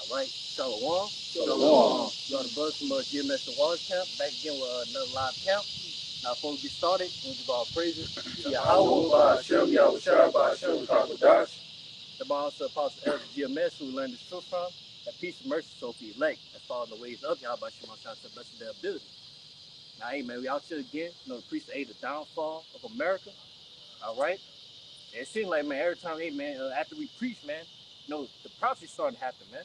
All right, Shalom. Shalom. Y'all the brothers from GMS the Waters Camp, back again with another live camp. Now, before we get started, we give all praises to Yahweh, Yahweh, Hashem, Yahushua, Hashem, Kakwadash. the boss of Apostle Elder GMS, who we learned this truth from, that peace and mercy so for elect, that follow the ways of Yahweh, Shema, to the best of their ability. Now, hey, man, we out here again, to preach the downfall of America, all right? And it seems like, man, every time, hey, man, after we preach, man, the prophecy's starting to happen, man.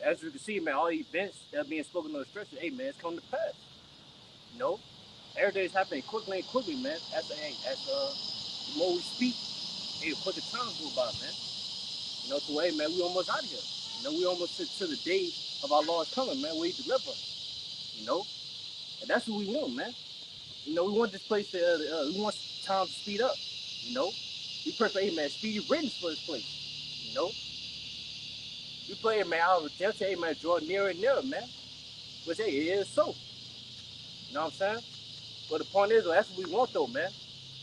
As you can see, man, all the events that are being spoken on the stretcher, hey, man, it's coming to pass. Every day is happening quickly and quickly, man. The more we speak, hey, the quicker time go by, man. To way, man, we almost out of here. We almost to the day of our Lord's coming, man, where He deliver us. And that's what we want, man. We want this place to, we want time to speed up. We pray for, hey, man, speedy riddance for this place. We pray, man, our redemption, hey, man, draw nearer and nearer, man. Which, hey, it is so. You know what I'm saying? But the point is, that's what we want, though, man.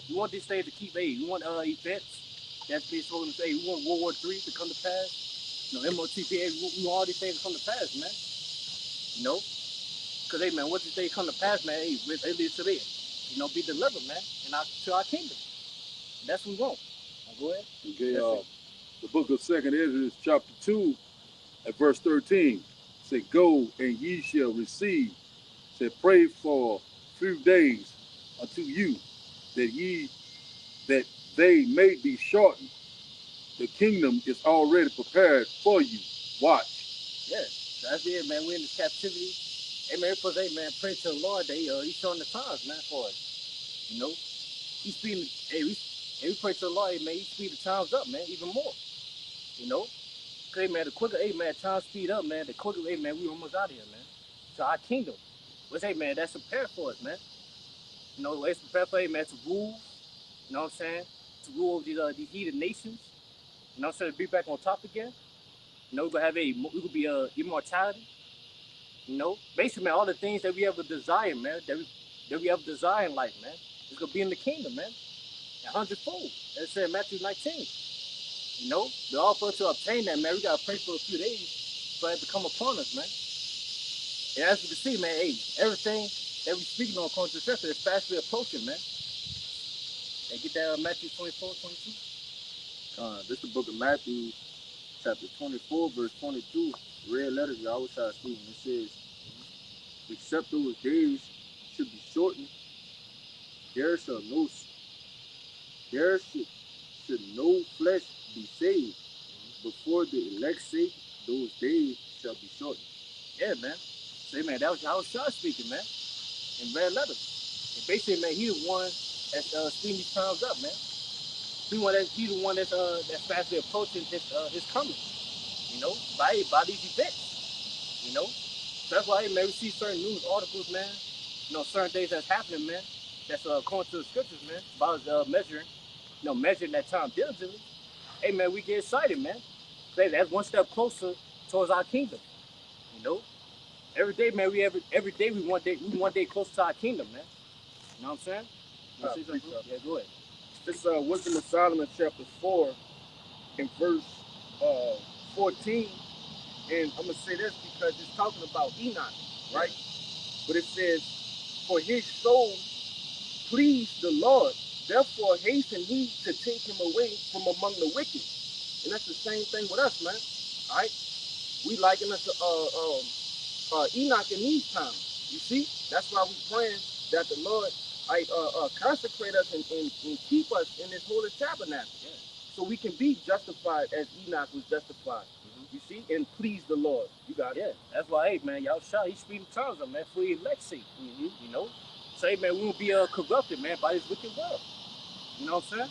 We want these things to keep, hey, we want events that's being spoken to say, we want World War III to come to pass. MOTP, we want all these things to come to pass, man. Because, hey, man, once these things come to pass, man, hey, it leads to there. Be delivered, man, to our kingdom. And that's what we want. Now, go ahead. Okay, the book of 2nd Ezra, chapter 2, at verse 13. Say, go and ye shall receive. Say, pray for a few days unto you, that they may be shortened. The kingdom is already prepared for you. Watch. Yeah, so that's it, man. We're in this captivity. Hey, man, pray to the Lord that He's showing the times, man, for us. He's speeding, we pray to the Lord, hey, man, He's speeding the times up, man, even more. Hey, man, the quicker, hey, man, time speed up, man, the quicker, hey, man, we almost out of here, man. To our kingdom. Which, hey, man, that's prepared for us, man. It's prepared for, hey, man, to rule, you know what I'm saying? To rule over these heathen nations. You know what I'm saying? To be back on top again. We're gonna have we could be immortality. Basically, man, all the things that we ever desire, man, that we ever desire in life, man, it's gonna be in the kingdom, man. 100-fold. As it said in Matthew 19. We all for us to obtain that, man. We gotta pray for a few days for it to come upon us, man. And as you can see, man, hey, everything that we speaking on according to the scripture is fastly approaching, man. And get that Matthew 24:22. This is the book of Matthew, chapter 24, verse 22. Red letters, y'all try to speak. It says, except those days should be shortened, there should no flesh be saved. Before the elect's sake, those days shall be shortened. Yeah, man. Say, man, that was Yahushua speaking, man. In red letters. And basically, man, he the one that's speeding these times up, man. He the one that's fastly approaching his coming. By these events. So that's why, hey, man, we see certain news articles, man. Certain things that's happening, man. That's according to the scriptures, man. About measuring that time diligently. Hey, man, we get excited, man. That's one step closer towards our kingdom. Every day, man, every day we one day closer to our kingdom, man. You know what I'm saying? Yeah, go ahead. This Wisdom of Solomon, chapter 4, in verse 14. And I'm going to say this because it's talking about Enoch, right? But it says, for his soul pleased the Lord. Therefore hasten he to take him away from among the wicked. And that's the same thing with us, man. All right? We liken us to Enoch in these times. You see? That's why we praying that the Lord consecrate us and keep us in this holy tabernacle. Yeah. So we can be justified as Enoch was justified. You see? And please the Lord. You got it. Yeah. That's why, hey, man, Yahushua, he's speeding times up, man, for the elect's sake. So, hey, man, we won't be corrupted, man, by this wicked world. You know what I'm saying?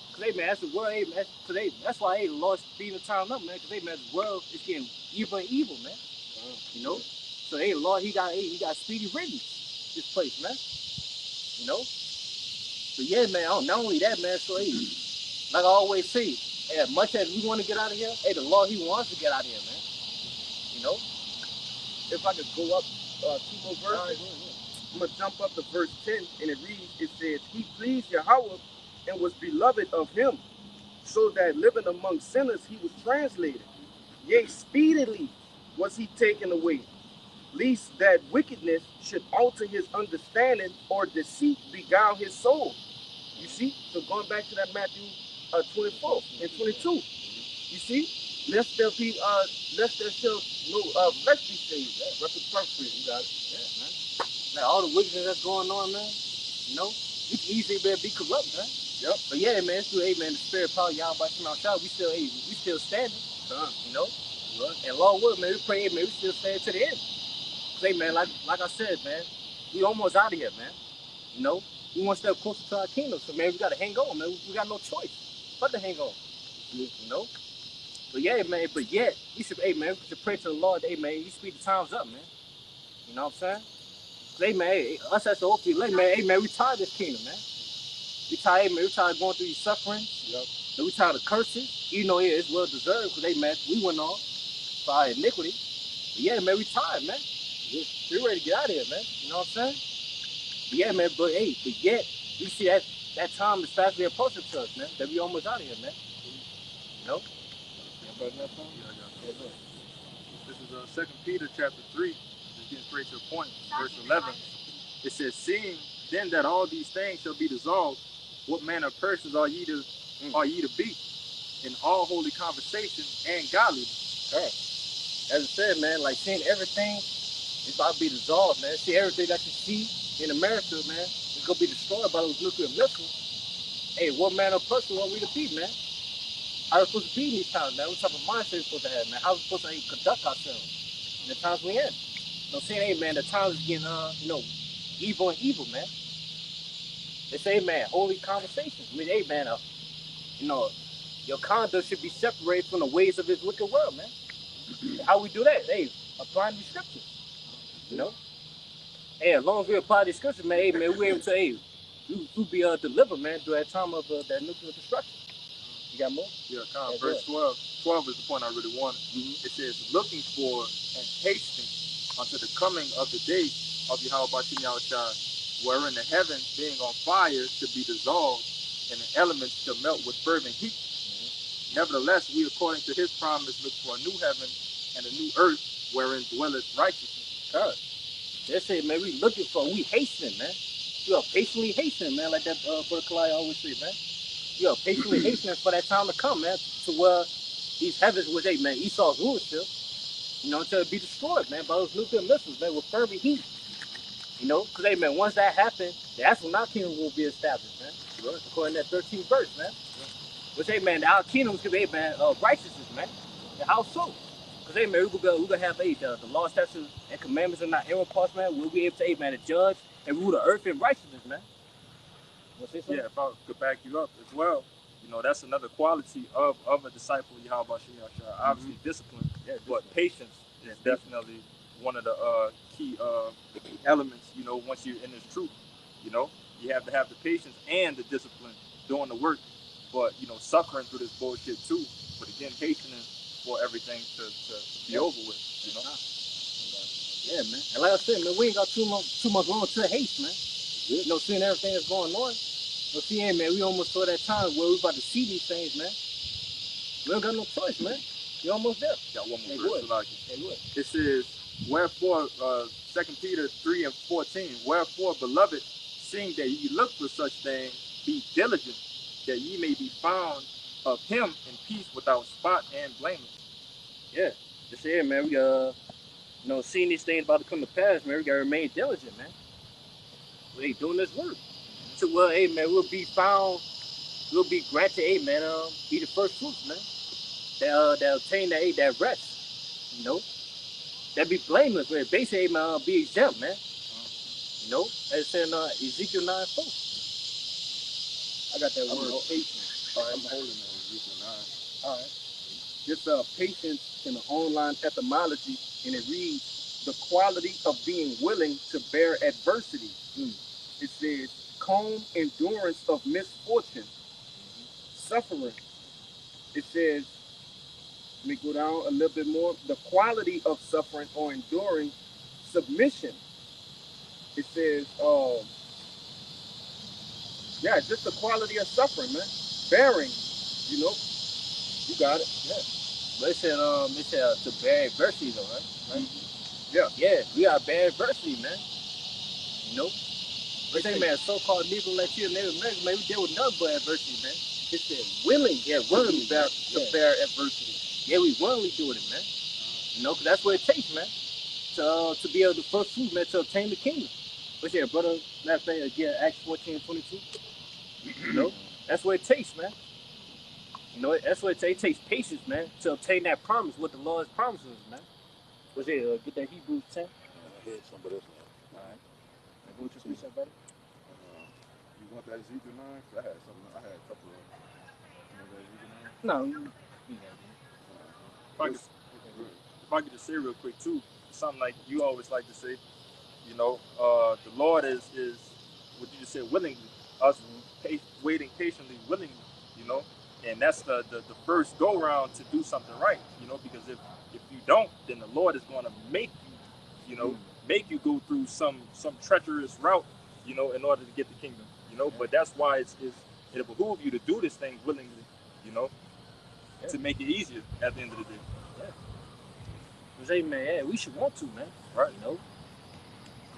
Because, hey, man, that's the world, hey, man, today. That's why, hey, the Lord's speeding the time up, man, because, hey, man, the world is getting evil and evil, man. So, hey, the Lord, he got speedy riddance, this place, man. But, yeah, man, not only that, man, so, hey, like I always say, hey, as much as we want to get out of here, hey, the Lord, he wants to get out of here, man. If I could go up 2 more verses. I'm going to jump up to verse 10, and it reads, it says, he pleased Yahweh and was beloved of him, so that living among sinners he was translated. Yea, speedily was he taken away, lest that wickedness should alter his understanding or deceit beguile his soul. You see? So going back to that Matthew 24 and 22. You see? Lest there be lest there shall no flesh be saved. That's a perfect. You got it. Yeah, man. Now all the wickedness that's going on, man, you know, we can easily be corrupt, man. Yep. But yeah, man, it's through the spirit power, y'all by Shema Shah, we still standing. You know? Right. And Lord willing, man, we pray, man, we still stand to the end. Say, man, like I said, man, we almost out of here, man. You know? We want to step closer to our kingdom. So man, we gotta hang on, man. We got no choice but to hang on. You know? But yeah, man, but yet, we should, hey man, we should pray to the Lord, hey man, you speed the times up, man. You know what I'm saying? Hey man, hey, us as the old people, hey man, we tired of this kingdom, man. We tired, hey man, we tired of going through these sufferings. Yep. We tired of curses, even though it's well deserved, because hey man, we went on for our iniquity. But yeah, man, we tired, man. We're ready to get out of here, man. You know what I'm saying? But yeah, man, but yet, you see that time is fastly approaching to us, man. That we almost out of here, man. You know? Yeah, this is 2 Peter chapter 3. Just getting straight to the point. Verse 11. It says, "Seeing then that all these things shall be dissolved, what manner of persons are ye to be in all holy conversation and godliness?" As I said, man, like seeing everything is about to be dissolved, man. See everything that you see in America, man, it's gonna be destroyed by those nuclear missiles. Hey, what manner of person want we to be, man? How are we supposed to be in these times, man? What type of mindset we supposed to have, man? How are we supposed to conduct ourselves in the times we in? You know, saying, hey, man, the times is getting, evil and evil, man. They say, man, holy conversations. I mean, hey, man, your conduct should be separated from the ways of this wicked world, man. How we do that? Hey, applying these scriptures. You know? Hey, as long as we apply these scriptures, man, hey, man, we're able to, hey, we be delivered, man, during that time of that nuclear destruction. You got more? Yeah, verse 12. 12 is the point I really wanted. It says, "Looking for and hastening unto the coming of the day of Yahweh Bashim Yahushua, wherein the heaven being on fire should be dissolved, and the elements shall melt with fervent heat. Nevertheless, we according to his promise look for a new heaven and a new earth wherein dwelleth righteousness." God. They say, man, we looking for, we hastening, man. We are patiently hastening, man, like that Brother Kalai always say, man. We are patiently hastening for that time to come, man, to where these heavens was, hey, man, Esau's rulership, you know, until it be destroyed, man, by those nuclear missiles, man, with fervent heat. You know, because, hey, man, once that happens, that's when our kingdom will be established, man. Right. According to that 13th verse, man. Which, hey, man, our kingdom could be, hey, man, righteousness, man. And how so? Because, hey, man, we're going to have, hey, the law, statutes, and commandments in our inward parts, man. We'll be able to, hey, man, to judge and rule the earth in righteousness, man. Yeah, if I could back you up as well, you know, that's another quality of a disciple of Yahweh Bashim Yahushua. Obviously, discipline, but patience is definitely one of the key elements, you know, once you're in this truth. You know, you have to have the patience and the discipline doing the work, but, you know, suffering through this bullshit too. But again, patience for everything to be over with, you know? Yeah, man. And like I said, man, we ain't got too much long to haste, man. You know, seeing everything that's going on. But see, hey, man, we almost saw that time where we about to see these things, man. We don't got no choice, man. We almost there. Got one more verse. It says, "Wherefore, 2 Peter 3 and 14, wherefore, beloved, seeing that ye look for such things, be diligent, that ye may be found of him in peace, without spot and blameless." Yeah, just here, man. We seeing these things about to come to pass, man. We gotta remain diligent, man. We doing this work. So, well, hey, man, we'll be found. We'll be granted, hey, man, be the first fruits, man. That obtain that rest, you know. That be blameless, man. Basically, man, be exempt, man. You know, as it said in Ezekiel 9:4. I got that word patience. All right, I'm holding on Ezekiel 9. All right. This patience in the online etymology, and it reads, the quality of being willing to bear adversity. It says, calm endurance of misfortune, suffering. It says, let me go down a little bit more, the quality of suffering or enduring, submission. It says, just the quality of suffering, man. Bearing, you know. You got it. Yeah. But it said to bear adversity though, right? Yeah. Yeah, we got bear adversity, man. You know? But say, man, so-called Negro Latino Native American, man, we deal with nothing but adversity, man. It said willing, Willingly to bear adversity. Yeah, we willingly doing it, man. You know, because that's what it takes, man, to be able to first fruit, man, to obtain the kingdom. But yeah, brother, matter of fact, again, Acts 14:22. You know, that's what it takes, man. You know, that's what it takes. It takes patience, man, to obtain that promise, what the Lord has promised us, man. What's it? Get that Hebrews 10. I had some of this one. All right. Go to your somebody. You want that Ezekiel 9? 'Cause I had something. I had a couple of. You want that Ezekiel 9? No, If I could just say real quick too, something like you always like to say, you know, the Lord is what you just said, willingly, us waiting patiently, willingly, you know, and that's the first go round to do something right, you know, because if you don't, then the Lord is going to make you, you know, make you go through some treacherous route, you know, in order to get the kingdom, you know. But that's why it behooves you to do this thing willingly, you know, to make it easier at the end of the day. Hey man, yeah, we should want to, man. Right. You know,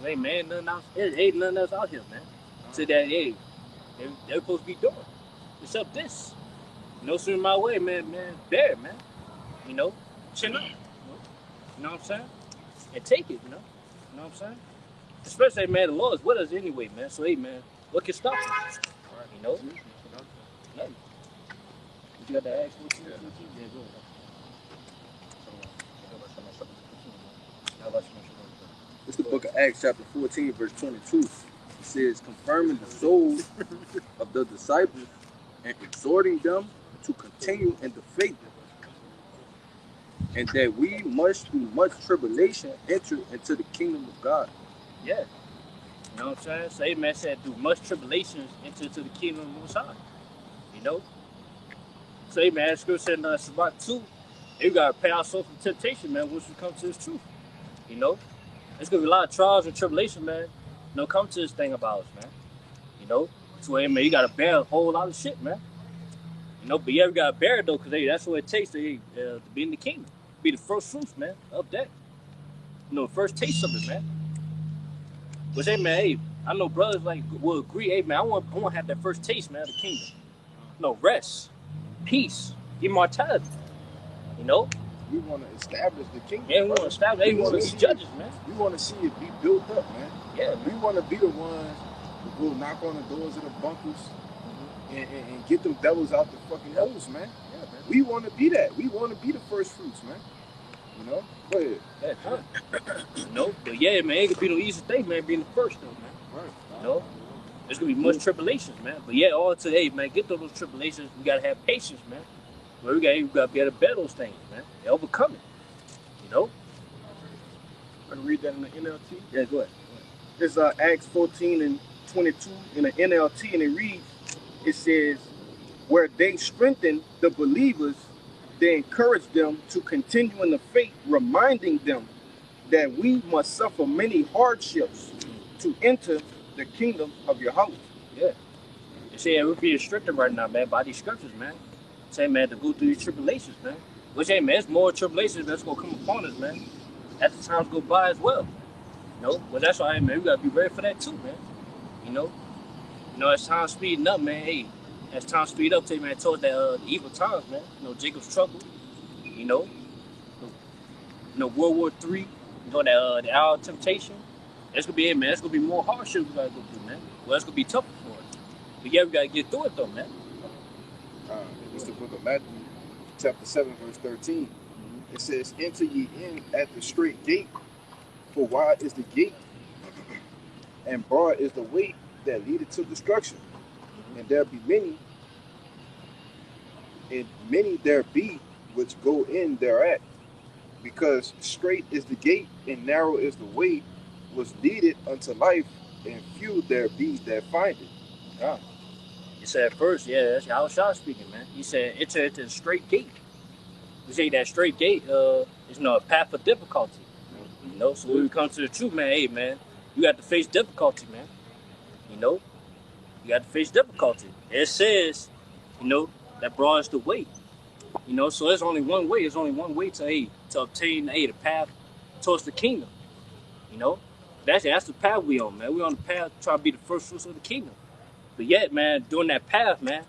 hey man, nothing else. It ain't nothing else out here, man. So that hey, they're supposed to be doing. Except this. You know, swing my way, man, bear it, man. You know, chin up. You know what I'm saying? And take it, you know. You know what I'm saying? Especially, man, the Lord's with us anyway, man. So hey, man, what can stop us? You know. Yeah. You got the Acts 14? Yeah, go ahead. It's the book of Acts, chapter 14, verse 22. It says, confirming the souls of the disciples and exhorting them to continue in the faith, and that we must through much tribulation enter into the kingdom of God. Yeah. You know what I'm saying? So, man said, through much tribulations enter to the kingdom of the Most High. You know? So, man, that scripture said in Shabbat 2, you got to pay ourselves from temptation, man, once we come to this truth. You know? There's going to be a lot of trials and tribulations, man. You know, come to this thing about us, man. You know? So, hey, man, you got to bear a whole lot of shit, man. You know, but yeah, we got to bear it, though, because hey, that's what it takes to be in the kingdom. Be the first fruits, man, of that. You know, the first taste of it, man. But hey, man, hey, I know brothers like will agree. Hey, man, I want to have that first taste, man, of the kingdom. No rest, peace, immortality. You know. We want to establish the kingdom. Yeah, we want to establish. Hey, we want to be judges, man. We want to see it be built up, man. Yeah, we want to be the ones who go knock on the doors of the bunkers and get them devils out the fucking holes, man. Yeah, man. We want to be that. We want to be the first fruits, man. You know. Go ahead. Yeah, you know, but yeah, man, it could be no easy thing, man, being the first, though, man. Right. You know, there's gonna be much tribulations, man. But yeah, all to hey, man, get through those tribulations. We gotta have patience, man. But we gotta be able to bear those things, man. And overcome it. You know. I can read that in the NLT. Yeah, go ahead. It's Acts 14:22 in the NLT, and it reads, it says, where they strengthen the believers, they encourage them to continue in the faith, reminding them that we must suffer many hardships to enter the kingdom of Yahweh. Yeah. You see, we're being restricted right now, man, by these scriptures, man. Say, man, to go through these tribulations, man. Which, hey, man, it's more tribulations that's going to come upon us, man. As the times go by as well. You know? But that's why, hey, man, we got to be ready for that too, man. You know? You know, as time speeding up, man, hey, as time speed up, man, towards that the evil times, man. You know, Jacob's trouble. You know? World War III. You know, that the hour of temptation. That's going to be it, man. That's going to be more hardships we got to go through, man. Well, that's going to be tougher for us. But yeah, we got to get through it, though, man. It's the book of Matthew, chapter 7, verse 13. It says, enter ye in at the straight gate, for wide is the gate, and broad is the way that leadeth to destruction. And there be many, and many there be which go in thereat, because straight is the gate, and narrow is the way which leadeth unto life, and few there be that find it. Yeah. He said first, yeah, that's how Shah speaking, man. He said enter into the straight gate. We say that straight gate is a path of difficulty. You know, so when we come to the truth, man, hey, man, you got to face difficulty, man. You know, you got to face difficulty. It says, you know, that broad is the way. You know, so there's only one way. There's only one way to obtain the path towards the kingdom. You know, that's the path we on, man. We on the path to try to be the first fruits of the kingdom. But yet, man, doing that path, man,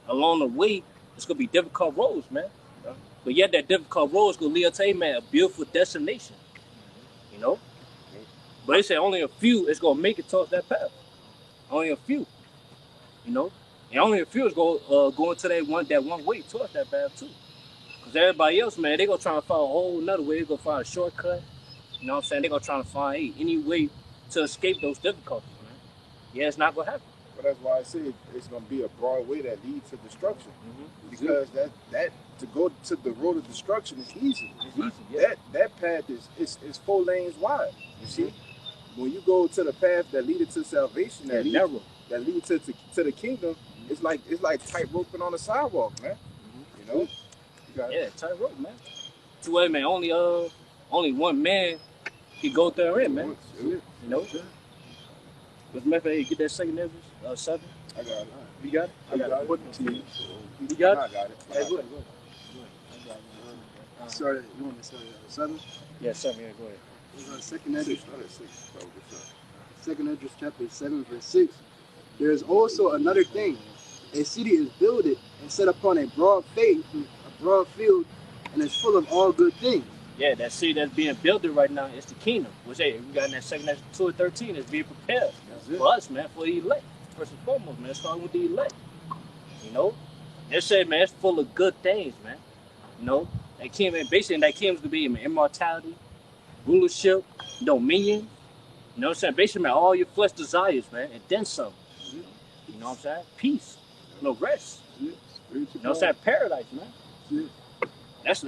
along the way, it's gonna be difficult roads, man. But yet, that difficult road is gonna lead us to, man, a beautiful destination. You know, but they say only a few is gonna make it towards that path. Only a few. You know, and only a few is going to that one way towards that path too. Cause everybody else, man, they gonna try to find a whole another way. They gonna find a shortcut. You know what I'm saying? They gonna try to find any way to escape those difficulties, man. Yeah, it's not gonna happen. But that's why I say it's gonna be a broad way that leads to destruction. Because that to go to the road of destruction is easy. It's easy, yeah. That path is 4 lanes wide. You see, when you go to the path that leads to salvation, that leads to the kingdom, it's like tight roping on a sidewalk, man. You know, yeah, tight rope, man. Two way, man. Only one man can go there in, man. You know. But matter of fact, get that second Ezra 7. I got it. You got it? I got it. Put it to you. You got it? I got it. Hey, go ahead. Sorry, you want to start at 7? Yeah, 7. Yeah, go ahead. Second Ezra, chapter 7, verse 6. There is also another thing. A city is builded and set upon a broad field, and is full of all good things. Yeah, that city that's being built right now is the kingdom. Which, hey, we got in that second Ezra 2 and 13 is being prepared for us, man, for the elect. First and foremost, man, starting with the elect. You know, they say, man, it's full of good things, man. You know, that kingdom, basically, that kingdom's gonna be immortality, rulership, dominion. You know what I'm saying? Basically, man, all your flesh desires, man, and then some. You know what I'm saying? Peace, rest. You know what I'm saying? Paradise, man. That's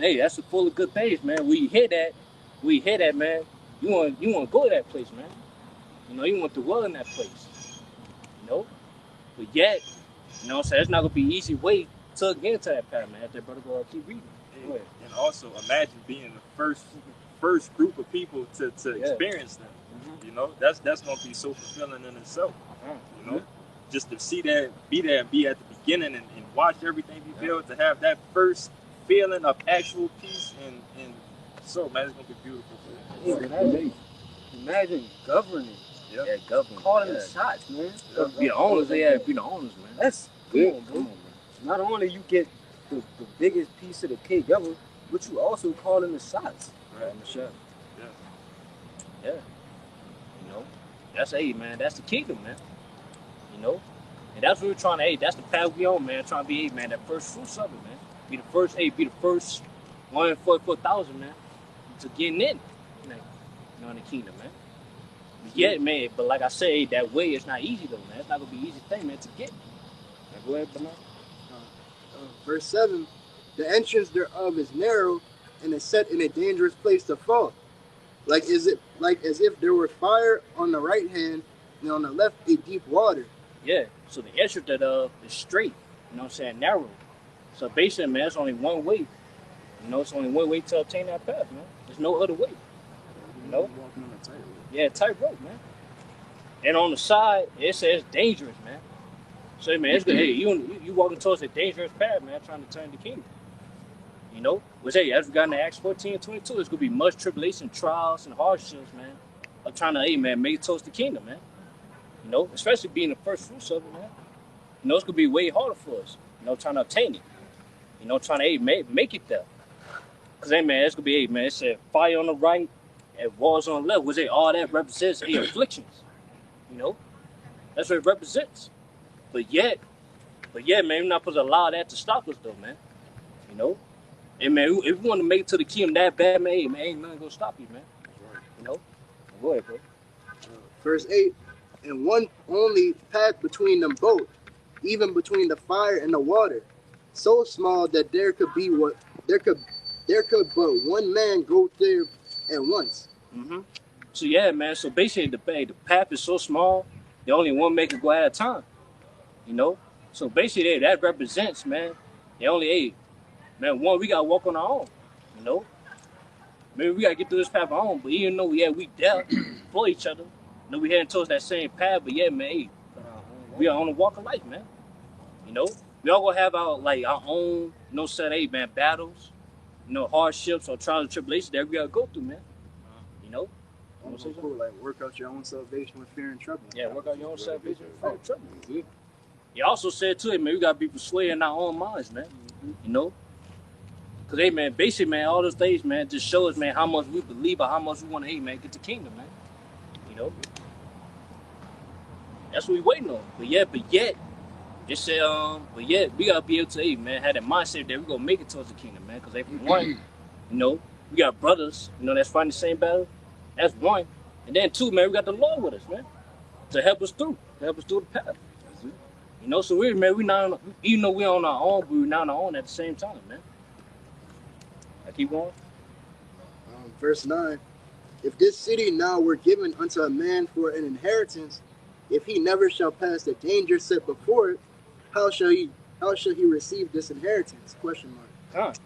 full of good things, man. When you hear that, man, you want to go to that place, man. You know, you want to dwell in that place. You know, but yet, you know what I'm saying? It's not gonna be an easy way to get into that path, man. That brother go keep reading. Go ahead. And also, imagine being the first group of people to experience them. You know, that's gonna be so fulfilling in itself. You know, just to see that, be there, and be at the beginning, and watch everything be built, to have that first feeling of actual peace and so, man, it's gonna be beautiful. Imagine governing. Yeah, government. Calling the shots, man. Be the owners, be the owners, man. That's good, bro. Not only you get the biggest piece of the cake ever, but you also calling the shots. Right. On the shot. Yeah. You know, man, that's the kingdom, man. You know, and that's what we're trying to, that's the path we on, man. Trying to be, man, that first fruits of it, man. Be the first 144,000, man, to getting in, man, you know, in the kingdom, man. Yeah, man, but like I say, that way is not easy though, man. It's not gonna be an easy thing, man, to get. Now, go ahead, Bernard. Verse 7. The entrance thereof is narrow, and is set in a dangerous place to fall. Like as if there were fire on the right hand, and on the left a deep water. Yeah. So the entrance that is straight, you know what I'm saying, narrow. So basically, man, it's only one way. You know, it's only one way to obtain that path, man. There's no other way. You know? Walking on a tightrope. Yeah, tightrope, man. And on the side, it says dangerous, man. So, man, it's good. Hey, you walking towards a dangerous path, man, trying to turn the kingdom. You know? Which, hey, as we got into Acts 14 and 22, it's going to be much tribulation, trials, and hardships, man, of trying to, hey, man, make it towards the kingdom, man. You know? Especially being the first fruits of it, man. You know, it's going to be way harder for us, you know, trying to obtain it. You know, trying to, hey, make it there. Because, hey, man, it's going to be, hey, man, it said fire on the right and walls on the left. Which, hey, all that represents, hey, afflictions. You know? That's what it represents. But yet, man, we're not supposed to allow that to stop us, though, man. You know? And, man, if we want to make it to the kingdom that bad, man, hey, man, ain't nothing going to stop you, man. You know? Go ahead, bro. Verse 8. And one only path between them both, even between the fire and the water, so small that there could but one man go there at once. Mm-hmm. So yeah, man. So basically, the path is so small, the only one man can go at a time. You know. So basically, that represents, man. The only 8, man. One, we gotta walk on our own. You know. Maybe we gotta get through this path on our own. But even though we there for each other, you know, we heading towards that same path. But yeah, man, hey, we are on the walk of life, man. You know. We all gonna have our own, set man, battles, hardships or trials and tribulations that we gotta go through, man. You know? Also cool, like work out your own salvation with fear and trembling. Yeah, work out your own salvation with fear and trembling. He also said too, man, we gotta be persuaded in our own minds, man. You know? Cause hey man, basically man, all those things, man, just show us, man, how much we believe or how much we wanna, man, get the kingdom, man. You know? That's what we waiting on. But yet, it said, but yet we gotta be able to, man, have that mindset that we're gonna make it towards the kingdom, man. Cause for one, we got brothers, that's fighting the same battle. That's one. And then two, man, we got the Lord with us, man, to help us through the path. So we not on, even though we're on our own, but we're not on our own at the same time, man. I keep going. Verse 9. If this city now were given unto a man for an inheritance, if he never shall pass the danger set before it, how shall he receive this inheritance? Question mark.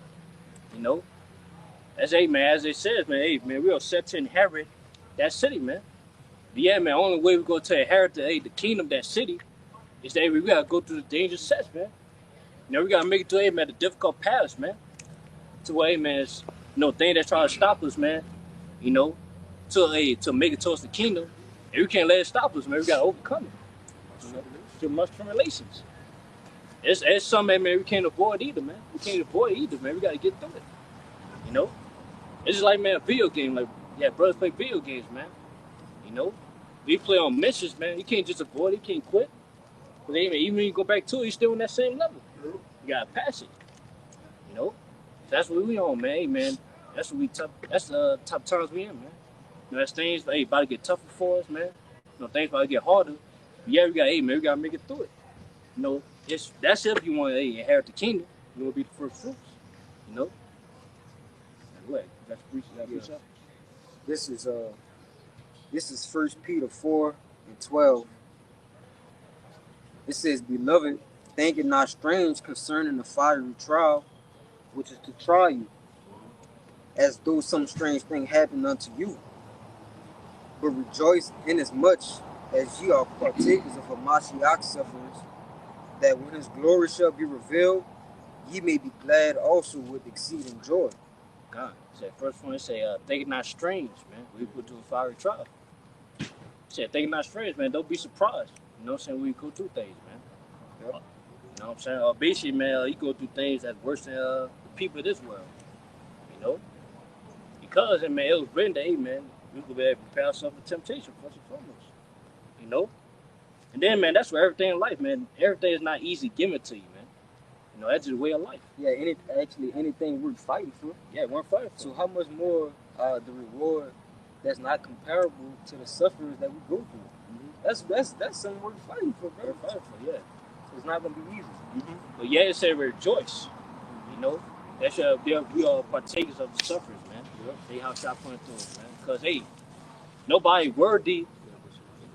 As it says, man, we are set to inherit that city, man. But yeah, man, only way we're going to inherit the kingdom, that city, is that we got to go through the dangerous steps, man. We got to make it to, the difficult paths, man. To where, man, it's, thing that's trying to stop us, man, to make it towards the kingdom. And we can't let it stop us, man. We got to overcome it. Through much tribulations. It's something, man, we can't avoid either, man. We can't avoid either, man. We got to get through it. It's just like, man, a video game. Like, yeah, brothers play video games, man. We play on missions, man. You can't just avoid it. You can't quit. But even when you go back to it, you're still on that same level. You got to pass it. So that's what we on, man. Hey, man, that's what that's the tough times we in, man. That's things about to get tougher for us, man. Things about to get harder. But yeah, we got to make it through it. That's if you want to inherit the kingdom. You want to be the first fruits. What? That's preach up. This is 1 Peter 4:12. It says, Beloved, think it not strange concerning the fiery trial, which is to try you, as though some strange thing happened unto you. But rejoice inasmuch as ye are partakers of Mashiach's sufferings, that when his glory shall be revealed, ye may be glad also with exceeding joy. God, first one, think it not strange, man. We put through a fiery trial. Think it not strange, man. Don't be surprised. We go through things, man. Yep. Basically, man, you go through things that's worse than the people of this world. Because, man, it was written that, hey, man, we could be able to prepare ourselves for temptation, first and foremost. And then, man, that's where everything in life, man. Everything is not easy given to you, man. That's just the way of life. Yeah, anything worth fighting for. Yeah, worth fighting for. So how much more the reward that's not comparable to the sufferings that we go through? Mm-hmm. That's something worth fighting for, bro. Worth fighting for, yeah. So it's not gonna be easy. Mm-hmm. But yeah, it said rejoice. That we are partakers of the sufferings, man. Yep. They how shall point through it, man. Because nobody worthy.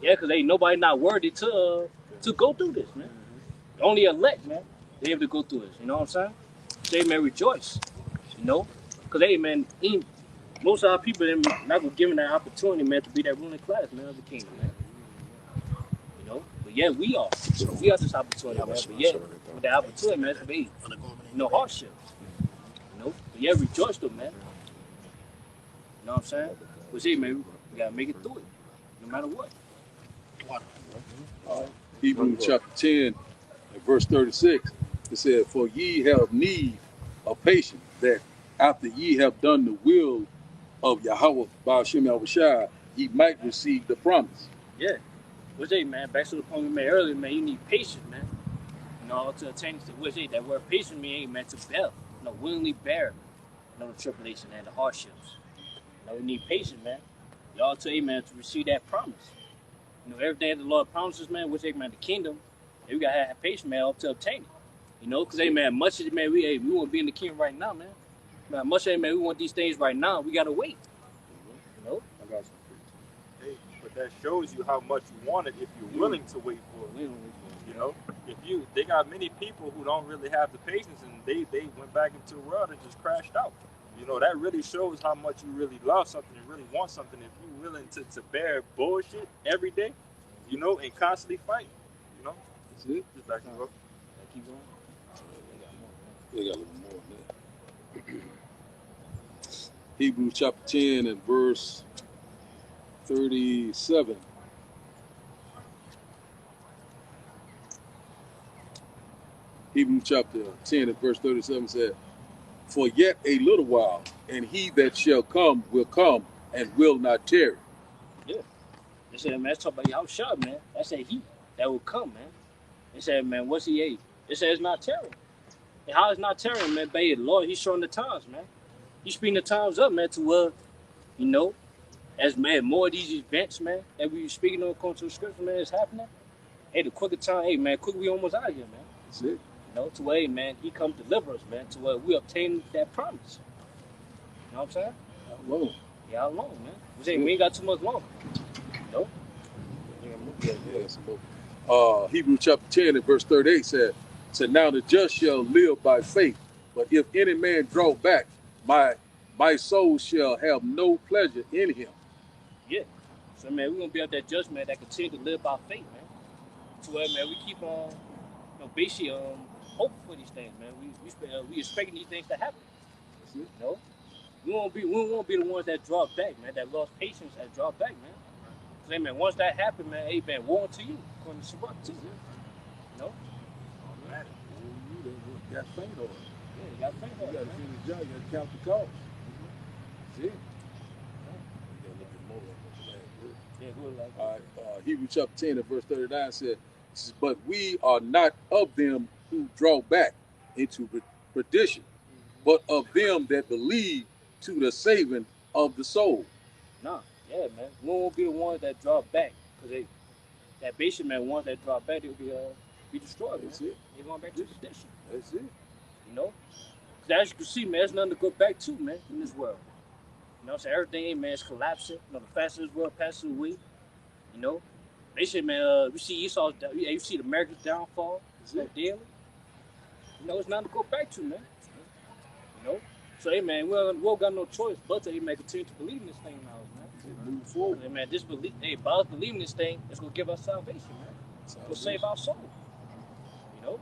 Yeah, because nobody not worthy to go through this, man. Mm-hmm. Only elect, man. They able to go through this. You know what I'm saying? Say, man, rejoice. Because man, most of our people not gonna give them that opportunity, man, to be that ruling class, man, of the kingdom, man. But yeah, we are. We are this opportunity, man. But yeah, with that opportunity, man, it's gonna be hardships. But yeah, rejoice though, man. You know what I'm saying? But see, man, we gotta make it through it, no matter what. Hebrews chapter 10 and verse 36, it said, For ye have need of patience, that after ye have done the will of Yahweh by Hashem Yahushua, ye might receive the promise. Yeah. What's that, man? Back to the point we made earlier, man, you need patience, man. To attain to what's that word patience means, man, to bear. Willingly bear, the tribulation and the hardships. We need patience, man. Y'all tell you, man, to receive that promise. Everything that the Lord promises, man, which man, the kingdom, we gotta have patience, man, up to obtain it. Because man, much as man, we want to be in the kingdom right now, man. Much as man, we want these things right now, we gotta wait. I got some. Hey, but that shows you how much you want it if you're willing to wait for it. They got many people who don't really have the patience, and they went back into the world and just crashed out. That really shows how much you really love something and really want something. If you're willing to bear bullshit every day, and constantly fight, That's it. Just back and forth. Keep going. They got a little more than that. Hebrews chapter 10 and verse 37. Hebrews chapter 10 and verse 37 said, "For yet a little while, and he that shall come will come and will not tarry." They said, man, let's talk about y'all shot, man. That said he that will come, man. They said, man, what's he ate? They said it's not tearing. And how it's not tearing, man, babe, Lord, he's showing the times, man. He's speeding the times up, man, to you know, as man, more of these events, man, that we speaking on according to the scripture, man, is happening. Hey, the quicker time, hey man, quick we almost out of here, man. That's it. You know, to where, hey, man, he come deliver us, man, to where we obtain that promise. You know what I'm saying? How long? Yeah, how long, man? We ain't got too much longer. Nope. Hebrews chapter 10 and verse 38 said, "Now the just shall live by faith, but if any man draw back, my soul shall have no pleasure in him." Yeah. So man, we're gonna be up that judgment that continue to live by faith, man. To where, man, we keep on, basically hoping for these things, man. We expecting these things to happen. You know? We won't be the ones that draw back, man, that lost patience that draw back, man. Cause, hey, man, once that happened, man, hey, man, woe unto you, according to Sirach too. You know? You got faint on it. Yeah, you got faith on You got it, to man. finish the job. You got to count the cost. That's it. Yeah, good, like, All right, Hebrews chapter 10 and verse 39 said, "But we are not of them who draw back into perdition, but of them that believe to the saving of the soul." nah, yeah, man. We won't be the ones that draw back, cause that basic man, ones that draw back, they'll be destroyed, man. That's it. They're going back to perdition. That's it. You know? Cause as you can see, man, there's nothing to go back to, man, in this world. You know, so everything, man, is collapsing. You know, the faster this world passes away, you know. Basically, man, we see Esau's, you see the America's downfall, daily. You know, it's nothing to go back to, man. You know? So, hey, man, we don't got no choice but to, hey, man, continue to believe in this thing now, man. Move forward. Hey, man, by us believing this thing, it's going to give us salvation, man. It's going to save our soul. You know?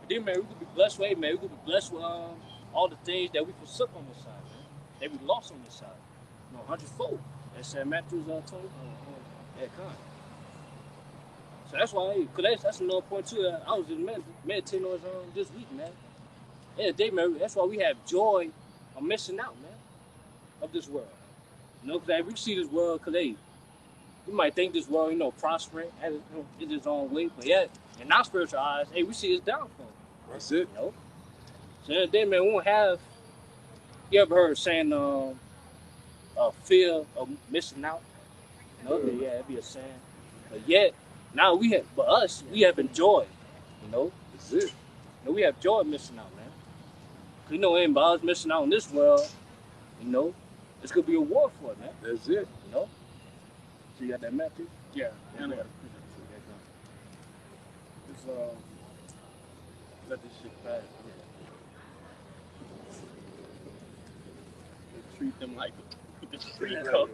But then, man, we could be blessed with, hey, man, we could be blessed with all the things that we forsook on this side, man. That we lost on this side. You know, 100-fold. That's Matthew's 20. Yeah, kind. So that's why, hey, cause that's another point too. I was just meditating on this week, man. Yeah, day, man. That's why we have joy of missing out, man, of this world. You know, because we see this world, cause hey, you might think this world, you know, prospering in its own way, but yet in our spiritual eyes, hey, we see its downfall. That's it. You know. So then, man, we won't have. You ever heard saying fear of missing out? You know, yeah, it'd be a saying. But yet, now we have enjoyed, you know. That's it. You know, we have joy missing out, man. Cause you know, anybody's missing out in this world, you know, it's gonna be a war for it, man. That's it. You know. So you got that map too? Yeah, and it's let this shit pass. They treat them like the street code.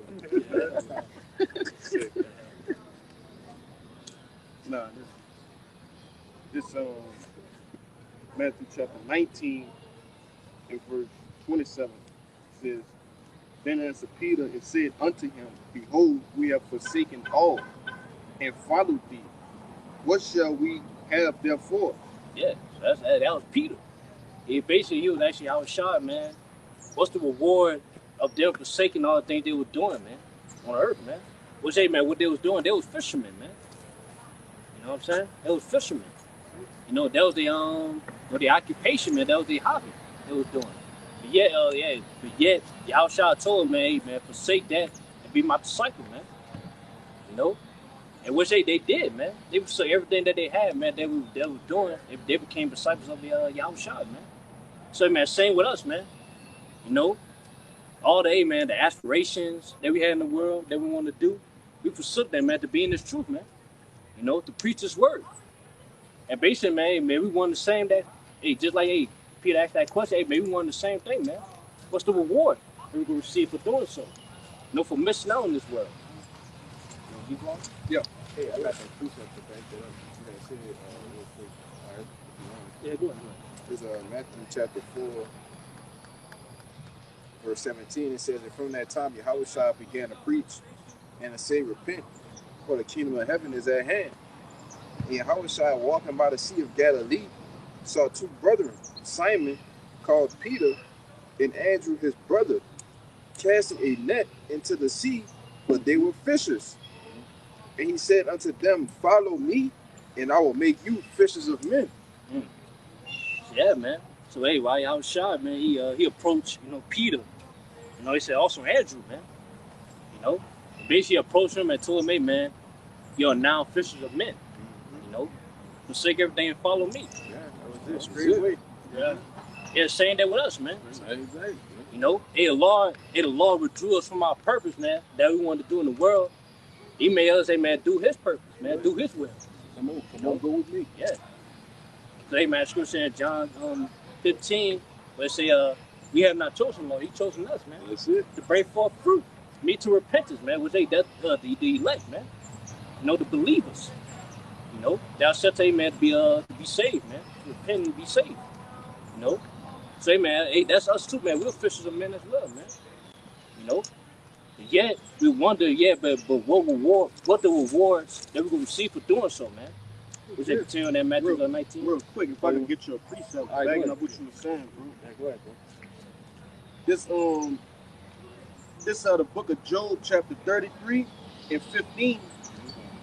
Nah, this Matthew chapter 19 and verse 27 says, "Then answered Peter and said unto him, Behold, we have forsaken all and followed thee. What shall we have therefore?" Yeah, so that was Peter. He was actually out shot, man. What's the reward of them forsaking all the things they were doing, man, on earth, man? Which, hey, man, what they was doing, they was fishermen, man. You know what I'm saying? They was fishermen. You know, that was the occupation, man. That was the hobby they was doing. But yet, Yahushua told him, man, hey, man, forsake that and be my disciple, man. You know? And which they did, man. They forsake everything that they had, man, they were doing. They became disciples of the Yahushua, man. So, man, same with us, man. You know? All the, man, the aspirations that we had in the world that we want to do, we forsook them, man, to be in this truth, man. You know, to preach this word. And basically, man, we want the same that, hey, just like, hey, Peter asked that question, hey, man, we want the same thing, man. What's the reward that we can receive for doing so? You know, for missing out on this world. You know, keep going? Yeah. Hey, I got some precept to back that up. You guys said real quick. All right, if you want. Yeah, go ahead. This is Matthew chapter 4, verse 17. It says, and from that time Yahushua began to preach and to say, repent, for the kingdom of heaven is at hand. And Yahushua, walking by the sea of Galilee, saw two brethren, Simon, called Peter, and Andrew his brother, casting a net into the sea, but they were fishers. And he said unto them, follow me, and I will make you fishers of men. Yeah, man. So hey, while y'all was shot, man, he approached, Peter. He said also Andrew, man. Basically approached him and told him, hey, man, you're now fishers of men. Forsake everything and follow me. Yeah, that was it. Straight away. Yeah. Yeah, saying that with us, man. Exactly. Hey, the Lord withdrew us from our purpose, man, that we wanted to do in the world. He made us, hey, man, do his purpose, man, do his will. Come on, go with me. Yeah. So, hey, man, scripture in John 15, where it say, we have not chosen the Lord, he chosen us, man. That's it. To bring forth fruit, me to repentance, man, which that's the elect, man. The believers. Thou shalt, hey, man, to be saved, man. To repent and be saved. Say, man, hey, that's us too, man. We're fishers of men as well, man. Yet we wonder, but what the rewards that we're gonna receive for doing so, man? Was it continue on that Matthew 19? Real quick, if I can get you a precept, backing up what you were saying, bro. Yeah, go ahead, bro. This the book of Job, chapter 33 and 15.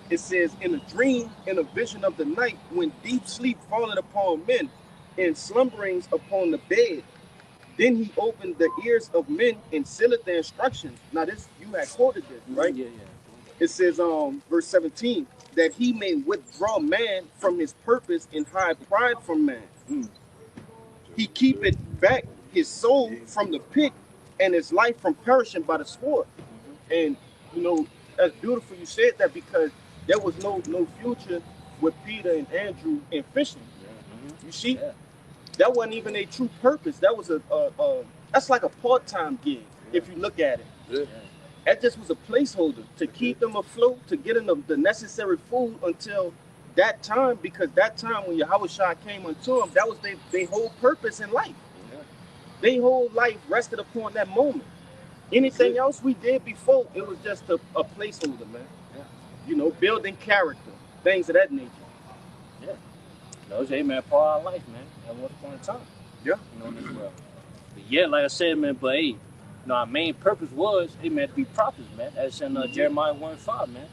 It says, in a dream, in a vision of the night, when deep sleep falleth upon men, and slumberings upon the bed, then he opened the ears of men and sealed their instructions. Now this, you had quoted this, right? Yeah. It says, verse 17, that he may withdraw man from his purpose and hide pride from man. He keepeth back his soul from the pit and his life from perishing by the sword. And that's beautiful you said that, because there was no future with Peter and Andrew in fishing. You see, that wasn't even a true purpose. That was that's like a part-time gig if you look at it. Yeah. That just was a placeholder to keep them afloat, to get them the necessary food until that time, because that time when Yahushua came unto them, that was their whole purpose in life. Their whole life rested upon that moment. Anything else we did before, it was just a placeholder, man. Building character, things of that nature. Hey, man, part of our life, man, at one point in time. In this world. But like I said, man, but hey, our main purpose was, hey, man, to be prophets, man. That's in Jeremiah 1:5, man.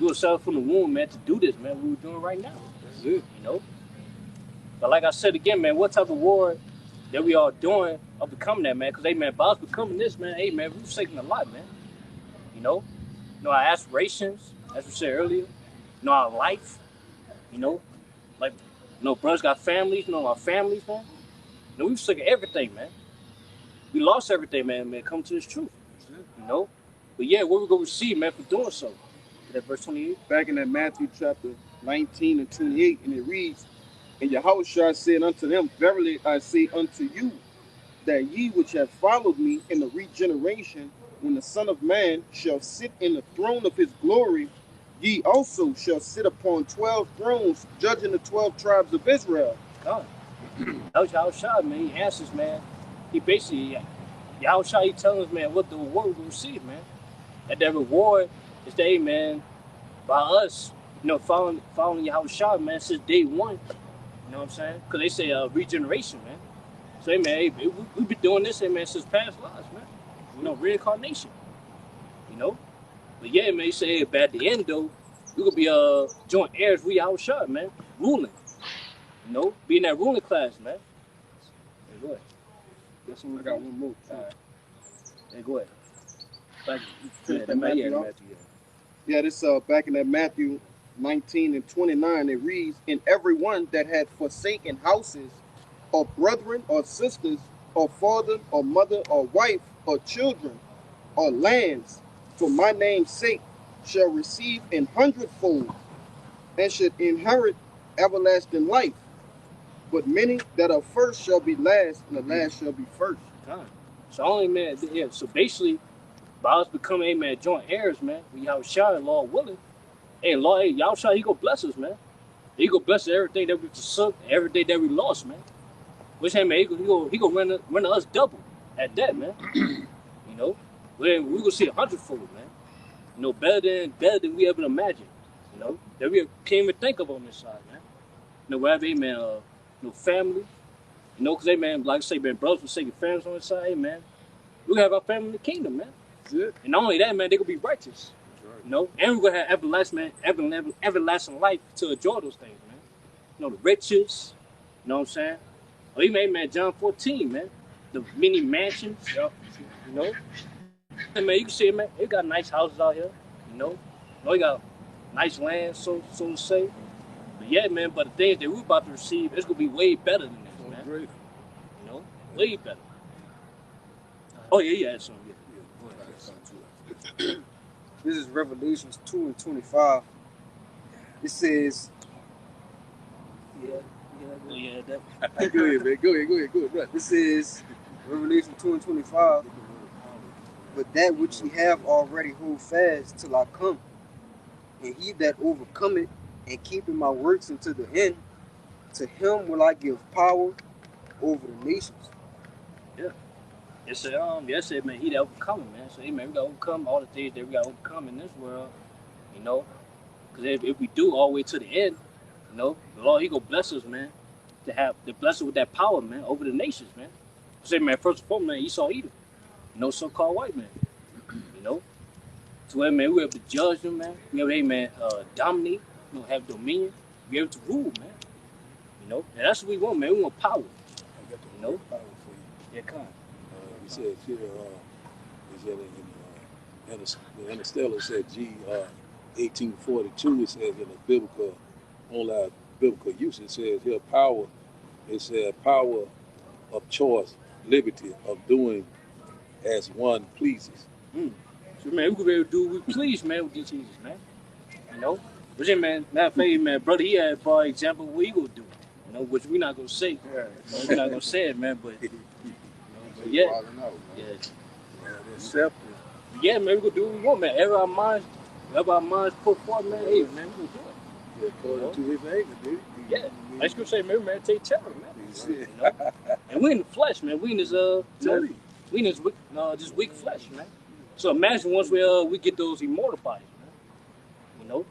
We were set up from the womb, man, to do this, man. We were doing right now. That's it. But like I said again, man, what type of war that we are doing of becoming that, man? Because, hey, man, by us becoming this, man, hey, man, we're forsaking a lot, man. Our aspirations, as we said earlier, our life, brothers got families, our families, man. We forsaken everything, man. We lost everything, man, come to this truth. But what we gonna receive, man, for doing so? That verse 28. Back in that Matthew chapter 19 and 28, and it reads, and Yahushua said unto them, verily I say unto you, that ye which have followed me in the regeneration, when the Son of Man shall sit in the throne of his glory, ye also shall sit upon 12 thrones, judging the 12 tribes of Israel. God. Yahushua, man, he answers, man. He basically, Yahushua, he tells us, man, what the reward we're going to receive, man. And that reward is that, hey, man, by us, following Yahushua, man, since day one. You know what I'm saying? Because they say regeneration, man. So, hey, man, hey, we've been doing this, hey, man, since past lives, man. Reincarnation. But yeah, man, you say, but at the end, though, we're going to be joint heirs with Yahushua, man, ruling. Be in that ruling class, man. Hey, go ahead. I got one more. All right. Hey, go ahead. Back, this back in that Matthew 19 and 29, it reads, and everyone that had forsaken houses, or brethren, or sisters, or father, or mother, or wife, or children, or lands, for my name's sake, shall receive an hundredfold, and should inherit everlasting life. But many that are first shall be last, and the last shall be first. So only, man, so basically, by us becoming, man, joint heirs, man, with Yahushua, Lord willing, Yahushua, he gonna bless us, man. He gonna bless everything that we forsook, everything that we lost, man. Which hey man, he go run us double at that, man. You know, we gonna see 100-fold, man. You know, better than we ever imagined. You know, that we can't even think of on this side, man. You know, wherever, hey man, family. You know, cause hey man, like I say, man, brothers forsaking families on this side, hey man, we have our family in the kingdom, man. That's it. And not only that, man, they gonna be righteous. Right. You know, and we're gonna have everlasting life to enjoy those things, man. You know, the riches. You know what I'm saying? Or even, man, John 14, man, the many mansions. You know, and man, you can see, man, they got nice houses out here. You know, they got nice land, so to say. But yeah, man, but the things that we're about to receive, it's gonna be way better than this, man. Great. You know, way better. Oh yeah, yeah, something. Yeah. This is Revelations 2:25. It says, Yeah, that. Go ahead, man. Go ahead, right. this is Revelation 2:25. But that which ye have already hold fast till I come. And he that overcometh and keepeth my works unto the end, to him will I give power over the nations. It said, man, he that overcome, man. So, hey, man, we gotta overcome all the things that we gotta overcome in this world, you know. Because if we do all the way to the end, you know, the Lord, he gonna bless us, man, to bless us with that power, man, over the nations, man. Say, man, first and foremost, man, Esau Edom, you know, so-called white man, you know. So, hey, man, we have to judge them, man. We have, hey, man, dominate, you know, have dominion, be able to rule, man. You know, and that's what we want, man. We want power. I got the You know? power for you. Yeah, come on. He said here, he said in Interstellar, said G 1842, it says in the biblical, online biblical use, it says here power, it said power of choice, liberty of doing as one pleases. So, man, we could be able to do what we please, man, with these Jesus, man. You know? But then, man, matter of fact, man, brother, he had, for example, what he gonna do. You know, which we not gonna say. You know, we're not gonna say it, man, but yeah. Yeah. Accept Yeah, man, we gonna do what we want, man. Ever our minds put forth, man, hey, man, we gonna do it. it according to his anger, dude. Yeah. Like scripture say, man, take terror, man. You know? And we in the flesh, man. We in this this weak flesh, man. So imagine once we get those immortal bodies, man. You know?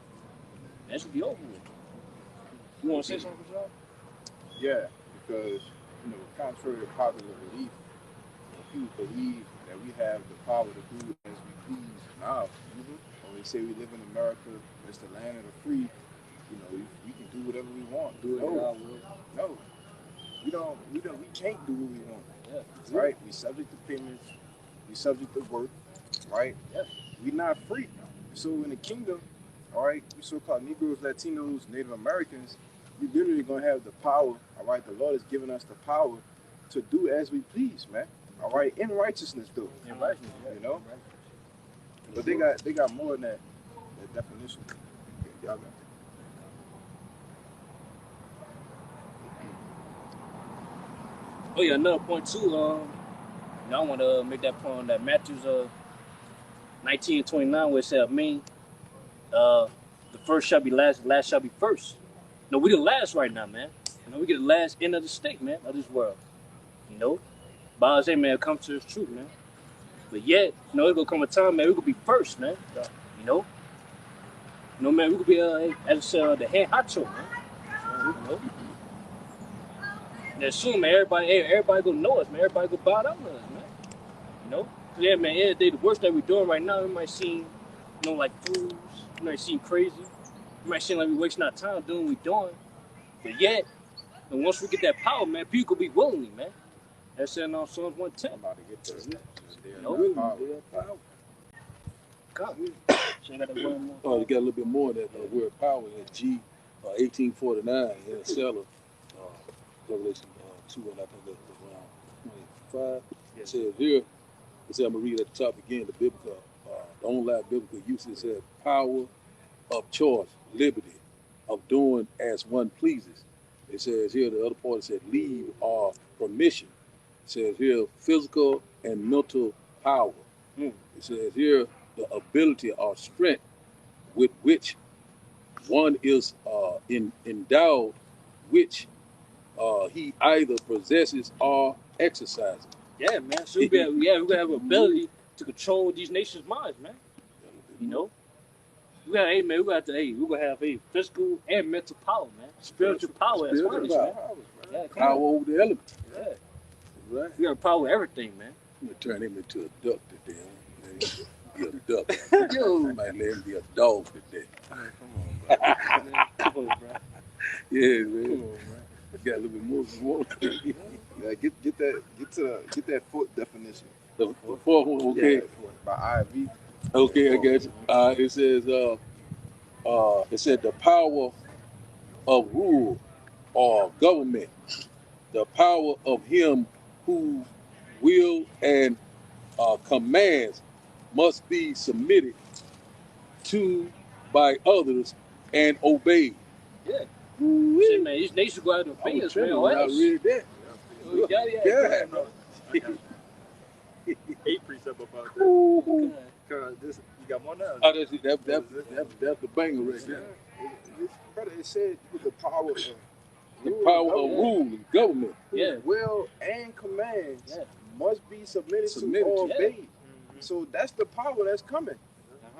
That should be over with. You wanna say something, John? Yeah, because contrary to popular belief, people believe that we have the power to do as we please now. When we say we live in America, it's the land of the free. You know, we can do whatever we want. Do it no, our will. no, we can't do what we want. Yeah. Right? We subject to payments. We subject to work. Right? Yeah. We're not free. So in the kingdom, all right, we so-called Negroes, Latinos, Native Americans, we literally gonna have the power. All right, the Lord has given us the power to do as we please, man. All right, in righteousness, though. In righteousness, You know. But they got more than that definition. Okay, y'all got it. Oh yeah, another point too. I want to make that point on that Matthew's 19:29, where it said, the first shall be last, the last shall be first. No, we the last right now, man. You know, we get the last end of the stick, man, of this world. You know, but I say, man, come to this truth, man. But yet, you know, it's gonna come a time, man, we gonna be first, man. You know, man, we could be as the head honcho, man. You know. And soon, man, everybody gonna know us, man. Everybody gonna bow down to us, man. You know? Yeah, man, the worst that we're doing right now, it might seem, you know, like fools. It might seem crazy. It might seem like we're wasting our time doing what we're doing. But yet, and once we get that power, man, people will be willingly, man. That's saying on Psalms 110. I'm about to get there. No, power. God. So I got that one more. Oh, you got a little bit more of that word power at G 1849 in Seller, Revelation 2, and I think that was around 25. It says here, it says, I'm going to read at the top again, the biblical, the online biblical usage says power of choice, liberty of doing as one pleases. It says here, the other part, it said leave or permission. It says here, physical and mental power. It says here, the ability or strength with which one is endowed, which he either possesses or exercises. Yeah, man. So we're gonna have ability to control these nations' minds, man. You know, we got, hey, man, we're gonna have a physical and mental power, man. Spiritual power as well, man. Yeah, come Power on. over the element. Yeah, Right. we got power everything, man. I'm gonna turn him into a duck today. Be a duck. Yo, Might let him be a dog today. Come on, bro. come on, bro. Yeah, Come man. on, bro. Got a little bit more. Yeah, get that foot definition. The fourth one, okay. Yeah, by IV. Okay, I guess. It says, it said the power of rule or government, the power of him who will and commands must be submitted to by others and obeyed. Yeah. Shit, man, these nations go out and I obey was us, man. tripping Or when I else. read that. Yeah, bro. 8 precept about that. Ooh. Cause this, you got more now. Oh, that's the banger right there. Brother, it said with the power of The power of rule and government. Yeah. will and commands Yeah. must be submitted to Submitted or to. obeyed. So that's the power that's coming.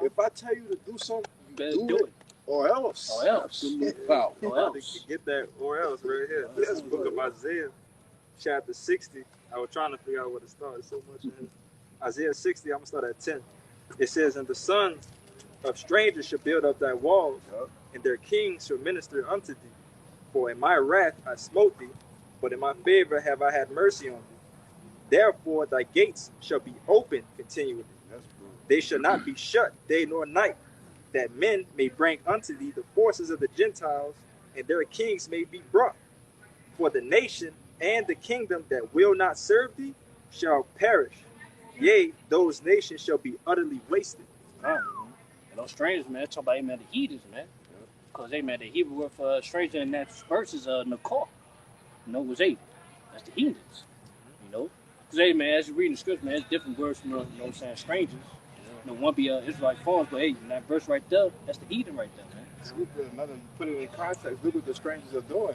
If I tell you to do something, You better do do it. it. Or else. Or else. Absolute power. Or else. Get that or else right here. This is the book of Isaiah, chapter 60. I was trying to figure out where to start. There's so much in here. Isaiah 60, I'm going to start at 10. It says, and the sons of strangers shall build up thy walls, and their kings shall minister unto thee. For in my wrath I smote thee, but in my favor have I had mercy on thee. Therefore thy gates shall be open continually. They shall not be shut day nor night, that men may bring unto thee the forces of the Gentiles, and their kings may be brought. For the nation and the kingdom that will not serve thee shall perish. Yea, those nations shall be utterly wasted. And those strangers, man, talk about, man, the heathens, man. Because they, man, the Hebrew word for stranger in that verse is Nakor. You know, was 8. That's the heathens. You know? Because, hey, man, as you read the scripture, man, it's different words from, you know what I'm saying, strangers. You know, one be Israelite farms, but, hey, in that verse right there, that's the heathen right there, man. Put it in context. Look what the strangers are doing.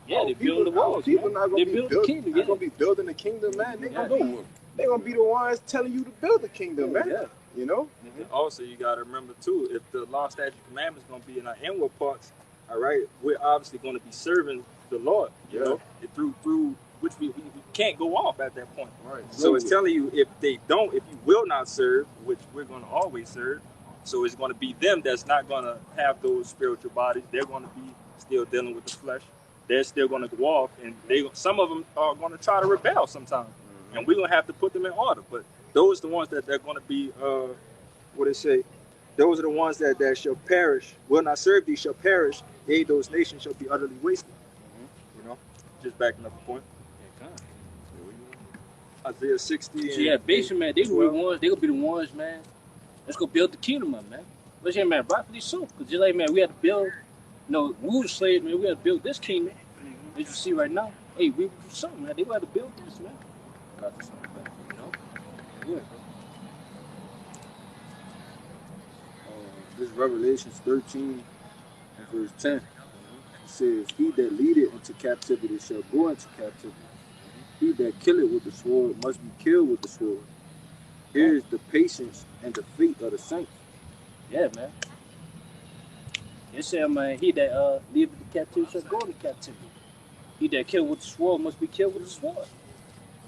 Yeah, they building the walls, People man. not They gonna be build the building. kingdom, Not yeah. gonna be building the kingdom, man. They Yeah. gonna be the ones telling you to build the kingdom, man. Yeah. You know. Also, you got to remember, too, if the law, statute, commandments going to be in our inward parts, all right, we're obviously going to be serving the Lord, you know, through which we can't go off at that point. Right. So it's telling you if you will not serve, which we're going to always serve, so it's going to be them that's not going to have those spiritual bodies. They're going to be still dealing with the flesh. They're still going to go off, and some of them are going to try to rebel sometimes, and we're going to have to put them in order. But those are the ones that they're going to be, what it say? Those are the ones that shall perish, will not serve thee, shall perish. Yea, those nations shall be utterly wasted. You know, just backing up the point. Isaiah 60. So, yeah, basically, man, they gonna be the ones. They gonna be the ones, man. Let's go build the kingdom up, man. Let's say, man, rightfully so. Because just like, man, we had to build. You know, we were slaves, man. We had to build this kingdam. As you see right now, hey, we do something, man. They had to build this, man. You know, good. This Revelations 13 and verse 10. It says, he that leadeth into captivity shall go into captivity. He that killeth with the sword must be killed with the sword. Here is the patience and the faith of the saints. Yeah, man. It said, man, he that leave the captivity shall go into captivity. He that kill with the sword must be killed with the sword.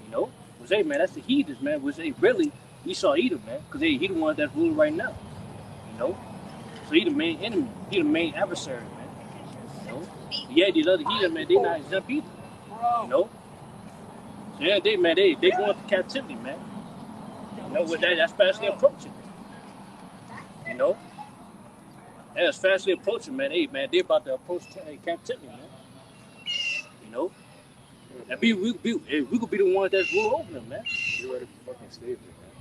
You know? Was hey, man, that's the heathens, man. Was hey, really Esau Edom, man? Because he the one that's ruling right now. You know? So he the main enemy. He the main adversary, man. You know? Yeah, these other heathens, man, they not exempt either. You know? So yeah, they going to captivity, man. You know, with that's fastly approaching. You know? That's fastly approaching, man. Hey, man, they about to approach captivity, man. You know? And we could be the ones that's rule over them, man. You ready for fucking slavery, man?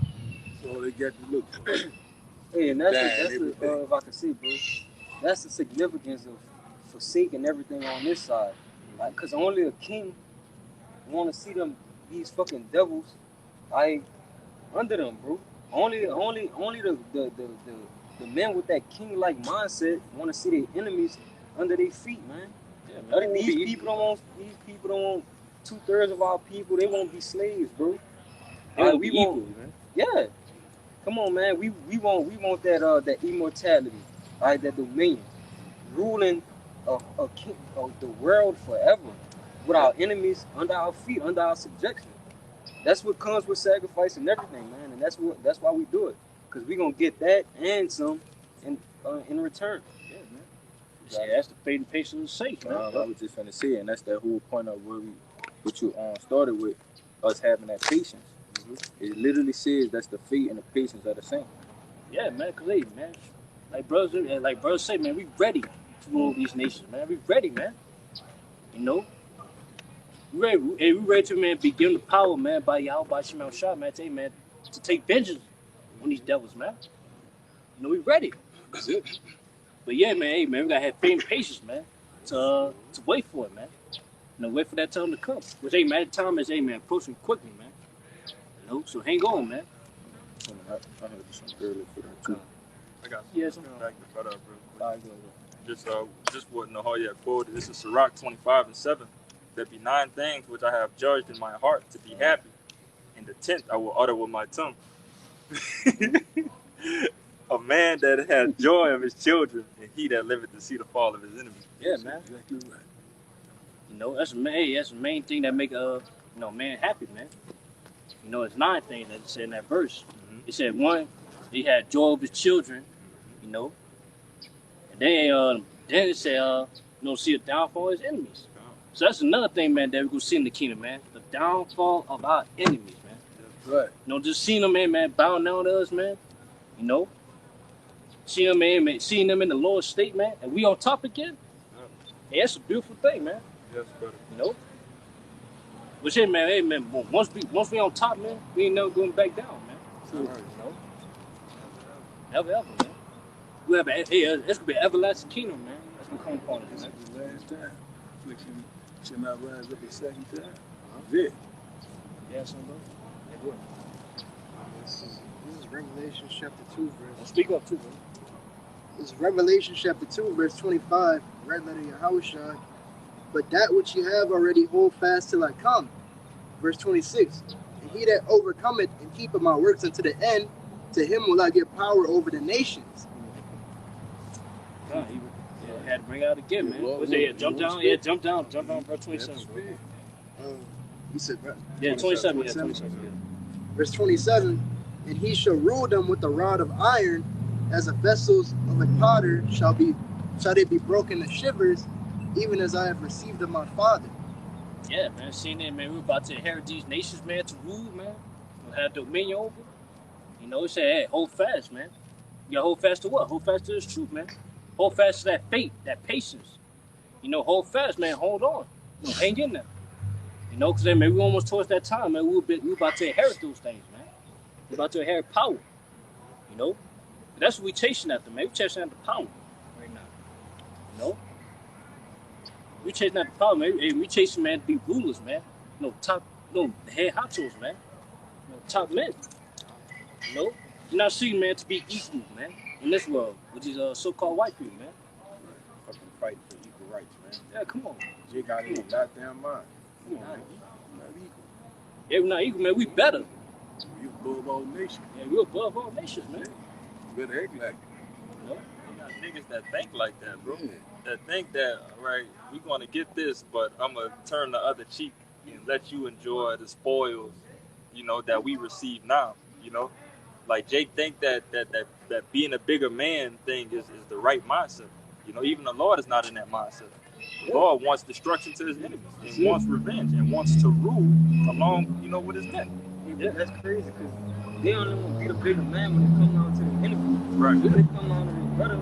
So they got to look. Hey, and that's everything. if I can see, bro, that's the significance of forsaking everything on this side. Like, cause only a king want to see these fucking devils, like under them, bro. Only the men with that king-like mindset want to see their enemies under their feet, man. Yeah, man. These people don't want 2/3 of our people. They won't be slaves, bro. They All right, will we be want, equal, man. yeah. Come on, man. We want that immortality. All right, that dominion, ruling of the world forever, with our enemies under our feet, under our subjection. That's what comes with sacrifice and everything, man. And that's why we do it, cause we gonna get that and some in return. Yeah, man. Yeah, that's the faith and patience of the saints, man. I was just finna say, and that's that whole point of what you started with, us having that patience. It literally says that's the faith and the patience of the saint. Yeah, man. Cause hey, man, like brothers say, man, we ready to rule these nations, man. We ready, man. You know, we ready to, man, be given the power, man, by Yahweh, by Shemel Shah, man, to, man, to take vengeance on these devils, man. You know, we ready. That's it. But yeah, man, hey, man, we gotta have faith and patience, man, to wait for it, man. You know, wait for that time to come. Which, hey, man, that time is, hey, man, approaching quickly, man. You know, so hang on, man. I heard some earlier for that too. I got you. Yeah, Back the cut up real quick. All right, go. Just what Nahoya quoted. This is Sirach 25:7. There be 9 things which I have judged in my heart to be happy, and the 10th I will utter with my tongue. A man that has joy of his children, and he that liveth to see the fall of his enemies. Yeah, man. Exactly right. You know, that's the main thing that make man happy, man. You know, it's 9 things that it said in that verse. It said 1, he had joy of his children, you know. And then it said see the downfall of his enemies. So that's another thing, man, that we're gonna see in the kingdom, man. The downfall of our enemies, man. Right. You know, just seeing them, man, bowing down to us, man. You know, seeing them in the lower state, man, and we on top again. Hey, that's a beautiful thing, man. Yes, brother. You know. But hey, man, once we on top, man, we ain't never going back down, man. Right. You know. Never ever, man. We have it's gonna be an everlasting kingdom, man. That's gonna come upon us, This man. is the last time. Affliction shall not rise up a second time. That's it. Yeah, son, bro. Yeah, go ahead. This is Revelation chapter 2, verse. Speak up too, bro. This is Revelation chapter 2, verse 25, red letter Yahushua. But that which ye have already hold fast till I come. Verse 26. And he that overcometh and keepeth my works unto the end, to him will I give power over the nations. God, he had to bring out again, man. Lord, Was it jump down? Lord, Yeah, jump down, verse 27, bro. You said, Yeah, 27, yeah, 27. 27. Yeah. Verse 27. And he shall rule them with a rod of iron, as the vessels of a potter shall they be broken to shivers, even as I have received of my Father. Yeah, man, seeing that, man, we're about to inherit these nations, man, to rule, man. We'll have dominion over. You know, it said, hey, hold fast, man. You gotta hold fast to what? Hold fast to this truth, man. Hold fast to that faith, that patience. You know, hold fast, man. Hold on. You know, hang in there. You know, because, man, we almost towards that time, man. We about to inherit those things, man. We're about to inherit power. You know? But that's what we chasing after, man. We chasing after power right now. You know? We chasing after power, man. Hey, we chasing, man, to be rulers, man. You know, top, head honchos, man. You know, top men. You know? You're not seeking, man, to be equal, man, in this world, with these so-called white people, man. Fucking fighting for equal rights, man. Yeah, come on. Jake got in his goddamn mind. Come on, man. Not equal. Yeah, we're not equal, man. We better. You above all nations. Yeah, we're above all nations, man. You better act like it. You know? You got niggas that think like that, bro. Yeah. That think that, right, we gonna get this, but I'm gonna turn the other cheek and let you enjoy the spoils, you know, that we receive now, you know? Like Jake think that being a bigger man thing is the right mindset. You know, even the Lord is not in that mindset. The Lord wants destruction to his enemies and wants revenge and wants to rule along, you know, with his men. Yeah, that's crazy because they don't even be the bigger man when it comes down to the enemy. Right. When they come down to his brother,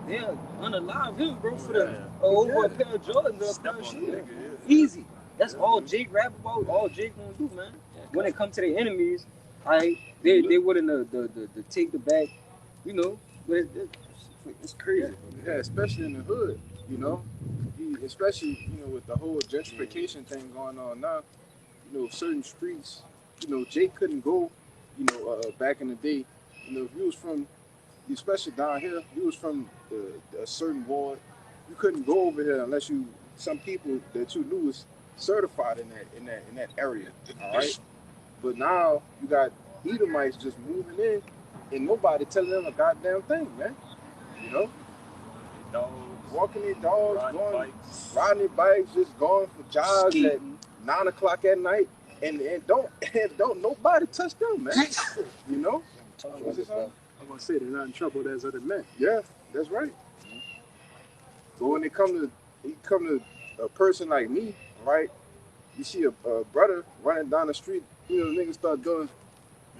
they'll unalive him, bro, for the over a pair of Jordans or a pair of shoes. Easy. That's all Jake rap about, all Jake gonna do, man. When it comes to their enemies, they wouldn't the take the back, you know, but it's crazy. Yeah, especially in the hood, you know. Especially, you know, with the whole gentrification thing going on now, you know, certain streets, you know, Jake couldn't go, you know, back in the day. You know, if you was from, especially down here, you was from a certain ward, you couldn't go over here unless some people that you knew was certified in that area. All right. But now you got Edomites just moving in, and nobody telling them a goddamn thing, man. You know, Dogs, walking their dogs, riding riding their bikes, just going for jogs at 9 o'clock at night, and don't nobody touch them, man. You know. What's this on? I'm gonna say they're not in trouble as other men. Yeah, that's right. But when it come to a person like me, right? You see a brother running down the street, you know, niggas start doing,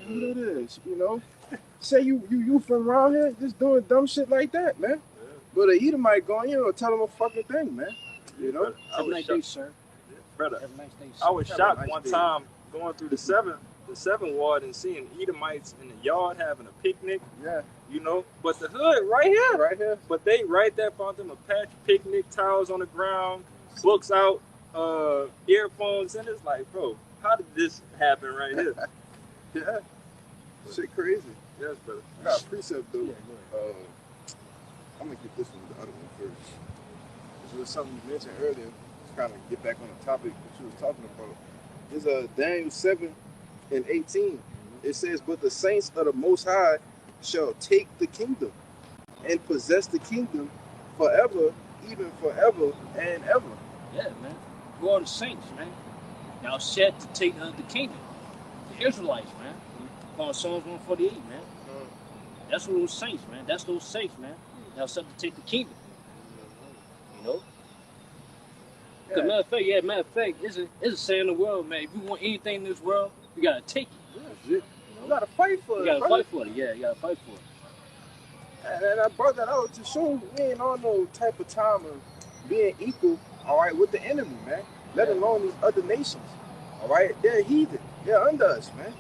what it is, you know? Say you from around here, just doing dumb shit like that, man. Yeah. But a Edomite going, you know, tell them a fucking thing, man. You know? Have a nice day, sir. Brother, Have a nice day, sir. I was Have a shocked nice one day. time going through the seven ward and seeing Edomites in the yard having a picnic, Yeah, you know. But the hood right here, right here. but they right there found them a patch of picnic towels on the ground, books out, earphones, and it's like, bro, how did this happen right here? Yeah. Shit crazy. Yes, brother. I got a precept though. Yeah, I'm gonna get this one, the other one first. This was something you mentioned earlier. To kind of get back on the topic that you was talking about. It's Daniel 7:18. It says, "But the saints of the Most High shall take the kingdom and possess the kingdom forever, even forever and ever." Yeah, man. Who are the saints, man? Y'all set to take the kingdom. The Israelites, man. On Psalms 148, man. That's those saints, man. That's those saints, man. Y'all set to take the kingdom. You know? Yeah. Matter of fact, it's a saying in the world, man. If you want anything in this world, you gotta take it. That's it. You gotta fight for it. You gotta brother. fight for it. Yeah, you gotta fight for it. And I brought that out to show we ain't on no type of time of being equal, all right, with the enemy, man. Let alone these other nations, all right? They're heathen. They're under us, man.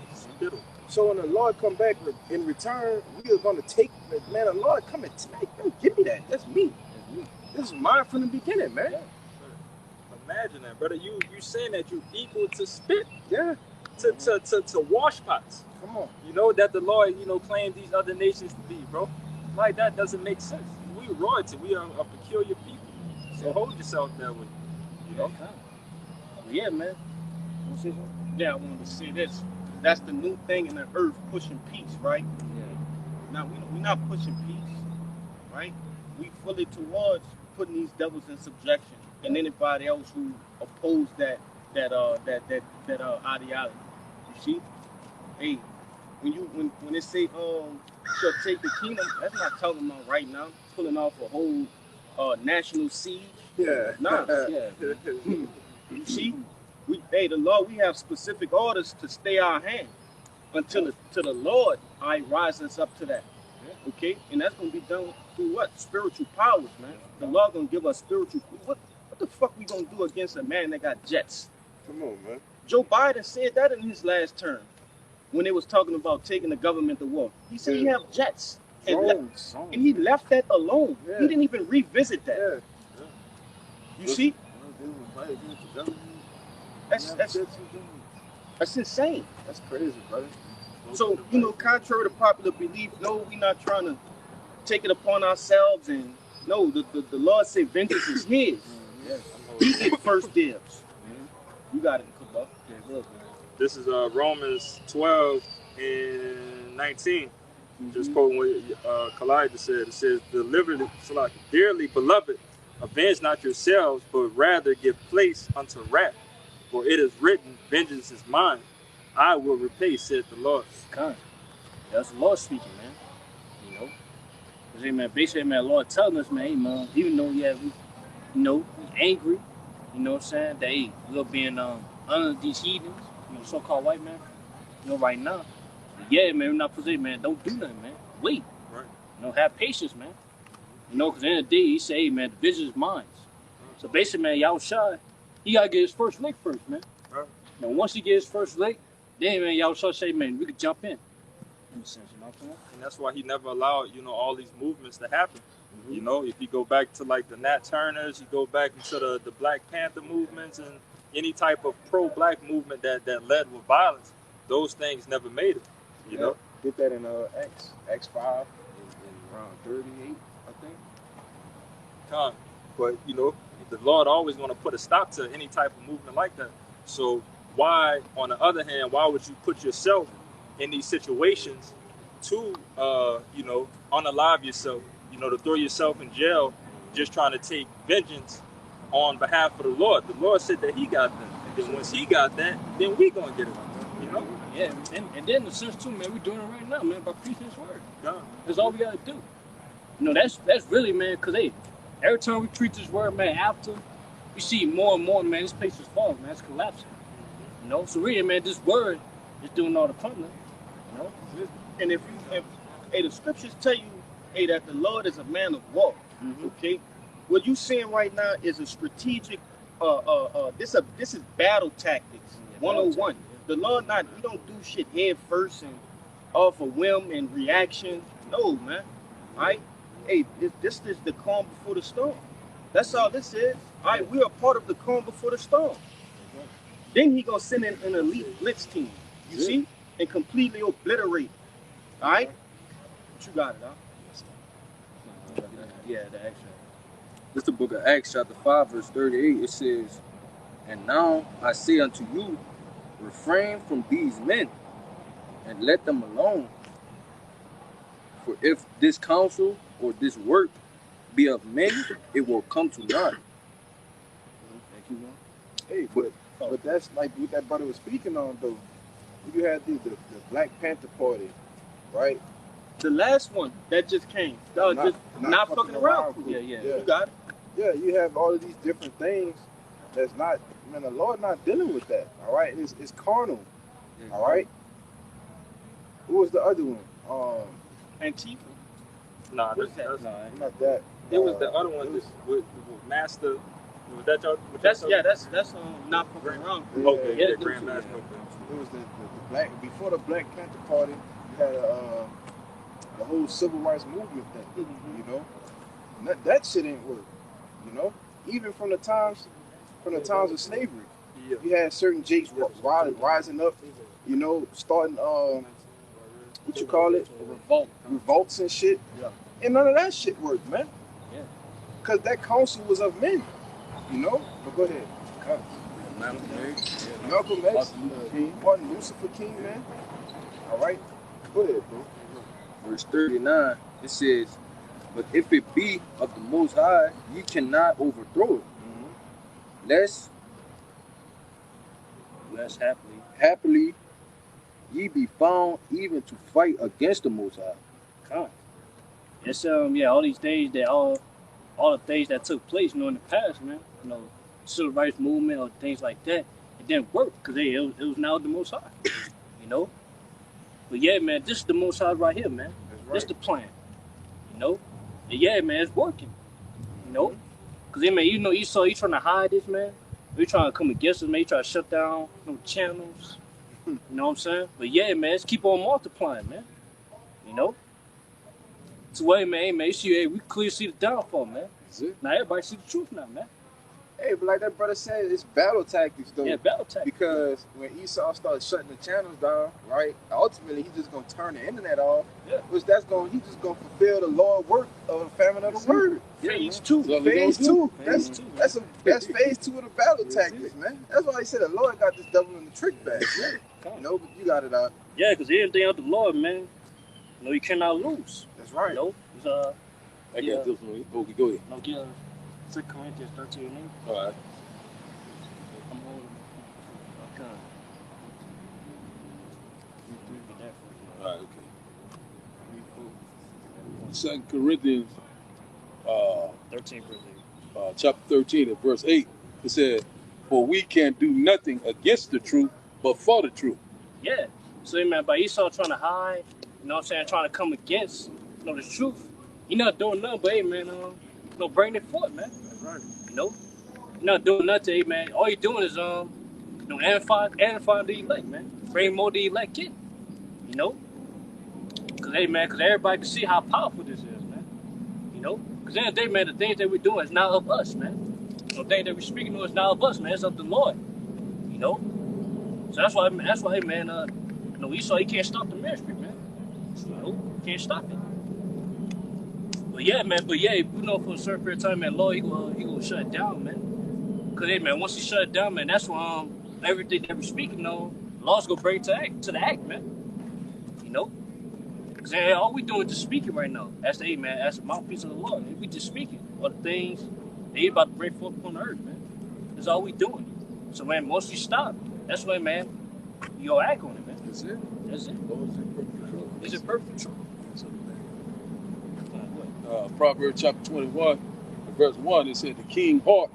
So when the Lord come back in return, we are going to take, man, the Lord come and give me that. That's me. This is mine from the beginning, man. Yeah. Imagine that, brother. You saying that you equal to spit, Yeah, to wash pots. come on. You know that the Lord, claimed these other nations to be, bro. Like that doesn't make sense. We royalty. We are a peculiar people. So hold yourself that way. You know. Okay. Yeah, man. Yeah, I wanted to say this. That's the new thing in the earth, pushing peace, right? Yeah. Now we're not pushing peace, right? We fully towards putting these devils in subjection, and anybody else who oppose that ideology. You see, hey, when they say shall take the kingdom, that's not talking about right now pulling off a whole national siege. Yeah. Nah, Yeah. you see, the Lord, we have specific orders to stay our hand until the Lord rise us up to that. Okay, and that's gonna be done through what? Spiritual powers, man. The Lord gonna give us spiritual. What the fuck we gonna do against a man that got jets? Come on, man. Joe Biden said that in his last term when they was talking about taking the government to war. He said he have jets, and he left that alone. Yeah. He didn't even revisit that. Yeah. You see, that's insane. That's crazy, brother. So, contrary to popular belief, no, we're not trying to take it upon ourselves. And no, the Lord said vengeance is his. He get first dibs. You got it, Kubba. This is Romans 12 and 19. Just quoting what Kalida said. It says, "Dearly beloved, avenge not yourselves, but rather give place unto wrath. For it is written, vengeance is mine. I will repay, said the Lord." Kind. That's the Lord speaking, man. You know? Because, hey, man, basically, man, the Lord telling us, man, hey, man, even though, yeah, we angry, you know what I'm saying, that, hey, we're being under these heathens, so-called white man, right now. But yeah, man, we're not positioned, man, don't do nothing, man. Wait. Right. Have patience, man. Because at the end of the day, he say, hey, man, the vision is mine. So basically, man, y'all shy. He got to get his first lick first, man. Right. Now, once he gets his first lick, then, man, y'all start say, man, we could jump in. In a sense, you know what I'm saying? And that's why he never allowed, all these movements to happen. Mm-hmm. If you go back to like the Nat Turners, you go back into the Black Panther movements and any type of pro-black movement that led with violence, those things never made it. You know? Get that in X5 in around 38, I think. Con. But you know, the Lord always going to put a stop to any type of movement like that. So why, on the other hand, why would you put yourself in these situations to, you know, unalive yourself, you know, to throw yourself in jail, just trying to take vengeance on behalf of the Lord? The Lord said that He got that, and then once He got that, then we gonna get it, you know. Yeah, and then in the sense too, man, we doing it right now, man, by preaching His word. Yeah. That's all we gotta do. You know, that's really, man, because hey, every time we preach His word, man, after we see more and more, man, this place is falling, man, it's collapsing. You know, so really, man, this word is doing all the plumbing. You know, And if hey, the scriptures tell you, hey, that the Lord is a man of war. Okay, what you seeing right now is a strategic. This is battle tactics 101. The Lord we don't do shit head first and off a whim and reaction. No, man. All right. Hey, this is the calm before the storm. That's all this is. All right, we are part of the calm before the storm. Then He gonna send in an elite blitz team. You see, and completely obliterate. All right. But you got it, huh? Yeah, the action. This is the book of Acts, chapter 5, verse 38. It says, "And now I say unto you, refrain from these men, and let them alone. For if this counsel or this work be of men, it will come to naught." Hey, but that's like what that brother was speaking on, though. You had the Black Panther Party, right? The last one that just came. Just not fucking around. yeah. You got it. Yeah, you have all of these different things that's not, man, the Lord not dealing with that, all right? It's carnal, all right? Who was the other one? Antifa. Nah, What's that? Not that. it was the other one with Master. Was that y'all? That's not fucking around. Okay, Yeah, yeah, Grandmaster. It was the black, before the Black Panther Party, you had the whole civil rights movement thing, you know? And that shit ain't work, you know? Even from the times of slavery, you had certain jakes rising up, you know, starting what you call it, revolts and shit. Yeah. And none of that shit worked, man. Yeah. Cause that council was of men, you know. But go ahead. Malcolm X, Martin Lucifer King, man. All right, go ahead, bro. Verse 39, it says, "But if it be of the Most High, ye cannot overthrow it, lest happily ye be found even to fight against the Most High." God. It's all these days that all the things that took place, you know, in the past, man. You know, civil rights movement or things like that, it didn't work because it was now the Most High. You know. But yeah, man, this is the Most High right here, man. That's This the plan. You know. And yeah, man, it's working. You know. Cause man, you know, Esau, he trying to hide this, man. He trying to come against us, man. He trying to shut down channels. You know what I'm saying? But yeah, man, let's keep on multiplying, man. You know. So wait, man, you see, we clearly see the downfall, man. That's it. Now everybody see the truth now, man. Hey, but like that brother said, it's battle tactics, though. Yeah, battle tactics. Because when Esau started shutting the channels down, right? Ultimately, he's just gonna turn the internet off. Yeah. Which he's just gonna fulfill the Lord work of the famine of the word. Phase 2. Phase 2. Phase two. That's phase 2 of the battle tactics, man. That's why he said the Lord got this devil in the trick bag. You know, but you got it out. Yeah, because anything of the Lord, man, you know, you cannot lose. That's right. You know, it's, I got this one. Okay, go ahead. no, get 2 Corinthians 13:8. All right. I'm holding. Okay. All right, okay. 2 Corinthians 13 chapter 13 and verse 8, it said, "For we can do nothing against the truth, but for the truth." Yeah. So, man, by Esau trying to hide, you know what I'm saying, trying to come against, you know, the truth, he not doing nothing, but, hey, man, you know, bring it forth, man. That's right. You know? You're not doing nothing, hey, man. All you're doing is, you know, edifying the elect, man. Bring more the elect in, you know? Because, hey, man, because everybody can see how powerful this is, man. You know? Because at the end of the day, man, the things that we're doing is not of us, man. The things that we're speaking to is not of us, man. It's of the Lord, you know? So that's why, hey, man, you know, Esau, he can't stop the ministry, man. You know? He can't stop it. But yeah, man. But yeah, you know, for a certain period of time, man, Lord, he gonna shut it down, man. Cause hey, man, once he shut it down, man, that's when everything that we're speaking on, Lord's gonna bring it to the act, man. You know. Cause hey, all we doing is just speaking right now. That's the man. That's the mouthpiece of the Lord. We just speaking all the things that he about to bring forth upon the earth, man. That's all we doing. So man, once you stop, that's when, man, you gonna act on it, man. That's it. That's it. Lord's in perfect control. Is it perfect control? Proverbs chapter 21, verse 1, it said, the king's heart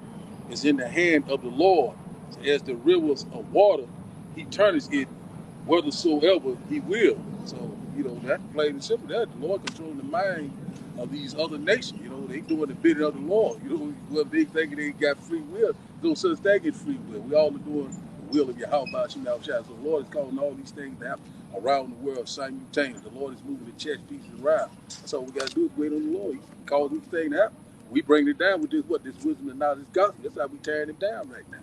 is in the hand of the Lord. So as the rivers of water, he turneth it whithersoever he will. So, you know, that's plain and simple. That the Lord controlling the mind of these other nations. You know, they doing the bidding of the Lord. You know, whether they think they got free will, no such thing as free will. We all are doing the will of Yahweh. So the Lord is causing all these things to happen around the world simultaneously. The Lord is moving the chess pieces around. That's all we got to do is wait on the Lord. He cause these things to happen. We bring it down with this wisdom and knowledge, gospel. That's how we tearing him down right now.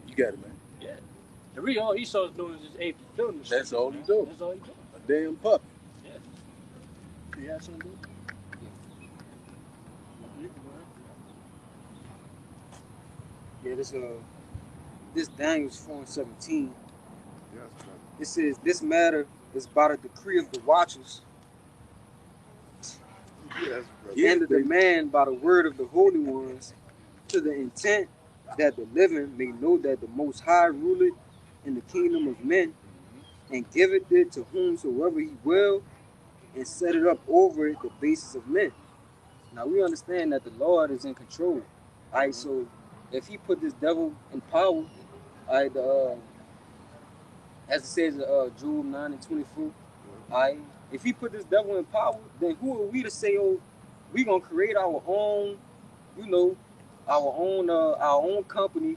You got it, man. Yeah. The real all Esau's doing is just fulfilling the That's all he doing. That's all he doing. A damn puppy. Yeah. You have something to do? Yeah, this Daniel's 4:17. Yes, It says, this matter is by the decree of the watchers, yes, and the demand by the word of the holy ones, to the intent that the living may know that the Most High ruleth in the kingdom of men, and giveth it to whomsoever he will, and set it up over it the basis of men. Now we understand that the Lord is in control. All right, so if he put this devil in power, all right, as it says in Job 9:24, all right, if he put this devil in power, then who are we to say, oh, we gonna create our own, you know, our own company,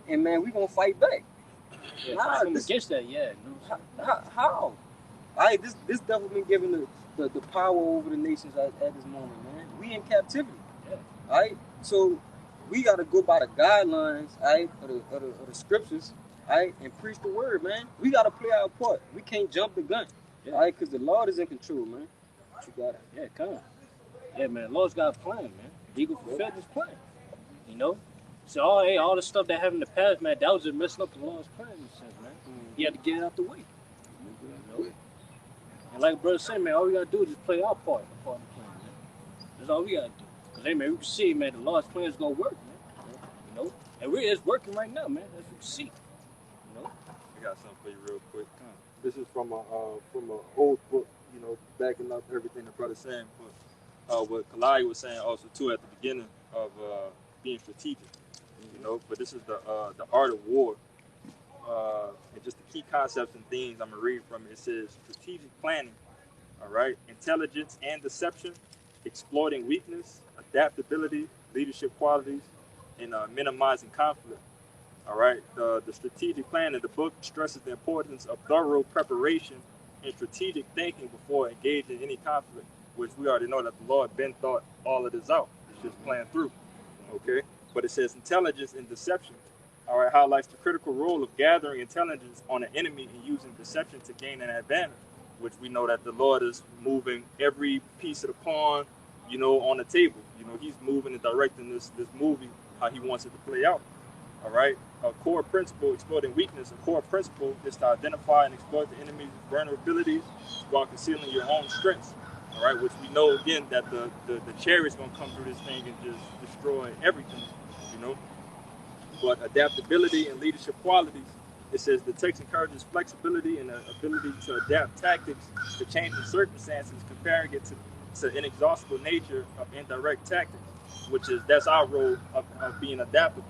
and man, we gonna fight back? Yeah, Nah, I'm against that, yeah. No, how? All right, this devil been given the power over the nations at this moment, man. We in captivity. Yeah. All right, so we got to go by the guidelines, all right, of the scriptures, all right, and preach the word, man. We got to play our part. We can't jump the gun, Yeah. all right, because the Lord is in control, man. You got it. Yeah, come on. Yeah, man, Lord's got a plan, man. He gonna fulfill his plan. You know? So all the stuff that happened in the past, man, that was just messing up the Lord's plan in a sense, man. He had to get it out the way. You know? And like brother said, man, all we gotta do is just play our part of the plan, man. That's all we gotta do. Cause hey, man, we can see, man, the Lord's plan is gonna work, man. You know? And it's working right now, man. As we can see. You know? I got something for you real quick. This is from a old book, you know, backing up everything the brother's saying. But what Kalai was saying also too at the beginning of being strategic, you know. But this is the art of war, and just the key concepts and themes I'm gonna read from it. It says strategic planning, all right, intelligence and deception, exploiting weakness, adaptability, leadership qualities, and minimizing conflict. All right, the strategic plan in the book stresses the importance of thorough preparation and strategic thinking before engaging in any conflict, which we already know that the Lord Ben thought all of this out. It's just planned through, okay? But it says intelligence and deception, all right, highlights the critical role of gathering intelligence on an enemy and using deception to gain an advantage, which we know that the Lord is moving every piece of the pawn, you know, on the table. You know, he's moving and directing this movie how he wants it to play out. All right, a core principle, exploiting weakness, a core principle is to identify and exploit the enemy's vulnerabilities while concealing your own strengths. All right, which we know again that the chariot's gonna come through this thing and just destroy everything, you know. But adaptability and leadership qualities, it says the text encourages flexibility and the ability to adapt tactics to changing circumstances, comparing it to inexhaustible nature of indirect tactics, that's our role of being adaptable.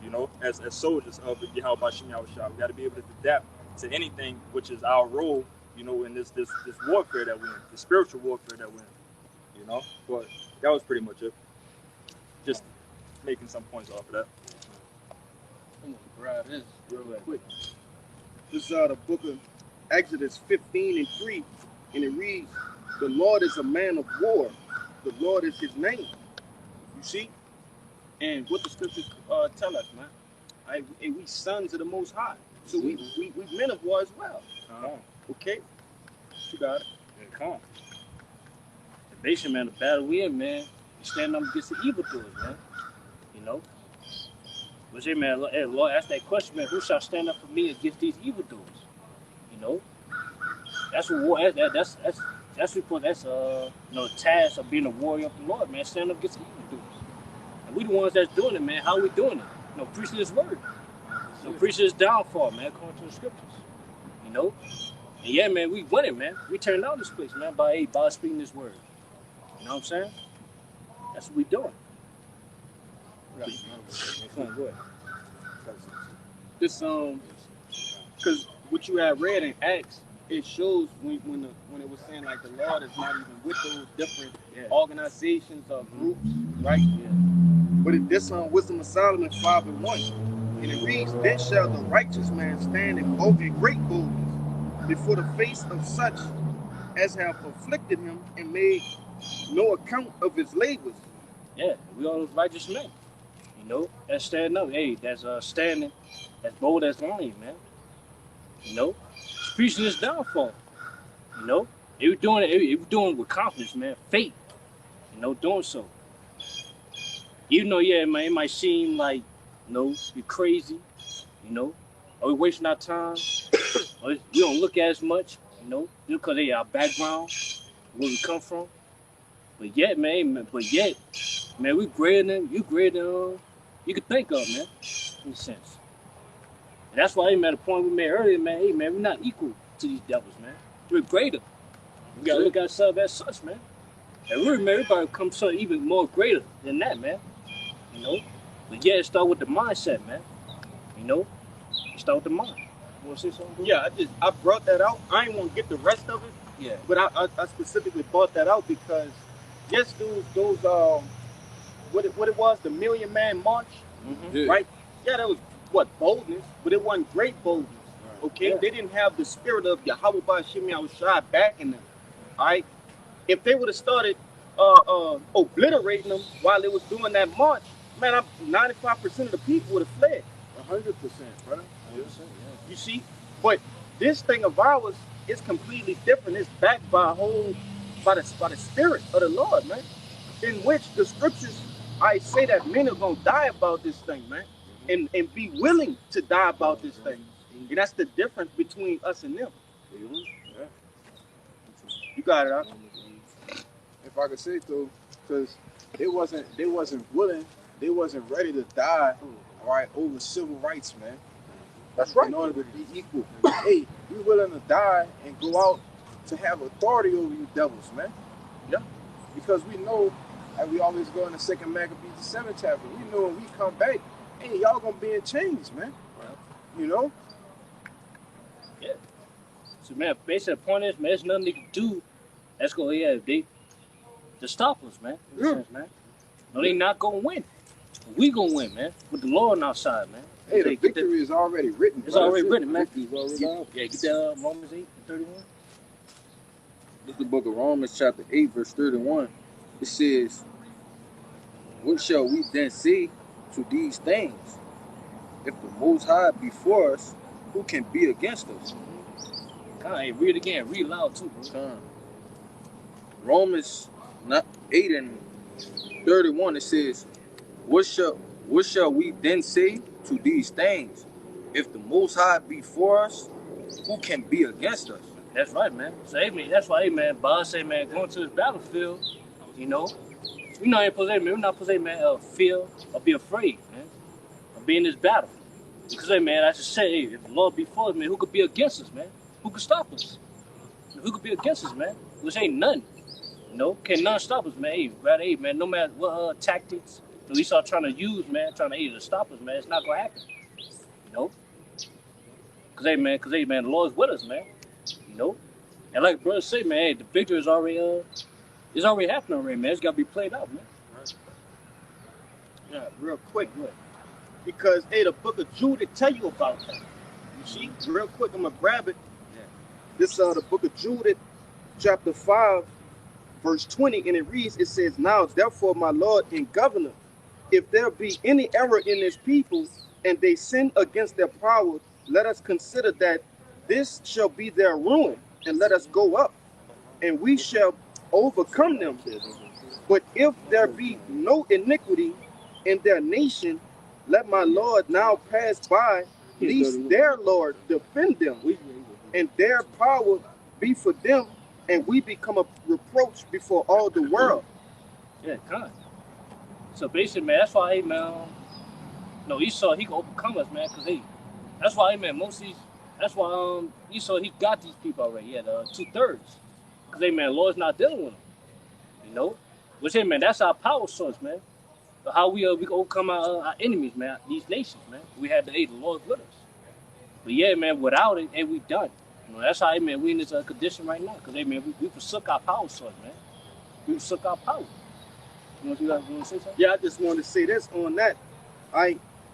You know, as soldiers of the Yahweh Shem Yahushua, we got to be able to adapt to anything, which is our role, you know, in this warfare that we're in, the spiritual warfare that we're in, you know. But that was pretty much it. Just making some points off of that. I'm gonna grab this real quick. This is the book of Exodus 15:3, and it reads, "The Lord is a man of war. The Lord is his name." You see? And what the scriptures tell us, man. And we sons of the Most High. So we men of war as well. Okay? You got it. Yeah, come on. Basically, man, the battle we in, man, we stand up against the evildoers, man. You know? But say, man, hey, Lord, ask that question, man, who shall stand up for me against these evildoers? You know? That's what war, that's what that's you know, the task of being a warrior of the Lord, man, stand up against the evildoers. And we the ones that's doing it, man. How we doing it? You know, preaching his word. You know, preaching his downfall, man, according to the scriptures. You know? And yeah, man, we winning, man. We turned out this place, man, by speaking this word. You know what I'm saying? That's what we doing. Yeah. Go ahead. This because what you had read in Acts, it shows when it was saying like the Lord is not even with those different organizations or groups, right? Yeah. But this Wisdom of Solomon 5:1, and it reads, "Then shall the righteous man stand in great boldness before the face of such as have afflicted him and made no account of his labors." Yeah, we all righteous men. You know, that's standing up. Hey, that's standing as bold as lion, man. You know, preaching his downfall. You know, they were doing it. They were doing it with confidence, man. Faith. You know, doing so. Even though, yeah, man, it might seem like, you know, you're crazy. You know, are we wasting our time? Or we don't look at as much. You know, just because they our background, where we come from. But yet, man, we greater than you could think of, man, in a sense. And that's why, hey, man, the point we made earlier, man, hey, man, we're not equal to these devils, man. We're greater. We gotta look at ourselves as such, man. And we're, man, everybody come something even more greater than that, man. You know? But yeah, it start with the mindset, man. You know? It start with the mind. You wanna say something, bro? Yeah, I brought that out. I ain't want to get the rest of it. Yeah. But I specifically brought that out because yes, those what it was, the Million Man March, right? Yeah, that was what, boldness, but it wasn't great boldness. Okay, Yeah. they didn't have the spirit of Yahweh Bashim Yahushua back in them. All right, if they would have started obliterating them while they was doing that march, man, 95% of the people would have fled. 100%, brother. You see, but this thing of ours is completely different. It's backed by by the spirit of the Lord, man. In which the scriptures, I say that men are gonna die about this thing, man, and be willing to die about this thing. And that's the difference between us and them. Yeah. You got it, huh? If I could say so, because they wasn't willing, they wasn't ready to die, all right, over civil rights, man. That's right. In order to be equal. Hey, we willing to die and go out to have authority over you devils, man. Yeah. Because we know, like we always go in the 2nd Maccabees, the 7th chapter, we know when we come back, hey, y'all gonna be in chains, man. You know? Yeah. So, man, basically the point is, man, there's nothing they can do that's going to stop us, man. In a sense, man. No, they not going to win. We going to win, man. With the Lord on our side, man. Hey, the victory is already written. It's already written, man. Victory's already out. Yeah, get that Romans 8:31. This is the book of Romans chapter 8, verse 31. It says, "What shall we then say to these things? If the Most High be for us, who can be against us?" Hey, read it again. Read loud, too, bro. Romans 8 and 31, it says, what shall we then say to these things? If the Most High be for us, who can be against us? That's right, man. So, hey, man, that's why, hey, man, Bob say, man, going to this battlefield, you know, we're not supposed to, man, feel or be afraid, man, of being in this battle. Because, hey, man, I just say, hey, if the Lord be for us, man, who could be against us, man? Who could stop us? Who could be against us, man? Which ain't none. You know, can none stop us, man. Hey, man, no matter what tactics that we start trying to use, man, trying to stop us, man, it's not going to happen. You know? Because, hey, man, the Lord's with us, man. You know? And like brother say, man, hey, the victory is already, it's already happening already, man. It's got to be played out, man. Yeah, real quick, because hey, the book of Jude tell you about that. You see, real quick, I'm gonna grab it. Yeah. This the book of Jude, chapter 5, verse 20, and it reads, it says, "Now therefore, my Lord and Governor, if there be any error in this people, and they sin against their power, let us consider that this shall be their ruin, and let us go up, and we shall overcome them. But if there be no iniquity in their nation, let my Lord now pass by, lest their Lord defend them, and their power be for them, and we become a reproach before all the world. Yeah, God. So basically, man, that's why, hey, man, no, Esau, he can overcome us, man, because, hey, that's why, hey, man, most of these, that's why Esau, he got these people already. He had 2/3. Because, hey, man, Lord's not dealing with them, you know? Which, hey, man, that's our power source, man. How we can overcome our enemies, man, these nations, man. We had the, hey, the Lord with us. But, yeah, man, without it, hey, we done. You know, that's how, hey, man, we in this condition right now. Because, hey, man, we forsook our power source, man. We forsook our power. You want to say something? Yeah, I just want to say this on that.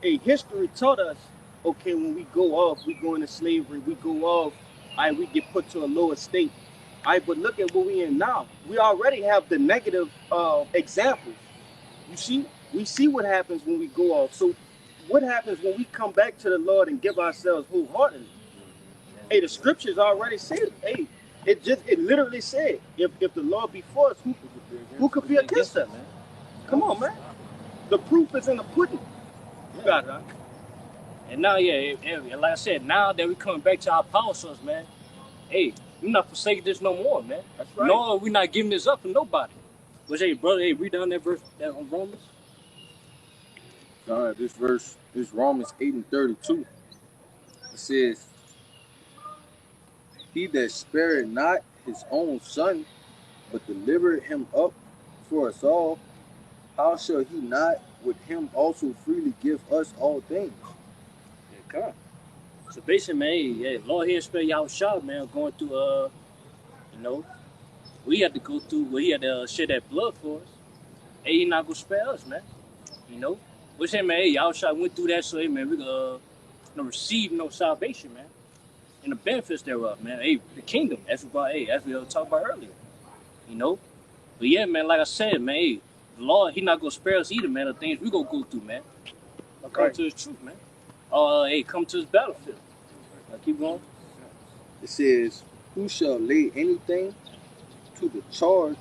History taught us, okay, when we go off, we go into slavery, we go off, we get put to a lower state. But look at what we in now. We already have the negative examples. You see, we see what happens when we go off. So what happens when we come back to the Lord and give ourselves wholeheartedly? Hey, the scriptures already said, hey, it literally said, if the Lord be for us, who could be against us, man? Come on, man. The proof is in the pudding. You got it, huh? And now, yeah, like I said, now that we coming back to our power source, man, hey, we're not forsaking this no more, man. That's right. No, we're not giving this up to nobody. But hey, brother, hey, read down that verse that on Romans. This verse is Romans 8:32. It says, he that spared not his own son, but delivered him up for us all, how shall he not with him also freely give us all things? Yeah, God. So basically, man, hey, Lord here spare y'all shot, man, going through, you know, we had to go through, he had to shed that blood for us. Hey, he not gonna spare us, man. You know? Which, hey, man, hey, y'all shot went through that, so, hey, man, we gonna receive no salvation, man. And the benefits thereof, man. Hey, the kingdom, as we talked about earlier. You know? But yeah, man, like I said, man, hey, the Lord, he not gonna spare us either, man, the things we gonna go through, man. Come to his truth, man. Hey, come to his battlefield. Keep going. It says, who shall lay anything to the charge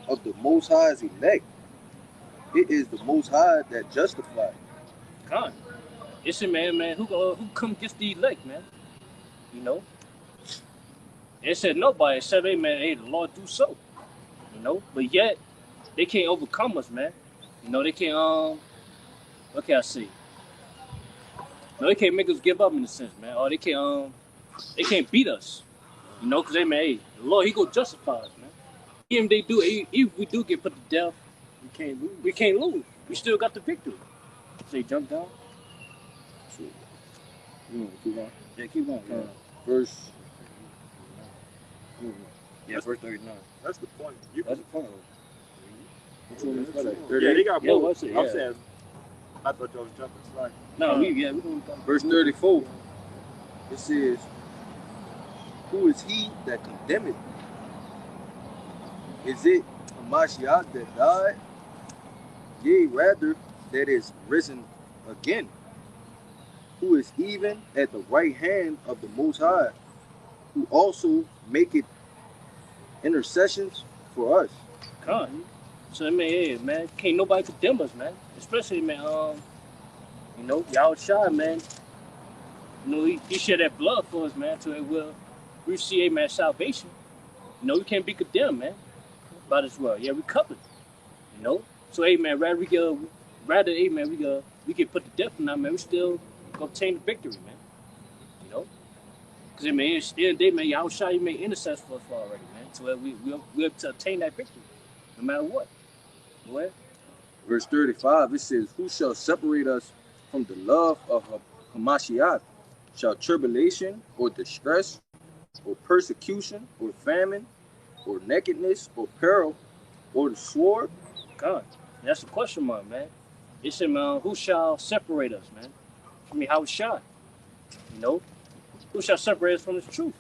of the Most High's elect? It is the Most High that justifies. God. It's a man, who come against the elect, man? You know? It said nobody except, hey, man, hey, the Lord do so. You know? But yet, they can't overcome us, man. You know, they can't, what can I say? No, they can't make us give up in a sense, man. Or they can't beat us. You know, because, hey, man, hey, the Lord, he go justify us, man. Even if we do get put to death, we can't lose. We still got the victory. So you jump down? So, keep on. Yeah, keep on. Yeah. Verse. Yeah, verse 39. That's the point. That's the point. Yeah, they got more. What's it? I'm saying, I thought y'all was jumping slide. No, we going Verse 34. It says, who is he that condemneth? Is it Hamashiach that died? Yea, rather, that is risen again, who is even at the right hand of the Most High, who also maketh intercessions for us. God. So, man, can't nobody condemn us, man. Especially, man, you know, y'all shy, man. You know, he shed that blood for us, man, so it will receive, man, salvation. You know, we can't be condemned, man, by this world. Yeah, we covered, you know. So, hey, man, rather, hey, man, we get put to death or not, man, we still gonna obtain the victory, man. You know? Because, man, at the end of the day, man, y'all shy, you made intercession for us already, man. So we'll to obtain that victory, no matter what. Go ahead. Verse 35, it says, who shall separate us from the love of Hamashiach? Shall tribulation or distress or persecution or famine or nakedness or peril or the sword? God, that's a question mark, man. It said, man, who shall separate us, man? I mean, how shall? You know? Who shall separate us from this truth?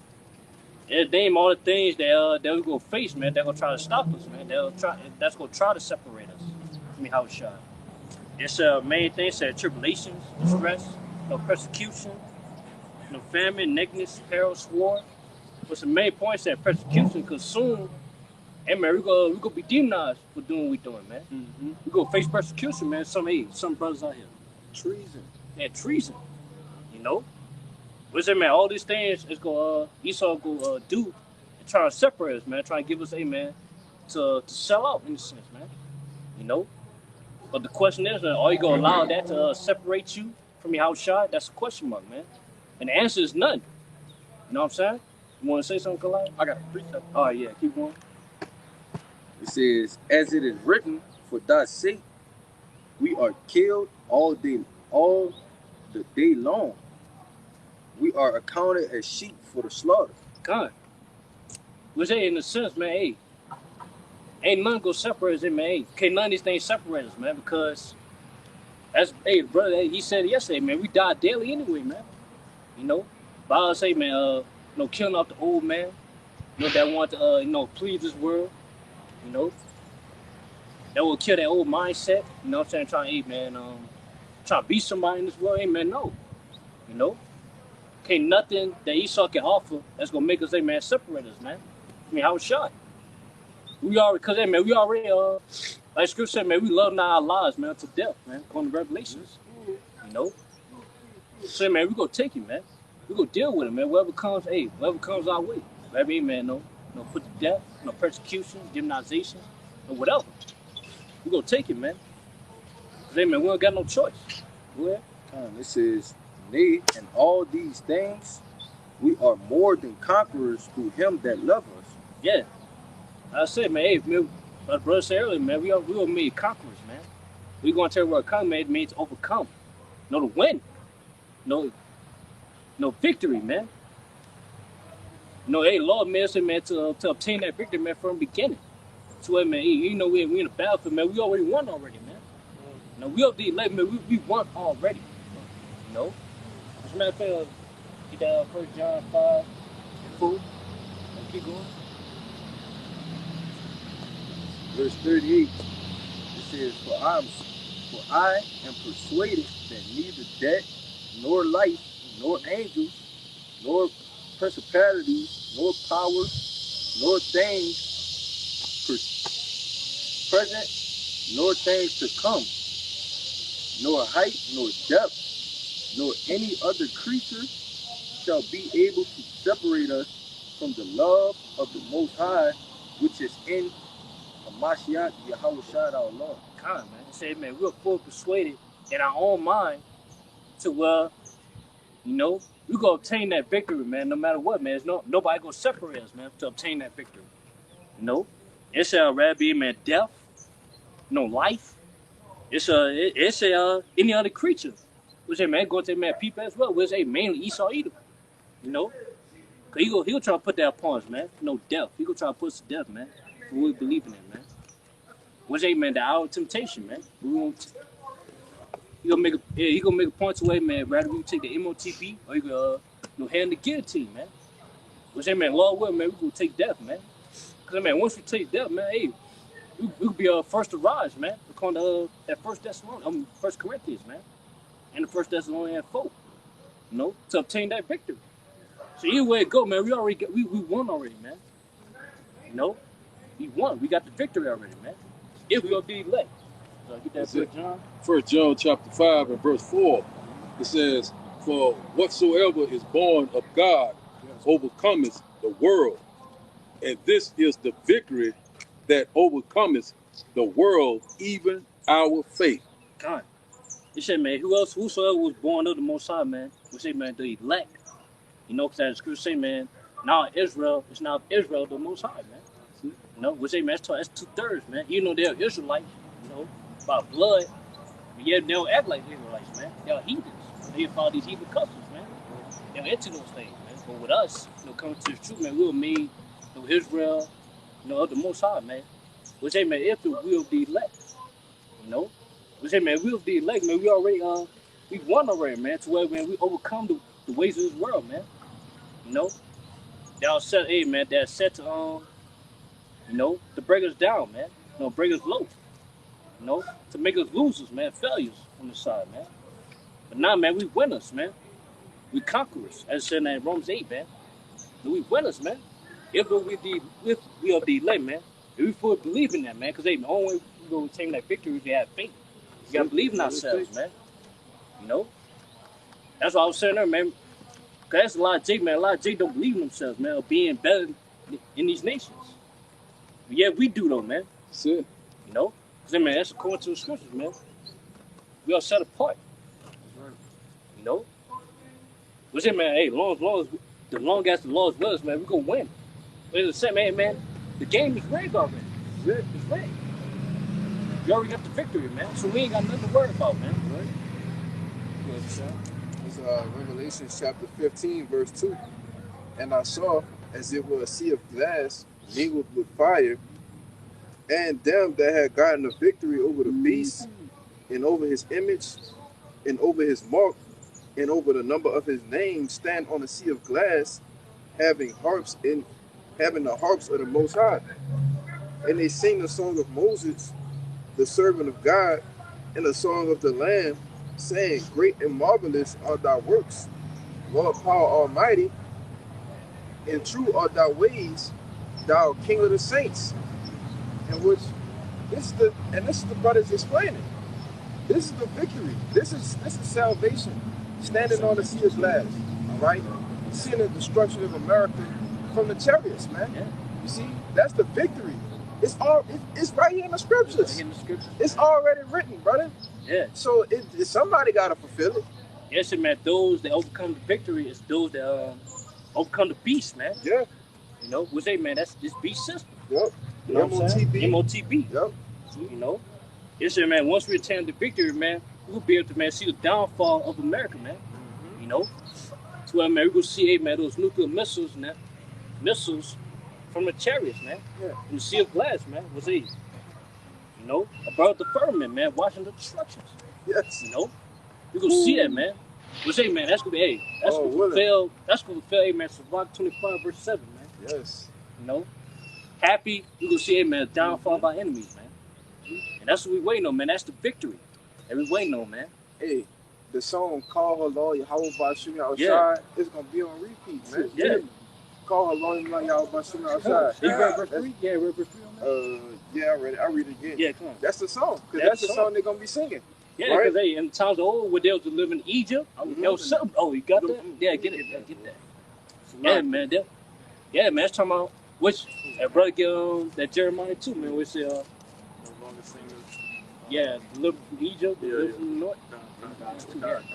They name all the things that we're going to face, man. They're going to try to stop us, man. That's going to try to separate us. I mean, how shall? It's main thing said tribulations, distress, no persecution, no famine, nakedness, peril, sword. What's the main point said persecution, because soon Hey man, we go be demonized for doing what we doing, man. Mm-hmm. We go face persecution, man. Some brothers out here. Treason. Yeah, treason. You know? What's that, man? All these things is go Esau go do and try to separate us, man. Trying to give us a man to sell out in a sense, man. You know? But the question is, man, are you gonna allow that to separate you from your house shot? That's a question mark, man. And the answer is none. You know what I'm saying? You wanna say something, Kalai? I got a precept. All right, yeah, keep going. It says, as it is written, for thy sake we are killed all the day long. We are accounted as sheep for the slaughter. God. Which hey, in a sense, man, hey, ain't nothing gonna separate us, man. Hey, can't none of these things separate us, man, because that's hey brother, hey, he said yesterday, man, we die daily anyway, man. You know? But I'll say, man, killing off the old man, that want to please this world, you know, that will kill that old mindset, you know what I'm saying, trying, hey man, trying to be somebody in this world, hey man, no. You know? Can't nothing that Esau can offer that's gonna make us, hey man, separate us, man. I mean, I was shocked. We already, cause hey man, we already like Scripture said, man, we love not our lives, man, to death, man, according to Revelations. You know? So man, we gonna take it, man. We gonna deal with it, man. Whatever comes our way. Whatever, man, no put to death, no persecution, demonization, or whatever. We gonna take it, man. Cause hey man, we don't got no choice. Go ahead. It says, nay, in all these things we are more than conquerors through him that loved us. Yeah. I said, man, hey, man, my brother said earlier, man, we are made conquerors, man. We gonna tell you what conquer, man, it means to overcome. No, to win. No victory, man. Hey, Lord, man, said, man, to obtain that victory, man, from the beginning. So, man, hey, we in the battlefield, man, we already won already, man. We up the 11, man, we won already. You know? As a matter of fact, get that 1 John 5, 4. Keep going. Verse 38, it says, for I am persuaded that neither death, nor life, nor angels, nor principalities, nor powers, nor things present, nor things to come, nor height, nor depth, nor any other creature shall be able to separate us from the love of the Most High, which is in Mashiach Yahushua our Lord. God, man. Say, man, we're fully persuaded in our own mind to, we're gonna obtain that victory, man, no matter what, man. Nobody gonna separate us, man, to obtain that victory. It shall rather be, man, death, life. It's any other creature. Which, hey, man, go to, man, people as well. Which, hey, mainly Esau Edom. Cause he'll try to put that upon us, man. Death. He gonna try to put us to death, man, for what we believe in it, man. Which, hey, man, the hour of temptation, man. He gonna make a point to, hey, man, rather we take the MOTB or you gonna hand the guillotine, man. Which, hey, man, Lord will, man, we gonna take death, man. Cause, man, once we take death, man, hey, we could be first to rise, man. According to that First Corinthians, man, and the First Thessalonians 4, to obtain that victory. So either way it go, man, we won already, man. We won. We got the victory already, man. If we gonna be elect. So get that 1 John. 1 John chapter 5 and verse 4, it says, for whatsoever is born of God overcometh the world. And this is the victory that overcometh the world, even our faith. God. It said, man, whosoever was born of the Most High, man, we say, man, the elect. Because that scripture say, man, now Israel is now Israel the Most High, man. We say, man, that's 2/3, man. They're Israelites, by blood, but yet they don't act like Israelites, man. They're heathens. They follow these heathen customs, man. They're into those things, man. But with us, coming to the truth, man, we were made Israel, of the Most High, man. We say, man, if the will be elect, we say, man, we'll be elect, man. We already, we won already, man. To where, man, we overcome the ways of this world, man. They're set, hey, man. They're set to, to break us down, man. Break us low. To make us losers, man, failures on the side, man. But now, man, we winners, man. We conquerors, as said in Romans 8, man. We winners, man. If we are the elect, man, And we fully believe in that, man, because the only way we go obtain that victory is to have faith. We gotta believe in ourselves, man. You know? That's what I was saying there, man. Cause that's a lot of J, man. A lot of J don't believe in themselves, man, of being better in these nations. But yeah, we do though, man. That's it. You know? Cause man, that's according to the scriptures, man. We are set apart. You know? What's it, man? Hey, long as the Lord's with us, man, we gonna win. But as I said, man, the game is rigged already. It's rigged. You already got the victory, man. So we ain't got nothing to worry about, man. Right? You understand? It's Revelation chapter 15, verse 2. And I saw as it were a sea of glass mingled with fire, and them that had gotten a victory over the beast, and over his image, and over his mark, and over the number of his name, stand on a sea of glass, having the harps of the Most High. And they sing the song of Moses, the servant of God, and the song of the Lamb, saying, Great and marvelous are thy works, Lord power almighty, and true are thy ways, thou King of the saints. And this is the brothers explaining. This is the victory. This is salvation. Standing on the sea of glass. All right? Seeing the destruction of America from the chariots, man. Yeah. You see, that's the victory. It's right here in the scriptures. It's already written, brother. Yeah. So somebody gotta fulfill it. Yes, man. Those that overcome the victory is those that overcome the beast, man. Yeah. You know, we say, man, that's this beast system. Yep. You know what I'm saying? MOTB. Yep. You know? Yes, sir, man. Once we attain the victory, man, we'll be able to, man, see the downfall of America, man. Mm-hmm. You know? So, man, we're going to see, man, those nuclear missiles and that, missiles from the chariots, man. Yeah. In the sea of glass, man. Was he? You know? Above the firmament, man, watching the destructions. Yes. You know? We're going to see that, man. We'll say, man, that's going to be, that's going to fulfill, man, Survival 25, verse 7, man. Yes. You know? Happy, we're going to see, man, downfall of our enemies, man. And that's what we waiting on, man. That's the victory that we waiting on, man. Hey, the song Call Her Lord Yahweh Bashumi Outside is going to be on repeat, man. Yeah. Call Her Lord Yahweh Bashumi Outside. You read verse 3? Yeah, read verse 3 on that? Yeah, I read it. I read it again. Yeah, come on. That's the song. Because that's the song they're going to be singing. Yeah, because hey, in the times of old, where they was living in Egypt, there was something. Oh, you got that? Yeah, get it. Yeah, get that. Yeah, man. Yeah, man. That's talking about which that brother get that Jeremiah 2, man. Which yeah, delivered from Egypt, delivered from the north.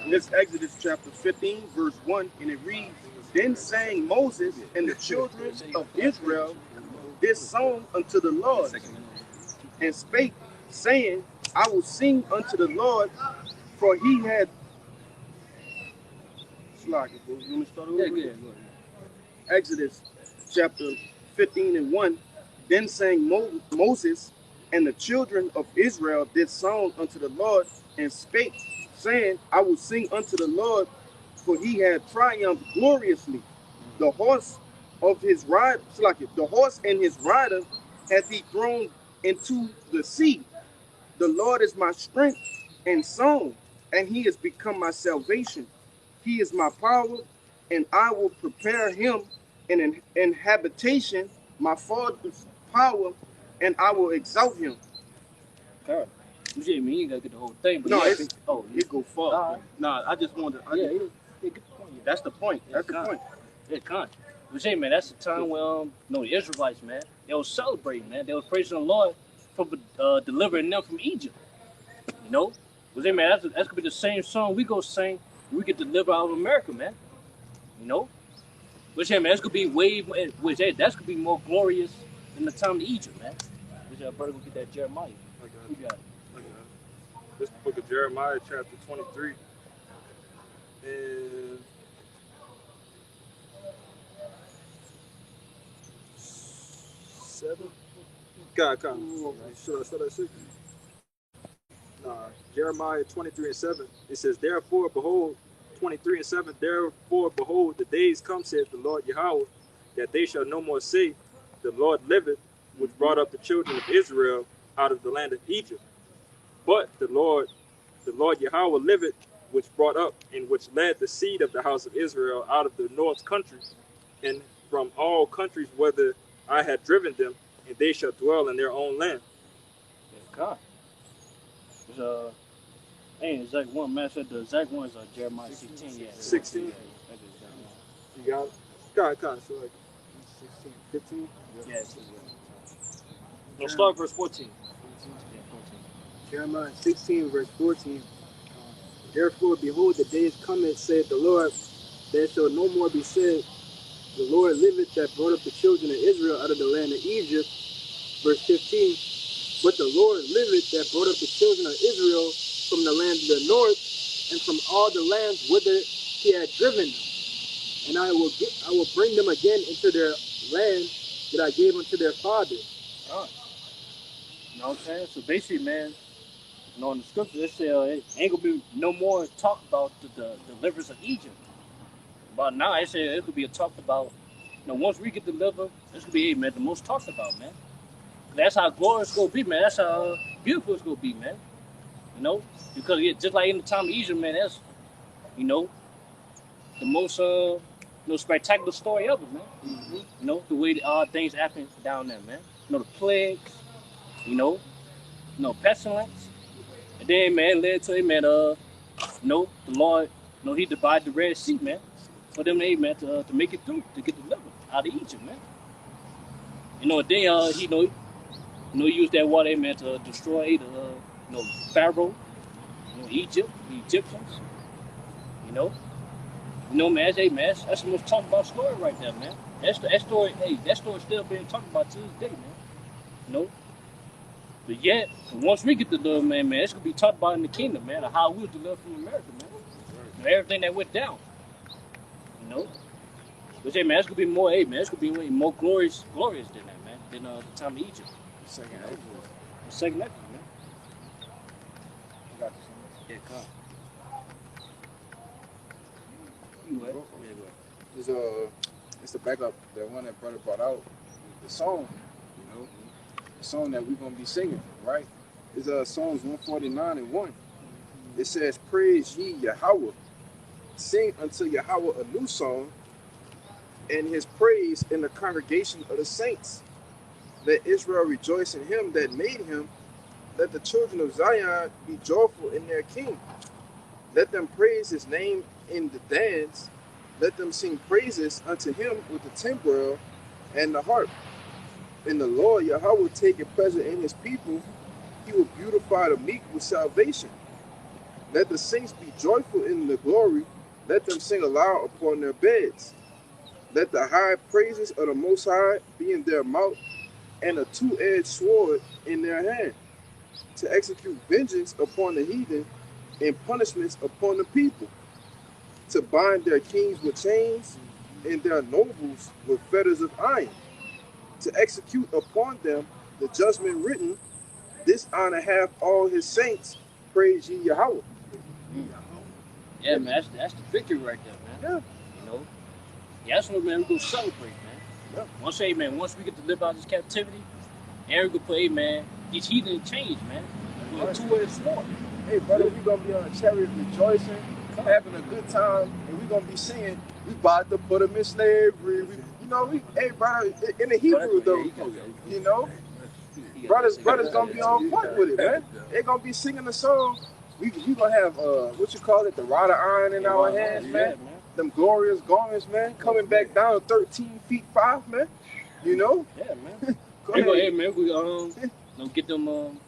This Exodus chapter 15, verse 1, and it reads, Then sang Moses and the children of Israel this song unto the Lord, and spake, saying, I will sing unto the Lord, for he had... Let me start over. Yeah. Exodus chapter 15 and 1, Then sang Moses and the children of Israel this song unto the Lord, and spake, saying, I will sing unto the Lord, for he had triumphed gloriously. The horse of his rider, the horse and his rider hath he thrown into the sea. The Lord is my strength and song, and he has become my salvation. He is my power, and I will prepare him an habitation, my father's power, and I will exalt him. God. You mean you gotta get the whole thing, but no, it go far. Nah, I just wanted to. That's the point. That's the point. Yeah, con. You see, man, that's the time when the Israelites, man, they were celebrating, man. They were praising the Lord for delivering them from Egypt. You know, you see, man, that's gonna be the same song we go sing. We get delivered out of America, man. You know, which man, that's gonna be that's gonna be more glorious than the time of Egypt, man. Which brother gonna get that Jeremiah. Who got it? This is the book of Jeremiah, chapter 23. And 7. God, should I start at 6? Jeremiah 23 and 7. It says, Therefore, behold, 23 and 7. Therefore, behold, the days come, saith the Lord Yahweh, that they shall no more say, The Lord liveth, which brought up the children of Israel out of the land of Egypt. But the Lord Yahweh liveth, which brought up and which led the seed of the house of Israel out of the north country, and from all countries whither I had driven them, and they shall dwell in their own land. Yeah, God. It's ain't exact one, man. I said the exact one is Jeremiah 16. Yeah. 16. Yeah, that is exact one. You got it? Kind of. So like 16, 15. Yeah. No, start verse 14. Yeah, 14. Jeremiah 16, verse 14. Therefore, behold, the days cometh, saith the Lord, there shall no more be said, the Lord liveth that brought up the children of Israel out of the land of Egypt. Verse 15. But the Lord liveth that brought up the children of Israel from the land of the north and from all the lands whither he had driven them. And I will bring them again into their land that I gave unto their fathers. All right. You know what I'm saying? So basically, man, you know, in the scripture, it says it ain't gonna be no more talk about the deliverance of Egypt. But now it said it could be a talk about, you know, once we get delivered, it's gonna be, hey, man, the most talked about, man. That's how glorious it's gonna be, man. That's how beautiful it's gonna be, man. You know, because just like in the time of Egypt, man, that's, you know, the most spectacular story ever, man. Mm-hmm. You know, the way things happen down there, man. You know, the plagues, you know, pestilence. And then, man, it led to, man, the Lord, he divided the Red Sea, man, for them, man, to make it through, to get delivered out of Egypt, man. You know, then, he used that water, man, to destroy Pharaoh, Egypt, the Egyptians, you know. You know, man, that's the most talked about story right there, man. That story still being talked about to this day, man. You know? But yet, once we get delivered, man, it's gonna be talked about in the kingdom, man, of how we was delivered from America, man. And everything that went down. You know? But hey, man, it's gonna be more, it's gonna be way more glorious than that, man, than the time of Egypt. Second Exodus. The second Exodus, man. You got this one. Yeah, come. It's the backup, the one that brother brought out, the song, you know, the song that we're gonna be singing, right? It's Psalms 149 and 1. It says, "Praise ye Yahweh, sing unto Yahweh a new song, and his praise in the congregation of the saints. Let Israel rejoice in him that made him. Let the children of Zion be joyful in their king. Let them praise his name in the dance. Let them sing praises unto him with the timbrel and the harp. And the Lord Yahweh will take a pleasure in his people. He will beautify the meek with salvation. Let the saints be joyful in the glory. Let them sing aloud upon their beds. Let the high praises of the Most High be in their mouth, and a two-edged sword in their hand, to execute vengeance upon the heathen and punishments upon the people, to bind their kings with chains and their nobles with fetters of iron, to execute upon them the judgment written. This honor hath all his saints. Praise ye Yahweh." Yeah, man, that's the victory right there, man. Yeah. You know? Yeah, that's what, man, we gonna celebrate, man. Yeah. Once we get to live out this captivity, and we gonna play, man, these heathen change, man. We're a two-edged sword. Hey, brother, we gonna be on a chariot rejoicing, having a good time, and we gonna be singing, "We about to put them in slavery." Hey, brother, in the Hebrew though, you know, brothers gonna be on point with it, man. They gonna be singing the song. We gonna have what you call it, the rod of iron in our hands, man. Them glorious garments, man, coming back down 13 feet 5, man. You know? Yeah, man. Go ahead. Hey, man, we get them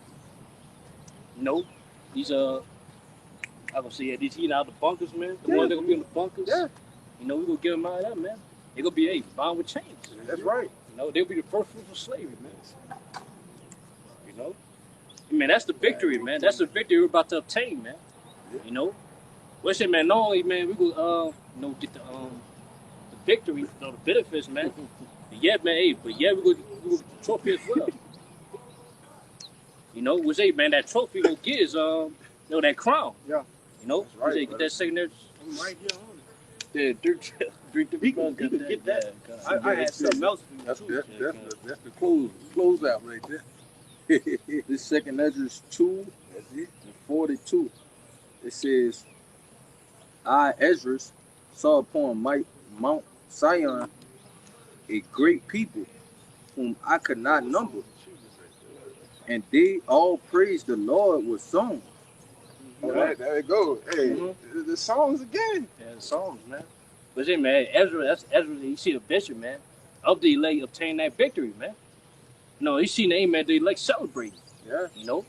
these I gonna say these heating out the bunkers, man. The ones that gonna be in the bunkers. Yeah. You know, we gonna get them out of that, man. They gonna be bound with chains. That's right. You know, they'll be the first fruits of slavery, man. You know? Man, that's the victory, man. That's the victory we're about to obtain, man. You know? Well, shit, man, not only, man, we will, get the victory, the benefits, man. Yeah, man, but yeah, we go get the trophy as well. You know, we say, man, that trophy we'll get is, that crown. Yeah. You know? That's right, we say, get that secondary. I'm right here on Yeah, He can get that. I had something else for you, That's too. the close out right there. This second Ezra's 2 and 42. It says, I, Ezra, saw upon Mount Zion a great people, whom I could not number. And they all praised the Lord with songs. Oh, there it goes. Hey, the songs again. Yeah, the songs, man. But then, man, that's Ezra. You see the bishop, man, of the elect obtain that victory, man. No, you see the aim, man. The elect celebrating. Yeah. You know.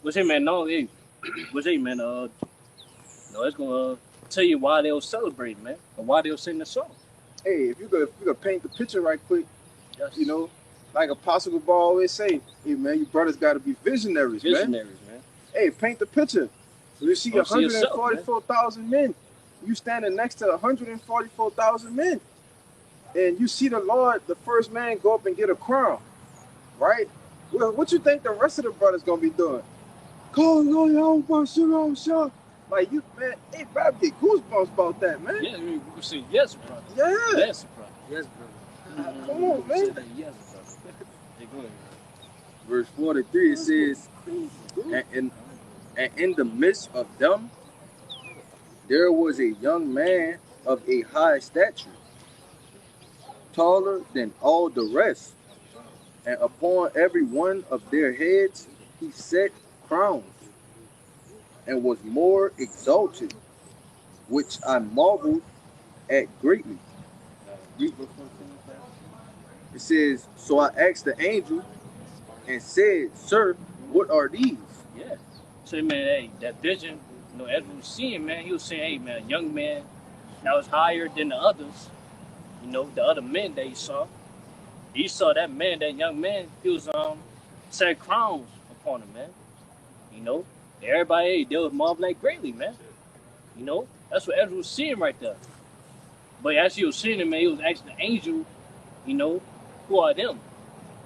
What's it, man? No, hey, what's it, man? No, it's gonna tell you why they were celebrating, man, and why they were singing the song. Hey, if you could paint the picture right quick, Yes. you know, like Apostle Ball always say, hey man, you brothers got to be visionaries, Visionaries, man. man. Hey, paint the picture. So you see Oh, see yourself, 144,000 men. You standing next to 144,000 men, and you see the Lord, the first man, go up and get a crown, right? Well, what you think the rest of the brothers gonna be doing? Like you, man, hey, bro, get goosebumps about that, man. Yeah, I mean, we say yes, brother. Yeah. Yes, brother. Yes, brother. Come on, Say man. that yes, brother. Hey, go ahead. Verse 43, it says, and in the midst of them, there was a young man of a high stature, taller than all the rest, and upon every one of their heads he set crowns, and was more exalted, which I marveled at greatly. Read verse 14. It says, so I asked the angel and said, Sir, what are these? Yeah. So, man, hey, that vision, you know, as we was seeing, man, he was saying, hey, man, a young man that was higher than the others, you know, the other men that he saw. He saw that man, that young man, he was set crowns upon him, man. You know, everybody, hey, they was marveling greatly, man. You know, that's what Ezra was seeing right there. But as he was seeing it, man, he was asking the angel, you know, who are them?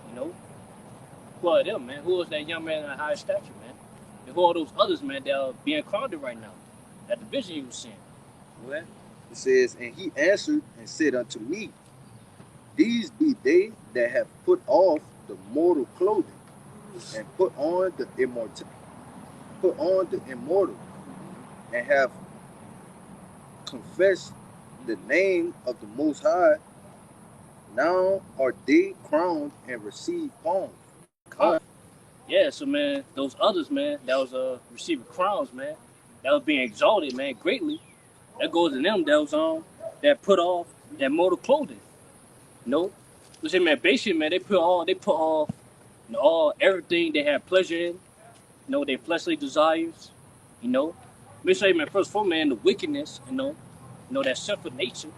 You know, who are them, man? Who is that young man in a high stature, man? And who are those others, man, that are being crowned right now? That the vision he was seeing. What? It says, and he answered and said unto me, these be they that have put off the mortal clothing, and put on the immortal, and have confessed the name of the Most High. Now are they crowned and receive palms. Yeah, so man, those others, man, that was receiving crowns, man, that was being exalted, man, greatly. That goes to them that was that put off that mortal clothing. You know? Which man, basically, man, they put off, you know, all everything they have pleasure in, you know, their fleshly desires, you know. Let me say, man, first of all, man, the wickedness, you know, that sinful nature,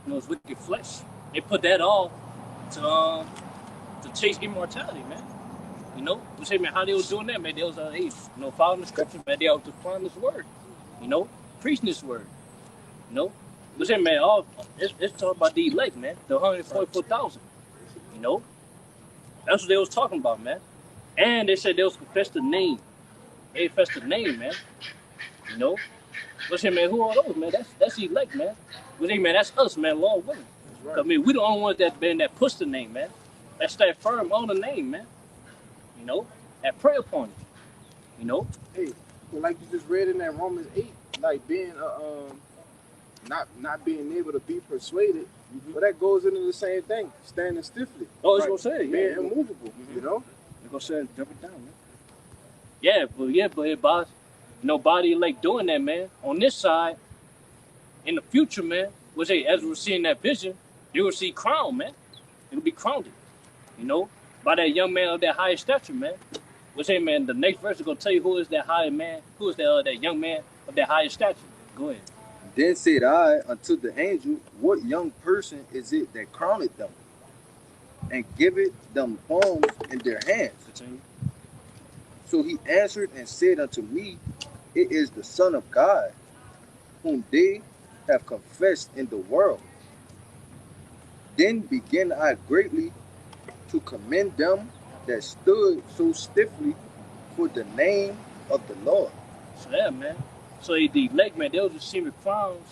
you know, it's wicked flesh. They put that off to chase immortality, man. You know, we say, man, how they was doing that, man? They was, hey, you know, following the scriptures, man. They was applying this word, you know, preaching this word, you know. We say, man, it's talking about the elect, man, the 144,000, you know. That's what they was talking about, man. And they said they was confess the name. They confess the name, man. You know. We say, man, who are those, man? That's the elect, man. We say, man, that's us, man, Lord willing. Right. I mean, we the only ones that push the name, man. That stand firm on the name, man. You know, that pray upon it. You know. Hey, well, like you just read in that Romans 8, like being not being able to be persuaded, but that goes into the same thing, standing stiffly. Oh, it's gonna say, being immovable, you know. It's gonna say, jump it down, man. But boss, you know, body like doing that, man. On this side, in the future, man, was as we're seeing that vision, you will see crown, man. It'll be crowned, you know, by that young man of that higher stature, man. Which man, the next verse is gonna tell you who is that higher man, who is that young man of that higher stature. Go ahead. Then said I unto the angel, what young person is it that crowneth them, and giveth them palms in their hands? Continue. So he answered and said unto me, it is the Son of God, whom they have confessed in the world. Then began I greatly to commend them that stood so stiffly for the name of the Lord. So yeah, man. So the elect, man, they was receiving crowns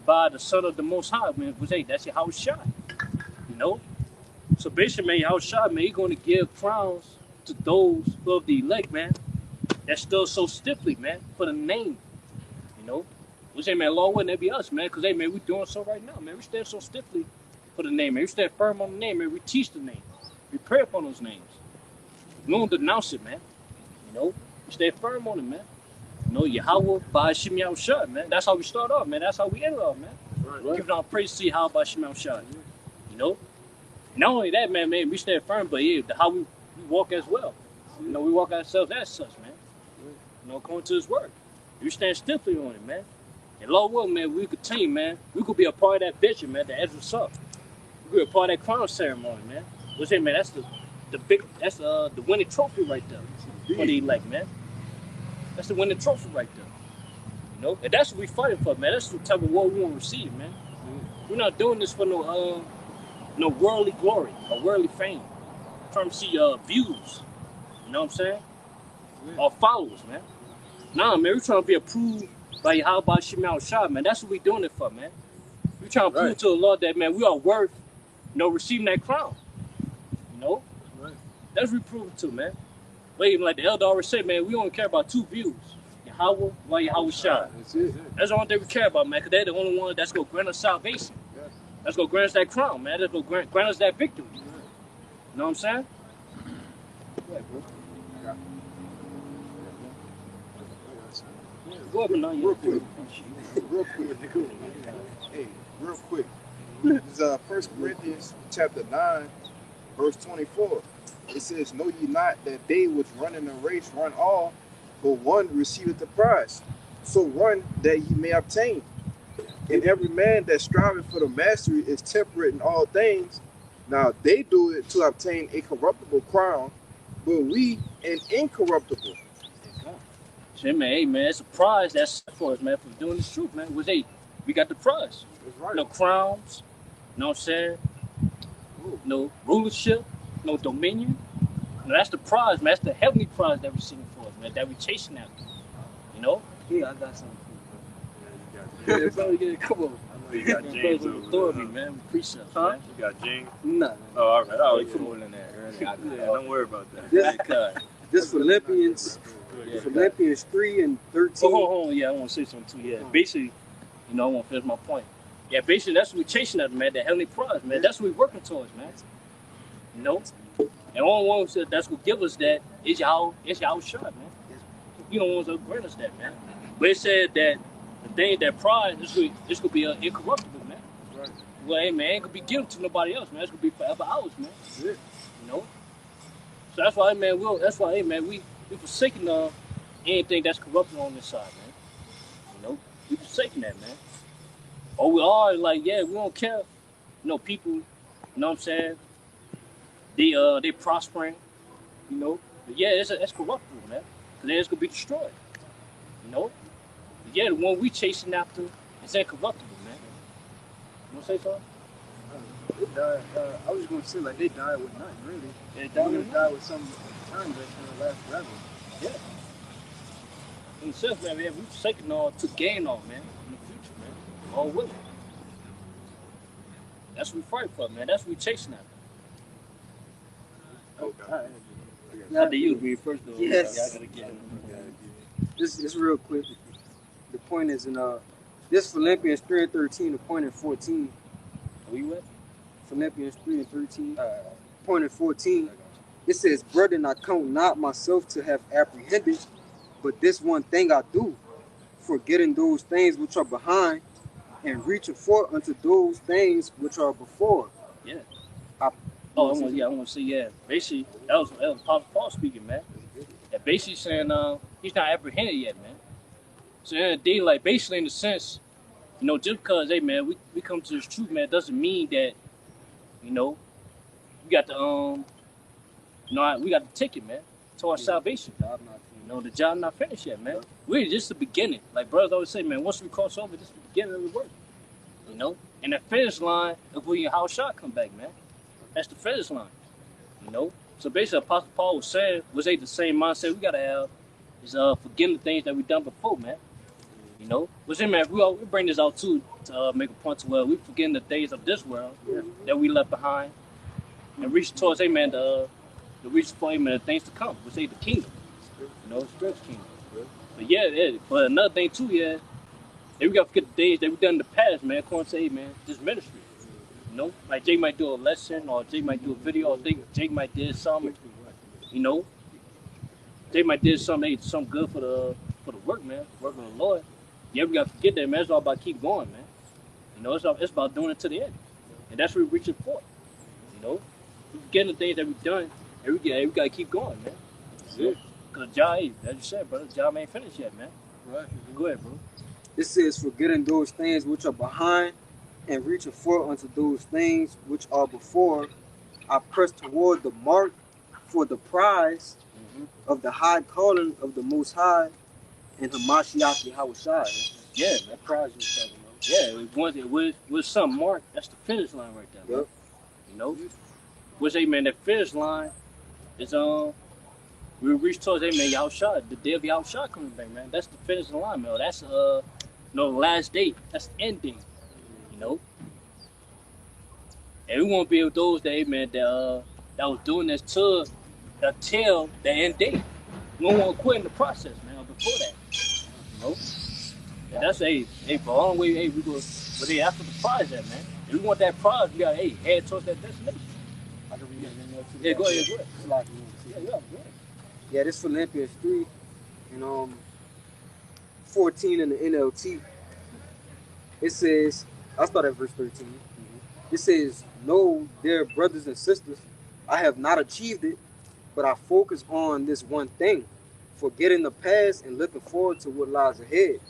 by the Son of the Most High, man. Was that's your house shot, you know. So basically, man, your house shot, man, he's going to give crowns to those who of the elect, man, that stood so stiffly, man, for the name, you know. We say, man, Lord, wouldn't that be us, man? Because, hey, man, we doing so right now, man. We stand so stiffly put a name, man. We stand firm on the name, man. We teach the name. We pray upon those names. We don't denounce it, man. You know, we stay firm on it, man. You know, Yahweh by Hashem Yahushua, man. That's how we start off, man. That's how we end off, man. Right. Giving our praise to Yahweh by Hashem Yahushua. You know, not only that, man, we stand firm, but yeah, how we walk as well. You know, we walk ourselves as such, man. You know, according to His word. We stand stiffly on it, man. And Lord will, man, we continue, man. We could be a part of that vision, man, that Ezra's up. We could be a part of that crown ceremony, man. What's it, man? That's the winning trophy right there for the elect, man. That's the winning trophy right there. You know, and that's what we fighting for, man. That's the type of war we want to receive, man. We're not doing this for no worldly glory or worldly fame. We're trying to see views. You know what I'm saying? Or followers, man. Nah, man, we're trying to be approved by Yahweh Shema Shah, man. That's what we're doing it for, man. We're trying to prove to the Lord that, man, we are worth, receiving that crown. You know? That's what we're proving to, man. But even like the elder already said, man, we only care about two views. Yahweh by Yahweh Shah. That's it. That's the only thing we care about, man, because they're the only one that's going to grant us salvation. That's going to grant us that crown, man. That's going to grant us that victory. You know what I'm saying? Yeah, bro. Go up and down Real quick. Hey, real quick. This is 1 Corinthians chapter 9, verse 24. It says, "Know ye not that they which run in the race run all, but one receiveth the prize. So run that ye may obtain. And every man that striveth for the mastery is temperate in all things. Now they do it to obtain a corruptible crown, but we an incorruptible." Shit, man, hey, man, it's a prize that's set for us, man, for doing this truth, man. We got the prize. That's right. No crowns, you know what I'm saying? No rulership, no dominion. No, that's the prize, man. That's the heavenly prize that we're seeking for us, man, that we're chasing after. You know? Yeah, I got something. Yeah, brother, yeah, come on. I know you got James over authority, there. man. Precepts, Huh? man. You got James? Nah. Oh, all right. Oh, You you put one in there early. yeah, don't worry about that. This Philippians 3 and 13. Hold on. Yeah, I want to say something too. Yeah, basically, I want to finish my point. Yeah, basically, that's what we're chasing after, man. That heavenly prize, man. That's what we're working towards, man. You know? And the only one that's going to give us that is y'all shot, man. You don't want to grant us that, man. But it said that the thing, that prize, this going to be incorruptible, man. Right. Well, hey, man, ain't going to be given to nobody else, man. It's going to be forever ours, man. That's it. You know? So that's why, man, we forsaking anything that's corrupted on this side, man. You know? We forsaking that, man. Or we are like, yeah, we don't care. People, you know what I'm saying? They prospering, you know. But yeah, it's corruptible, man. Because then it's gonna be destroyed. You know? But yeah, the one we chasing after is incorruptible, man. You wanna say something? They died, I was going to say, like, they died with nothing, really. They They're going to die with some time that's going to last forever. Yeah. In a sense, man, we forsaken all to gain all, man, in the future, man. All willing. That's what we fight for, man. That's what we chasing after. Okay. After you be first, though. Yes. I gotta get him. This real quick. The point is in this Philippians 3 and 13, the point in 14. Where you at? Philippians 3 and 13, point in 14. It says, "Brethren, I count not myself to have apprehended, but this one thing I do, forgetting those things which are behind, and reaching forth unto those things which are before." Yeah. I want to say, yeah. Basically, that was Apostle Paul speaking, man. Yeah, basically saying he's not apprehended yet, man. So in the day, like basically in the sense, just because, hey, man, we come to this truth, man, doesn't mean that, we got the we got the ticket, man, to our salvation. The job not finished yet, man. We're just the beginning. Like brothers always say, man, once we cross over, this is the beginning of the work. And the finish line of when how shot come back, man. That's the finish line. So basically, Apostle Paul was saying, the same mindset we gotta have is forgetting the things that we done before, man. But then, man, we bring this out too to make a point to where we forgetting the days of this world that we left behind and reach towards, the reach for the things to come. We say the kingdom, the spiritual kingdom. But yeah, but another thing too, we gotta forget the days that we done in the past, man. According to, this ministry, You know, like Jake might do a lesson, or Jake might do a video, or Jake might did something. You know, Jake might did something good for the work, man. Work with the Lord. You ever got to forget that, man. It's all about keep going, man. You know, it's about doing it to the end, and that's what we're reaching for. You know, we're getting the things that we've done, and we gotta keep going, man. Yeah. Cause the job, as you said, brother, the job ain't finished yet, man. Right. Go ahead, bro. It says, forgetting those things which are behind and reaching forth unto those things which are before, I press toward the mark for the prize of the high calling of the Most High and Hamashiach Yahushua. Yeah, That prize you was talking about. yeah. With some mark, that's the finish line right there. Man. Yep. You know, which man, that finish line is we reach towards man, Yahushua, the day of Yahushua coming back, man. That's the finish line, man. That's the last date. That's the end date. You know, and we won't be with those that man that was doing this until the end date. We don't want to quit in the process, man. Or before that, you know. And that's for all the way, we go, but after the prize, that man. If we want that prize, we gotta head towards that destination. I can read that. Yeah, go ahead, go ahead. It's like, Yeah, go ahead. yeah, this Philippians 3 and 14 in the NLT. It says, I'll start at verse 13. It says, no, dear brothers and sisters, I have not achieved it, but I focus on this one thing, forgetting the past and looking forward to what lies ahead.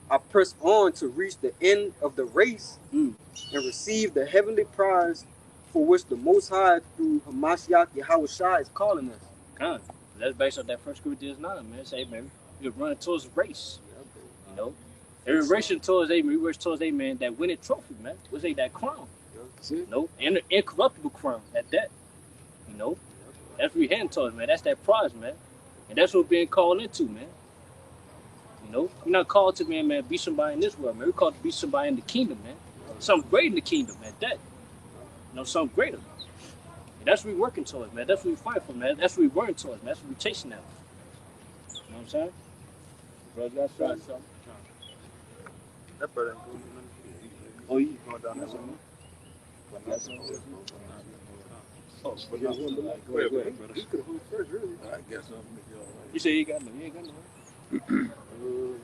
I press on to reach the end of the race and receive the heavenly prize for which the Most High through Hamashiach Yahushua is calling us. Con. That's based on that 1 Corinthians 9, man. Say, man, you're running towards a race. You know? Every racing towards we race towards man, that winning trophy, man. What's that crown? You know? And an incorruptible crown at that. You know? That's what we're heading towards, man. That's that prize, man. And that's what we're being called into, man. You know? We're not called to, man, be somebody in this world, man. We're called to be somebody in the kingdom, man. Something great in the kingdom, man. That. You know, something greater. And that's what we're working towards, man. That's what we fight for, man. That's what we're working towards, man. That's what we're chasing after. You know what I'm saying? Bro, you got something? That brother ain't good. Oh, you Going down there somewhere. Oh, Go ahead, brother. You could hold first, really. I guess I'm gonna get all you say you got no, you ain't got no.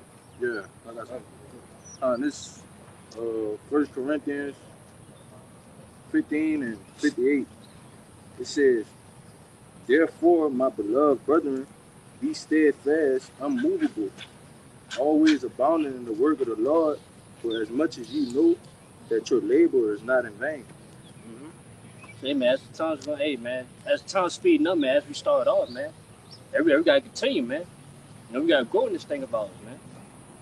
Yeah, I got something. This 1 Corinthians 15 and 58. It says, therefore, my beloved brethren, be steadfast, unmovable, always abounding in the work of the Lord, for as much as you know that your labor is not in vain. Hey man, as the time's going, as the time's speeding up, man, as we start off, man, we gotta continue, man. You know, we gotta grow in this thing about us, man.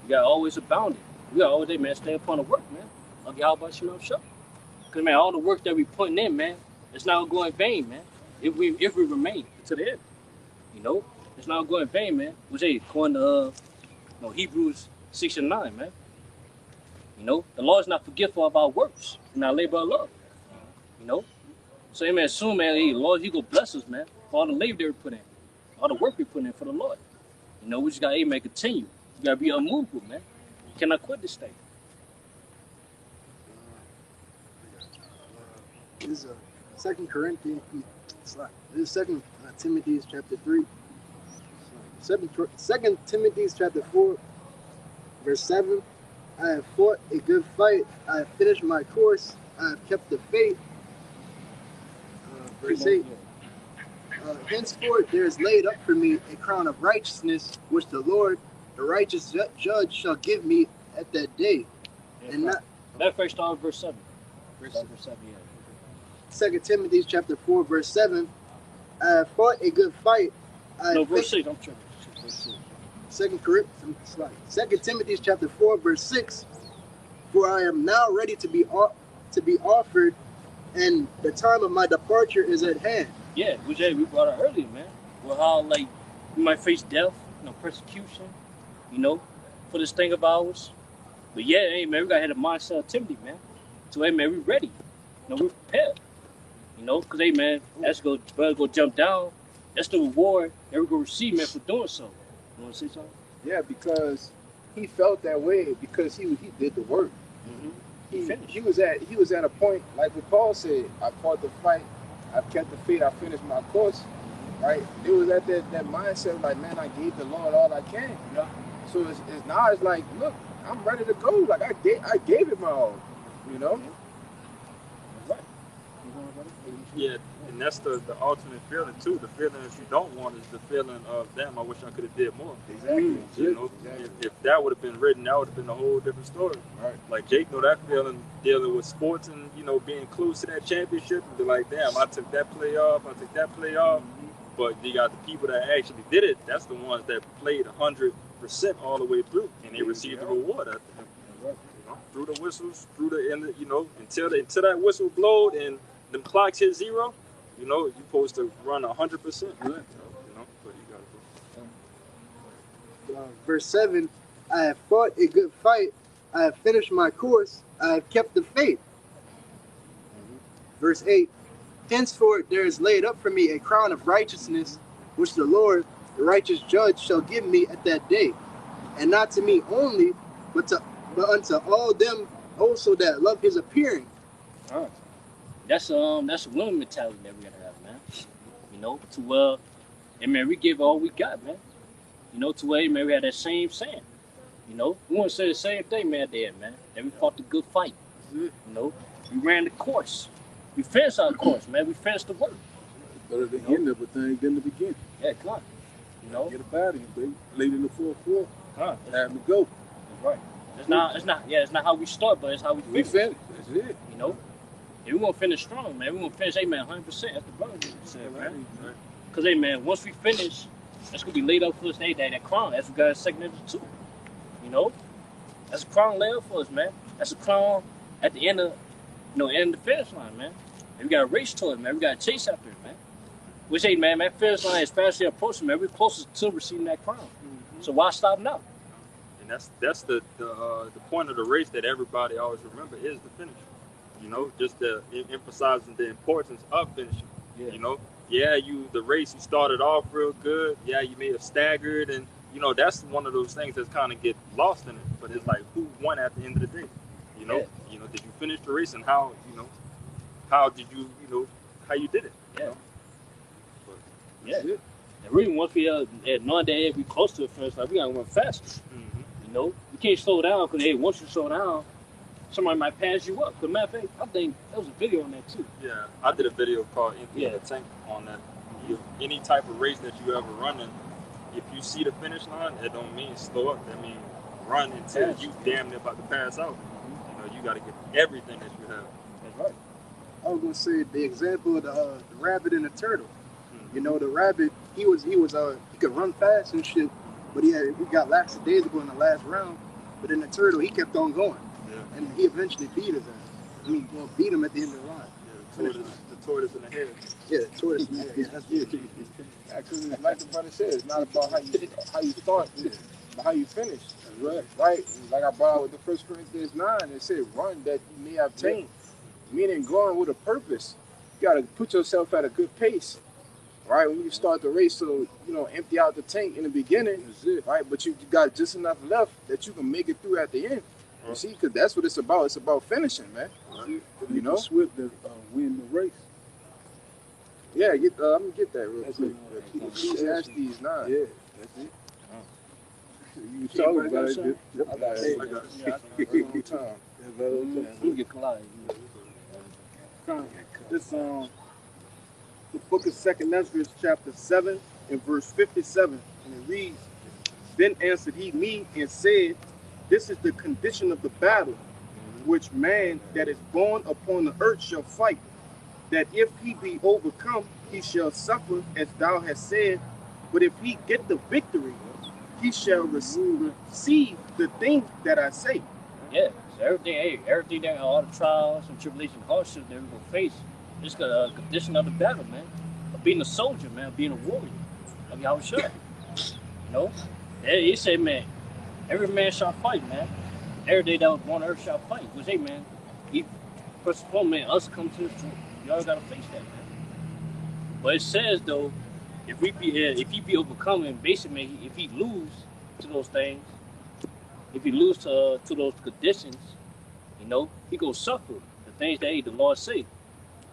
We gotta always abound it. We gotta always, man, stay upon the work, man. I'll get out about Shemel Show. Cause man, all the work that we putting in, man, it's not gonna go in vain, man. If we remain to the end, you know, it's not gonna go in vain, man. Which according to Hebrews 6 and 9, man. You know, the Lord is not forgetful of our works and our labor of love. You know. So, man, soon, man, Lord, He gonna bless us, man, for all the labor that we put in, all the work we put in for the Lord. You know, we just gotta, man, continue. You gotta be unmovable, man. You cannot quit this thing. This is 2 Corinthians. This is 2 Timothy chapter 3. 2 Timothy chapter 4, verse 7. I have fought a good fight. I have finished my course. I have kept the faith. Verse 8. Henceforth there is laid up for me a crown of righteousness, which the Lord, the righteous judge, shall give me at that day. Yeah, and not. That first start verse 7. Verse 7, yeah. 2 Timothy chapter 4, verse 7. I have fought a good fight. Verse 6. I'm tripping. Verse 6. 2 Timothy chapter 4, verse 6. For I am now ready to be offered, and the time of my departure is at hand. Yeah, which we brought out earlier, man. Well, how we might face death, persecution, for this thing of ours. But yeah, man, we gotta have the mindset of Timothy, man. So man, we ready. We're prepared. Because man, that's go jump down. That's the reward that we're gonna receive, man, for doing so. You wanna say something? Yeah, because he felt that way because he did the work. he was at a point like what Paul said. I fought the fight. I've kept the faith. I finished my course. Right? It was at that mindset like, man, I gave the Lord all I can. Yeah. So it's now it's like, look, I'm ready to go. Like I gave it my all. You know. Right. Yeah, and that's the ultimate feeling too. The feeling that you don't want is the feeling of, damn, I wish I could have did more. Exactly. You know, if that would have been written, that would have been a whole different story. Right. Like Jake know that feeling dealing with sports and, you know, being close to that championship and be like, damn, I took that play off, But you got the people that actually did it. That's the ones that played 100% all the way through, and they received the reward at the end. You know, through the whistles, through the end, you know, until that whistle blowed and the clocks hit 0. You know, you're supposed to run 100%. You know, but you gotta Verse 7, I have fought a good fight. I have finished my course. I have kept the faith. Verse 8, henceforth there is laid up for me a crown of righteousness, which the Lord, the righteous judge, shall give me at that day. And not to me only, but unto all them also that love his appearing. That's a women mentality that we gotta have, man. You know, to and man, we give all we got, man. You know, to where man, we had that same saying. You know, we want to say the same thing, man. There, man. That we fought the good fight. You know, we ran the course. We finished our course, man. We finished the work. Better to end everything than the beginning. Yeah, come on. You know, Get up out of here, baby. Late in the fourth quarter. Have me go. That's right. It's not how we start, but it's how we We finish. finished. That's it. You know, and we want to finish strong, man. We want to finish, hey, man, 100%. That's the brother said, man. Because, hey, man, once we finish, that's going to be laid up for us, hey, that crown. That's what God's second too. You know, that's a crown laid up for us, man. That's a crown at the end of, end of the finish line, man. And we got to race to it, man. We got to chase after it, man. Which, hey, man, that finish line is fastly approaching, man. We're closest to receiving that crown. So why stop now? And that's the point of the race that everybody always remember is the finish. You know, just emphasizing the importance of finishing. Yeah. You know, the race you started off real good. Yeah, you may have staggered, and you know that's one of those things that's kind of get lost in it. But it's like, who won at the end of the day? You know, did you finish the race, and how did you how you did it? Yeah. But Yeah. And really, once we knowing that we close to the finish line, we gotta run faster. You know, you can't slow down because once you slow down, somebody might pass you up. But matter of fact, I think there was a video on that too. Yeah, I did a video called "Empty the Tank" on that. Any type of race that you ever running, if you see the finish line, that don't mean slow up. That means run until you damn near about to pass out. You know, you got to get everything that you have. That's right. I was gonna say the example of the rabbit and the turtle. You know, the rabbit, he could run fast and shit, but he got lackadaisical in the last round. But then the turtle, he kept on going, and he eventually beat his ass. I mean, beat him at the end of the line. The tortoise in the head. Yeah, the tortoise. Yeah, that's it. Actually, like the brother said, it's not about how you start, it's about how you finish. Right? Like I brought out with the 1 Corinthians 9, it said, run that you may obtain. Meaning going with a purpose. You gotta put yourself at a good pace. Right, when you start the race, so empty out the tank in the beginning, right? But you got just enough left that you can make it through at the end. You see, because that's what it's about. It's about finishing, man. You know, Swift to win the race. Yeah, I'm gonna get that real quick. Ecclesiastes 9. Yeah, that's it. You talking about it? I got it. On time. We get collided. This the book of 2 Ezra, chapter 7 and verse 57, and it reads, Then answered he me and said, This is the condition of the battle, which man that is born upon the earth shall fight, that if he be overcome, he shall suffer, as thou hast said, but if he get the victory, he shall receive the thing that I say. Yeah, so everything that all the trials and tribulations, hardships that we're gonna face, it's a condition of the battle, man. Of being a soldier, man, of being a warrior. Like y'all should. You know? He said, man, every man shall fight, man. Every day that was born on earth shall fight. Which, hey, man, first of all, man, us come to the truth. Y'all gotta face that, man. But it says though, if he be overcoming, basically, man, if he lose to those things, if he lose to those conditions, he gonna suffer the things that the Lord say.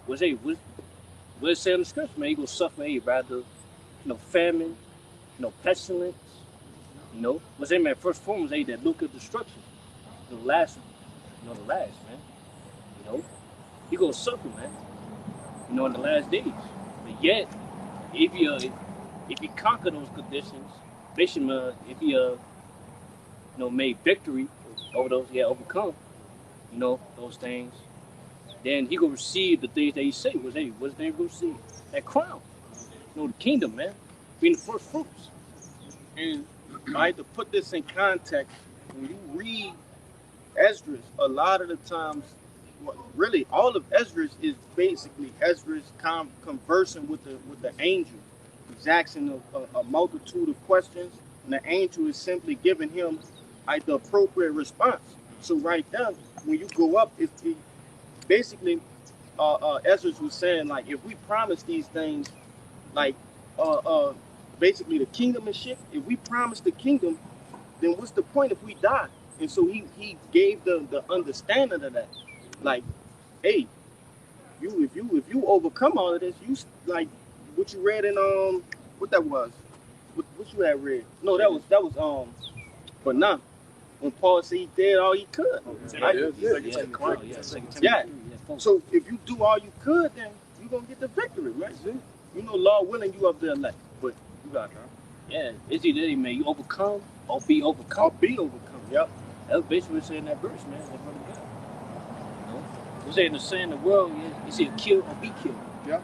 What it say in the scripture, man? He gonna suffer rather, famine, pestilence, what's that, man? First form is that look of destruction. The last, the last, man. He gonna suffer, man. In the last days. But yet, if he conquer those conditions, basically, if he made victory over those, overcome, those things, then he gonna receive the things that he said. What's they gonna receive? That crown. The kingdom, man. Being the first fruits. And I had to put this in context. When you read Esdras, a lot of the times, really all of Esdras is basically Esdras conversing with the angel. He's asking a multitude of questions, and the angel is simply giving him the appropriate response. So right there, when you go up, it basically Esdras was saying, like, if we promise these things, like basically the kingdom and shit, if we promise the kingdom, then what's the point if we die? And so he gave the understanding of that. Like, hey, if you overcome all of this, you like what you read in what that was, what you had read? No, that was but now when Paul said he did all he could. Yeah. So if you do all you could, then you're gonna get the victory, right? Lord willing, you up there elect, but you got it. Yeah, it's either man, you overcome or be overcome. Yep. That's basically what it said in that verse, man. What's saying the saying in the world, it's either kill or be killed. Yeah.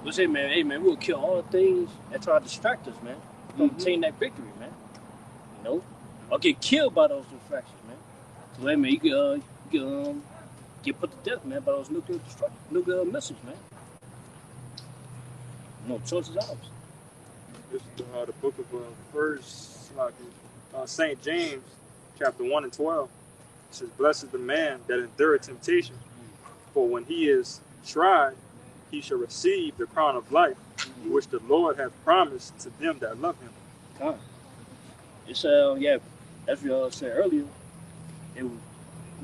What's it, man? Hey, man, we'll kill all the things that try to distract us, man. We'll obtain that victory, man. Or get killed by those distractions, man. So, hey, man, you can get put to death, man, by those nuclear missiles, man. Choice is ours. This is the book of St. James, chapter 1 and 12. It says, blessed is the man that endureth temptation, for when he is tried, he shall receive the crown of life, which the Lord hath promised to them that love him. God. It's, as we all said earlier, we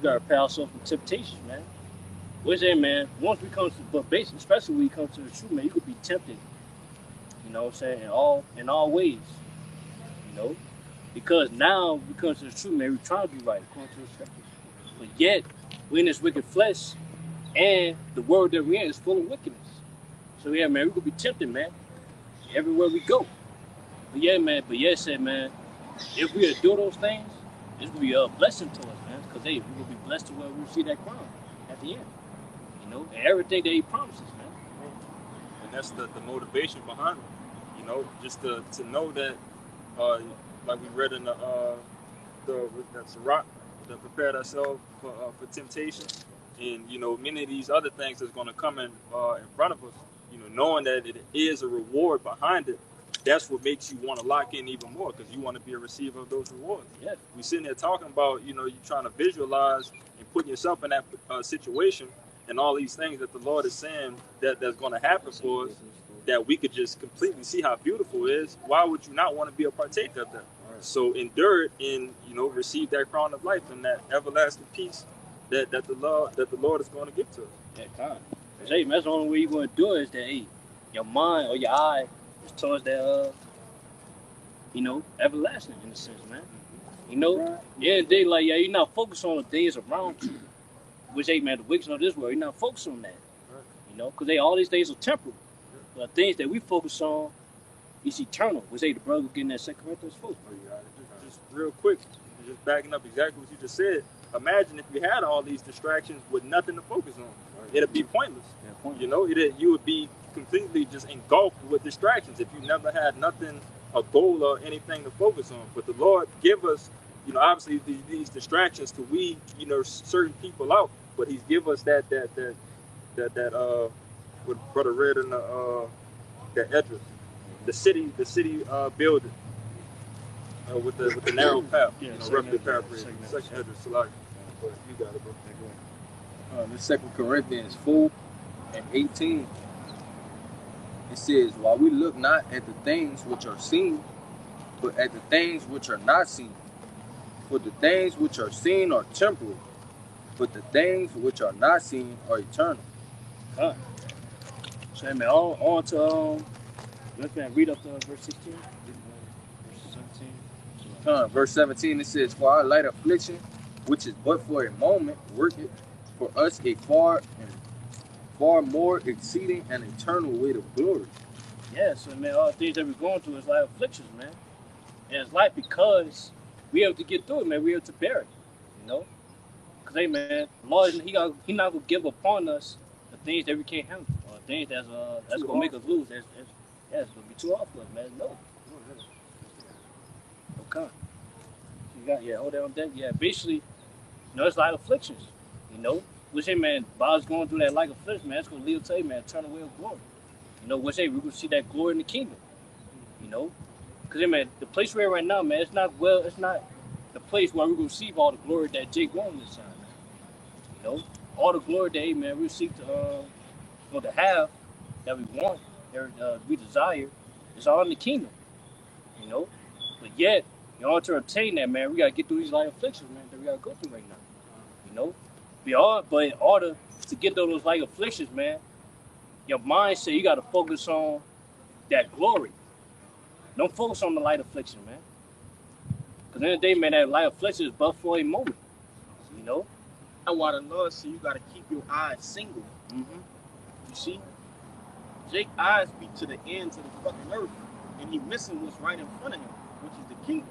got to prepare ourselves from temptations, man. What's that, man? Once we come to, but basically, especially when you come to the truth, man, you could be tempted. You know what I'm saying? In all ways. Because now we come to the truth, man, we're trying to be right according to the scriptures. But yet, we're in this wicked flesh, and the world that we're in is full of wickedness. So yeah, man, we could be tempted, man, everywhere we go. But yeah, man, said, man, if we do those things, it's gonna be a blessing to us, man. Because hey, we're gonna be blessed to where we see that crown at the end. And everything that he promises, man. And that's the motivation behind it. Just to know that, like we read in the Sirach, that prepared ourselves for temptation, and many of these other things that's going to come in front of us. Knowing that it is a reward behind it, that's what makes you want to lock in even more, because you want to be a receiver of those rewards. Yeah, we sitting there talking about you trying to visualize and put yourself in that situation, and all these things that the Lord is saying that's going to happen for us, that we could just completely see how beautiful it is. Why would you not want to be a partaker of that? Right. So endure it and receive that crown of life and that everlasting peace that the Lord is going to give to us. Yeah, God. Hey, that's the only way you're going to do it is that, hey, your mind or your eye is towards that, everlasting in a sense, man. Yeah, they like, you're not focused on the things around you, which, hey, man, the wickedness of this world, you're not focused on that, because all these things are temporal. But the things that we focus on is eternal, which, hey, the brother getting that 2 Corinthians 4. Just real quick, just backing up exactly what you just said. Imagine if you had all these distractions with nothing to focus on. It'd be pointless. You would be completely just engulfed with distractions if you never had nothing, a goal or anything to focus on. But the Lord give us, obviously these distractions to weed, certain people out. But He's give us that what Brother read in that address, the city building with the narrow path. Roughly paraphrasing. Second address, Salaki. But you got it, bro. This 2 Corinthians 4 and 18. It says, while we look not at the things which are seen, but at the things which are not seen. For the things which are seen are temporal, but the things which are not seen are eternal. Huh. So, man, on to, let's read up to verse 16. Verse 17. Verse 17, it says, For our light affliction, which is but for a moment, worketh for us a far more exceeding and eternal weight of glory. Yeah, so, man, all the things that we're going through is like afflictions, man. And it's like because we have to get through it, man. We have to bear it, you know? Because, hey, man, the Lord, he not going to give upon us the things that we can't handle, or things that's going to make us lose. It's going to be too hard for us, man. No. Okay. You got, hold on deck. Yeah, basically, you know, it's like afflictions, you know? Which, hey, man, Bob's going through that like affliction, man. It's going to lead to, man, turn away of glory. You know, which, hey, we're going to see that glory in the kingdom, you know? Because, hey, man, the place we're in right now, man, it's not the place where we're going to receive all the glory that Jake won this time, man. You know? All the glory that, hey, man, we seek to have, that we want, that we desire, it's all in the kingdom, you know? But yet, in order to obtain that, man, we got to get through these light afflictions, man, that we got to go through right now, you know? But in order to get through those light afflictions, man, your mindset, you got to focus on that glory. Don't focus on the light affliction, man. Because at the end of the day, man, that light affliction is but for a moment, you know? That's why the Lord said you got to keep your eyes single. Mm-hmm. You see? Jake's eyes be to the ends of the fucking earth, and he missing what's right in front of him, which is the kingdom.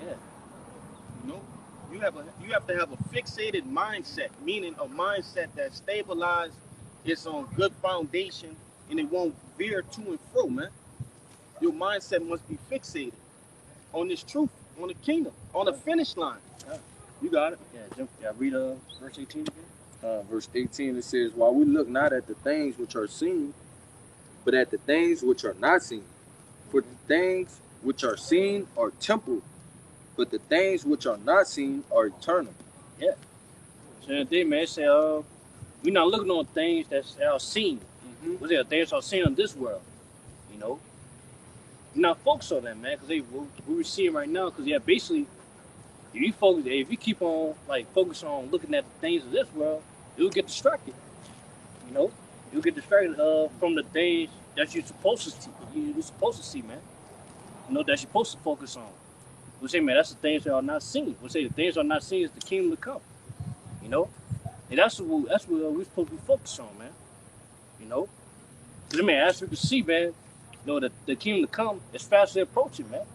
Yeah. You know? You have to have a fixated mindset, meaning a mindset that stabilized, it's on good foundation, and it won't veer to and fro, man. Your mindset must be fixated on this truth, on the kingdom, on the finish line. Yeah. You got it. Yeah, read verse 18 again. Verse 18, it says, While we look not at the things which are seen, but at the things which are not seen. For the things which are seen are temporal, but the things which are not seen are eternal. Yeah. So the day, man, say, we're not looking on things that are seen. Mm-hmm. What's that? Things are seen in this world, you know? You're not focused on that, man, because we're seeing right now, because, basically, if you keep on, like, focus on looking at the things of this world, you'll get distracted, you know? You'll get distracted from the things that you're supposed to see, man. You know, that you're supposed to focus on. We say, man, that's the things that are not seen. We say the things that are not seen is the kingdom to come. You know? And that's what we're supposed to be focused on, man. You know? Because, man, as we can see, man, you know, the kingdom to come is fastly approaching, man.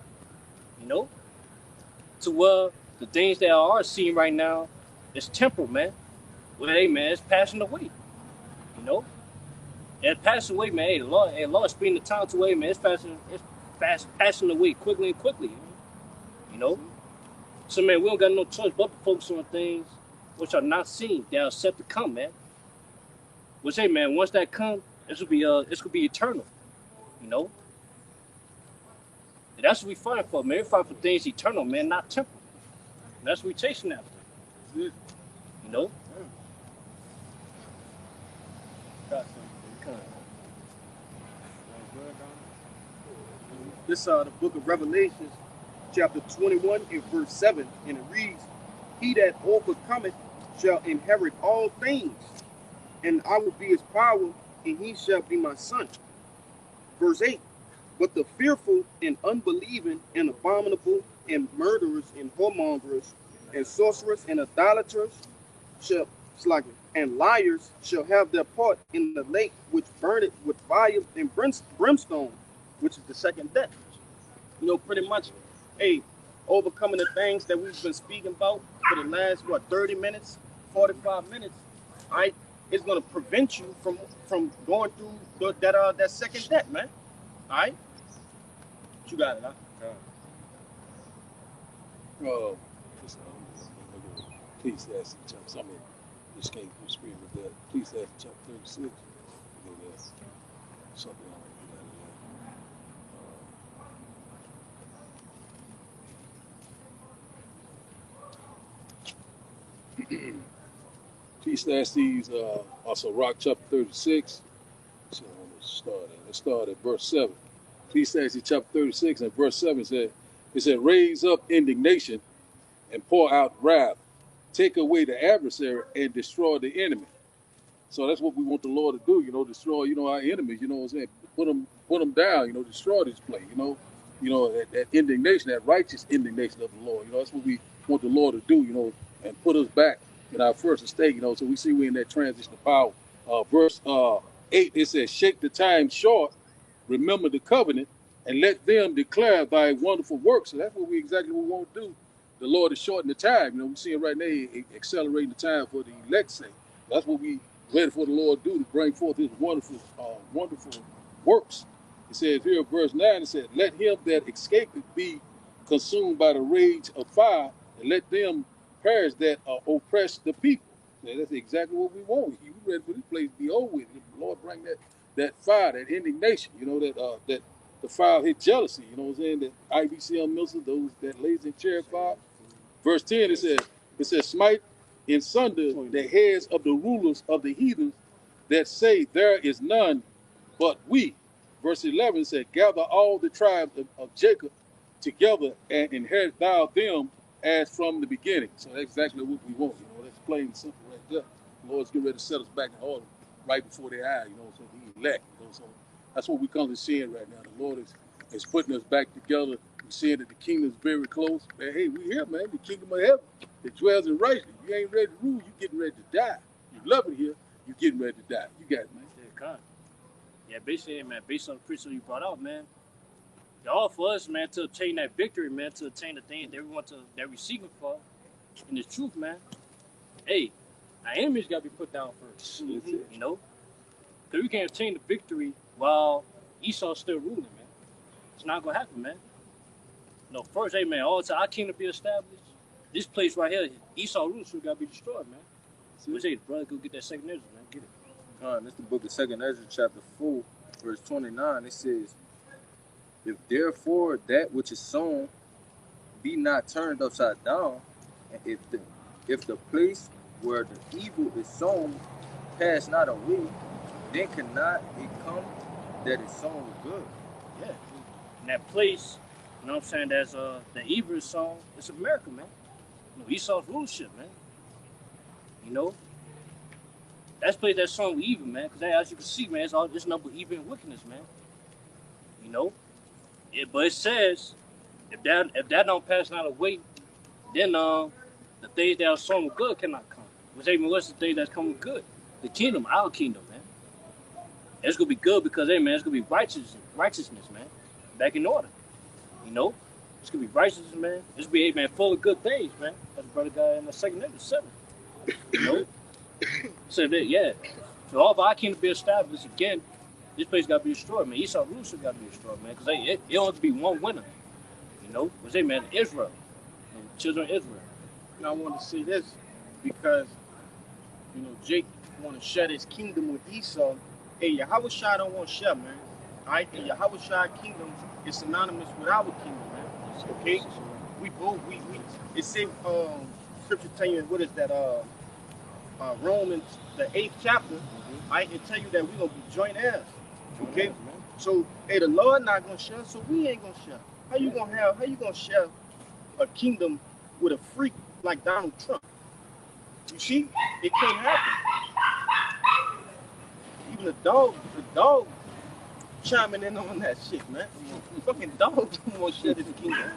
You know? To the things that are seen right now is temporal, man. Well, hey, man, it's passing away. You know? And it's passing away, man. Hey, the Lord speeding the time away, man. It's passing away quickly and quickly. You know? So, man, we don't got no choice but to focus on things which are not seen, that are set to come, man. Which, hey, man, once that comes, it's gonna be eternal. You know? And that's what we fight for, man. We fight for things eternal, man, not temporal. And that's what we chasing after. You know? This the book of Revelations, chapter 21 and verse 7, and it reads, He that overcometh shall inherit all things, and I will be his power, and he shall be my son. Verse 8, But the fearful and unbelieving and abominable and murderers and whoremongers and sorcerers and idolaters and liars shall have their part in the lake which burneth with fire and brimstone, which is the second death. You know, pretty much, overcoming the things that we've been speaking about for the last, 30 minutes, 45 minutes, all right, it's going to prevent you from going through that second death, man. All right? You got it, huh? Please ask the chapter. I mean, just can't go straight with that. Please ask chapter 36. You know, that's something I want to get out of that. Ecclesiastes, also Rock chapter 36. So let's start at verse 7. Ecclesiastes chapter 36 and verse 7 it said, raise up indignation and pour out wrath, take away the adversary, and destroy the enemy. So that's what we want the Lord to do, destroy, our enemies, what I'm saying? Put them down, destroy this place, that indignation, that righteous indignation of the Lord. That's what we want the Lord to do, and put us back in our first estate, so we see we're in that transition of power. Verse 8, it says, shake the time short, remember the covenant, and let them declare thy wonderful works. So that's what we want to do. The Lord is shortening the time. We see it right now, accelerating the time for the elect's sake. That's what we ready for the Lord to do, to bring forth his wonderful works. It says here in verse 9, it says, let him that escapeth be consumed by the rage of fire, and let them perish that oppress the people. So that's exactly what we want. We ready for this place to be over with. The Lord bring that fire, that indignation, that the fire of his jealousy, what I'm saying, that IBCM missiles, those that lays in chariot fire. Verse 10, it says, smite in sunder the heads of the rulers of the heathens that say there is none but we. Verse 11 said, gather all the tribes of Jacob together and inherit thou them as from the beginning. So that's exactly what we want. That's plain and simple right there. The Lord's getting ready to set us back in order right before their eyes, so the elect. So that's what we come to seeing right now. The Lord is putting us back together. We're seeing that the kingdom is very close. Man, hey, we here, man. The kingdom of heaven. It dwells in righteousness. You ain't ready to rule. You getting ready to die. You love it here. You getting ready to die. You got it, man. Yeah, basically, man, based on the principle you brought out, man, all for us, man, to obtain that victory, man, to obtain the thing that we want that we're seeking for, in the truth, man. Hey, our enemies got to be put down first, because we can't obtain the victory while Esau's still ruling, man. It's not gonna happen, man. First, hey, man, all the time our kingdom be established. This place right here, Esau rulership got to be destroyed, man. So say, brother, go get that second Ezra, man. Get it. This is the book of 2nd Ezra, chapter 4, verse 29. It says, if therefore that which is sown be not turned upside down, and if the place where the evil is sown pass not away, then cannot it come that is sown with good. Yeah. In that place, you know what I'm saying, that's the evil is sown, it's America, man. Esau's rulership, man. That's place that's sown with evil, man. Because as you can see, man, it's nothing but evil and wickedness, man. But it says, if that don't pass not away, then the things that are sown with good cannot come. What's the thing that's coming with good? The kingdom, our kingdom, man. It's gonna be good because, hey, man, it's gonna be righteousness, man. Back in order. It's gonna be righteousness, man. It's gonna be, hey, man, full of good things, man. That's the brother guy in the 2nd Ezra 7. So that, yeah. So all of our kingdom be established again. This place got to be destroyed, man. Esau rulership got to be destroyed, man. Because it don't have to be one winner. Because they, man, Israel, children of Israel. And I want to say this because, Jake want to share his kingdom with Esau. Hey, Yahweh Shai don't want to share, man. All right, the Yahweh Shai kingdom is synonymous with our kingdom, man. Okay, we both it say scripture tell you what is that Romans the 8th chapter. I can tell you that we're gonna be joint heirs. Okay, so hey, the Lord not gonna share, so we ain't gonna share. How you gonna share a kingdom with a freak like Donald Trump? You see, it can't happen. Even the dog chiming in on that shit, man. Fucking dog don't want to share this kingdom.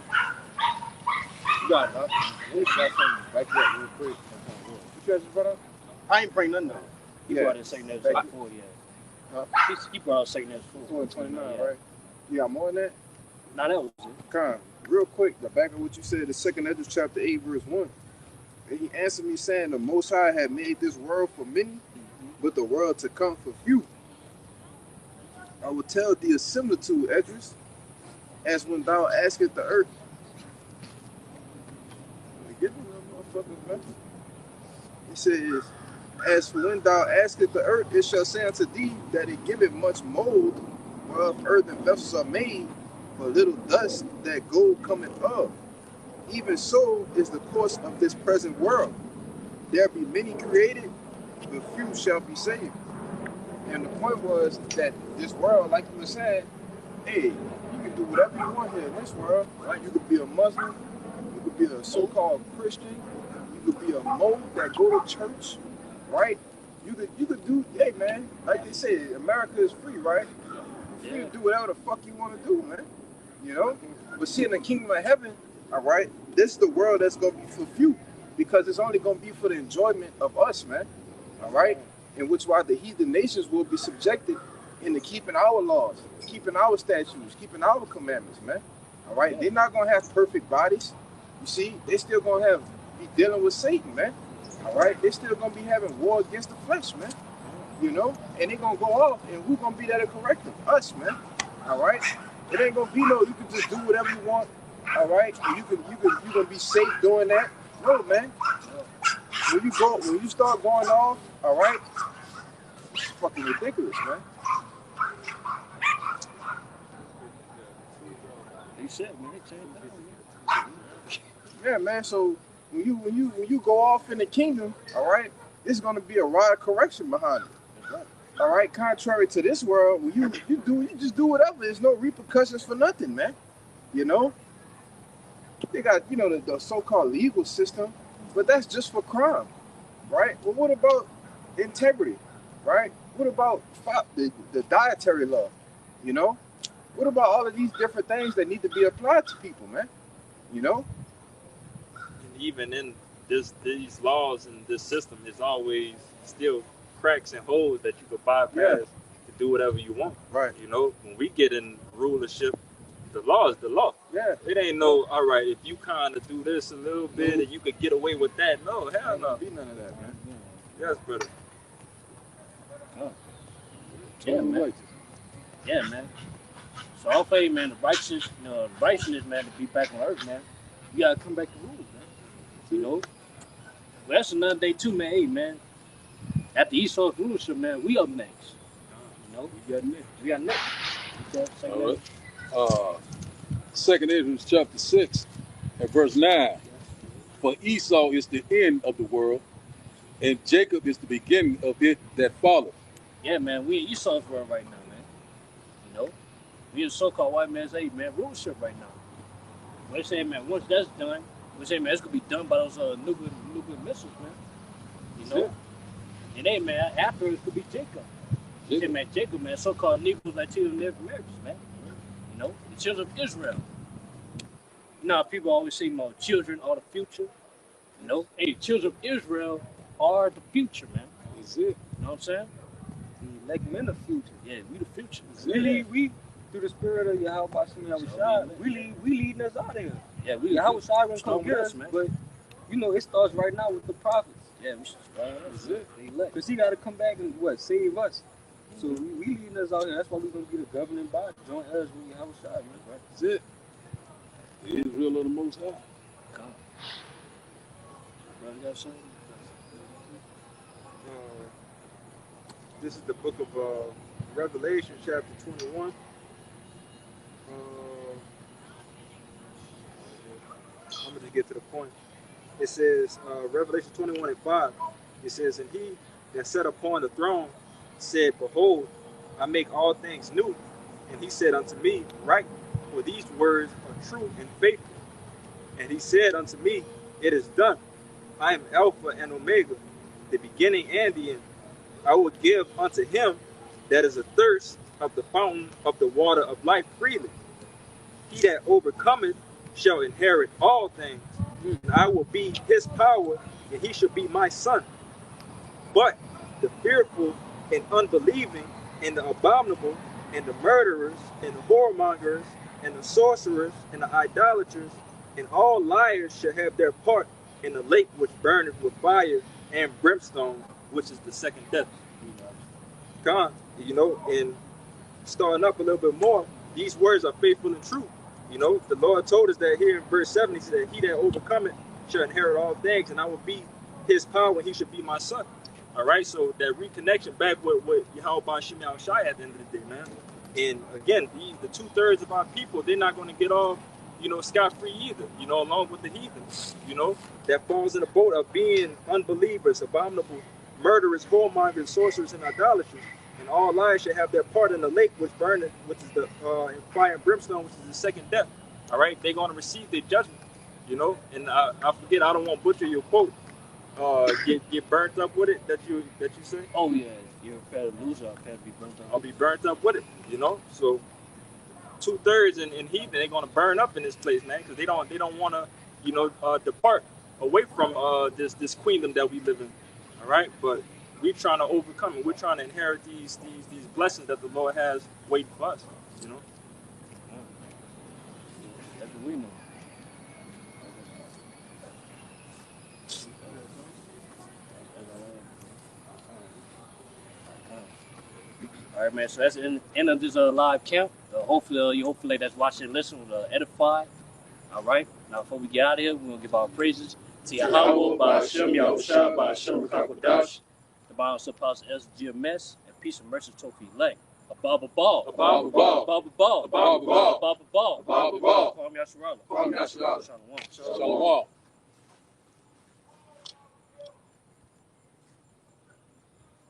You got it, huh? Let me try something back there real quick. What you guys brought up? I ain't bring nothing up. He brought in 2nd Ezra 4, yeah. He brought out 2nd Ezra 4. 29, right? You got more than that? Nah, that was it. Con, real quick, the back of what you said, the 2nd Ezra chapter 8, verse 1. And he answered me saying, the Most High had made this world for many, but the world to come for few. I will tell thee a similitude, Esdras, as when thou askest the earth. Get me that motherfucker, man. He says, as for when thou askest the earth, it shall say unto thee that it giveth much mold, whereof earthen vessels are made, for little dust that gold cometh of. Even so is the course of this present world. There be many created, but few shall be saved. And the point was that this world, like you were saying, hey, you can do whatever you want here in this world, right? You could be a Muslim, you could could be a so-called Christian. You could be a Mo that go to church, right? You could do, hey man, like they say, America is free, right? You're free to do whatever the fuck you want to do, man. You know? But see, in the kingdom of heaven, all right, this is the world that's gonna be for few, because it's only gonna be for the enjoyment of us, man. All right, in which why the heathen nations will be subjected into keeping our laws, keeping our statutes, keeping our commandments, man. All right, they're not gonna have perfect bodies. You see, they still gonna be dealing with Satan, man. All right, they still gonna be having war against the flesh, man. You know, and they're gonna go off, and who's gonna be there to correct them? Us, man. All right, it ain't gonna be no. You can just do whatever you want. All right, and you gonna be safe doing that. No, man. When you start going off, all right, it's fucking ridiculous, man. He said, man, they changed that. Yeah, man. So when you go off in the kingdom, all right, there's gonna be a rod of correction behind it. All right, contrary to this world, when you just do whatever. There's no repercussions for nothing, man. You know, they got the so-called legal system, but that's just for crime, right? Well, what about integrity, right? What about the dietary law? You know, what about all of these different things that need to be applied to people, man? You know, And even in these laws and this system, there's always still cracks and holes that you could bypass to do whatever you want. right? You know, when we get in rulership, the law is the law. Yeah, It ain't no, all right, if you kind of do this a little bit and you could get away with that. No, hell ain't no. gonna be none of that, man. Yes, brother. Yeah, man. Yeah, man. So all faith, man, the righteousness, man, to be back on earth, man. You gotta come back to rule, man. You know? Well, that's another day too, man. Hey, man. After Esau's rulership, man, we up next. You know? We got next. We got next. Okay, All right. 2 Ezra chapter 6 and verse 9. For Esau is the end of the world, and Jacob is the beginning of it that followeth. Yeah, man, we in Esau's world right now, man. You know? We in so-called white man's age, man, rulership right now. They say, man, once that's done, we say, man, it's gonna be done by those nuclear missiles, man. You know? And hey, man, after it could be Jacob. Say, man, Jacob, man, so-called Negroes, Latinos, and Native Americans, man. You know, the children of Israel. You know, people always say, man, children are the future. You know, hey, children of Israel are the future, man. That's it. You know what I'm saying? The elect men of future. Yeah, we the future. We through the spirit of Yahweh Shai, we leading us out of here. Yeah, we Yahweh Shai gonna strong come get with us, man. but you know it starts right now with the prophets. Yeah, we should strong with us. That's it. The elect. Because he got to come back and save us. So we leading us out here. That's why we're gonna be the governing body. Join us with Yahweh Shai, man. Right? That's it. Israel of the Most High. Come. Brother, got something? This is the book of Revelation, chapter 21. I'm going to get to the point. It says, Revelation 21 and 5, it says, And he that sat upon the throne said, Behold, I make all things new. And he said unto me, Write, for these words are true and faithful. And he said unto me, It is done. I am Alpha and Omega, the beginning and the end. I will give unto him that is athirst of the fountain of the water of life freely. He that overcometh shall inherit all things, and I will be his power, and he shall be my son. But the fearful and unbelieving, and the abominable, and the murderers, and the whoremongers, and the sorcerers, and the idolaters, and all liars shall have their part in the lake which burneth with fire and brimstone, which is the second death. God, you know, and starting up a little bit more, these words are faithful and true. You know, the Lord told us that here in verse 7, he said, He that overcometh shall inherit all things, and I will be his power, and he shall be my son. All right, so that reconnection back with Yahweh Shai Shai at the end of the day, man. And again, the 2/3 of our people, they're not going to get off, you know, scot-free either, you know, along with the heathens, you know, that falls in the boat of being unbelievers, abominable, murderers, whoremongers, sorcerers, and idolaters. And all liars shall have their part in the lake which burneth, which is the fire and brimstone, which is the second death. All right, they're going to receive their judgment. you know. And I forget, I don't want to butcher your quote. Get burnt up with it that you say. Oh yeah, you're a better loser. I can't be burnt up. I'll be burnt up with it, you know. So 2/3 in heathen, they're gonna burn up in this place, man, because they don't want to, you know, depart away from this queendom that we live in. All right, but we're trying to overcome it. We're trying to inherit these blessings that the Lord has waiting for us, you know. That's what we know. All right, man. So that's the end of this live camp. Hopefully that's watching and listening will edify. All right. Now, before we get out of here, we're gonna give our praises to Yahweh, Ba'Shem, Yahushua, Ba'Shem, Rakakwadash, the Bible Apostle GMS, and peace and mercy to the elect. Above a ball. Above a ball. Above a ball. Above a ball. Above a ball. Above a ball. Kwame Yasharala. Kwame Yasharala. Shalom. Shalom.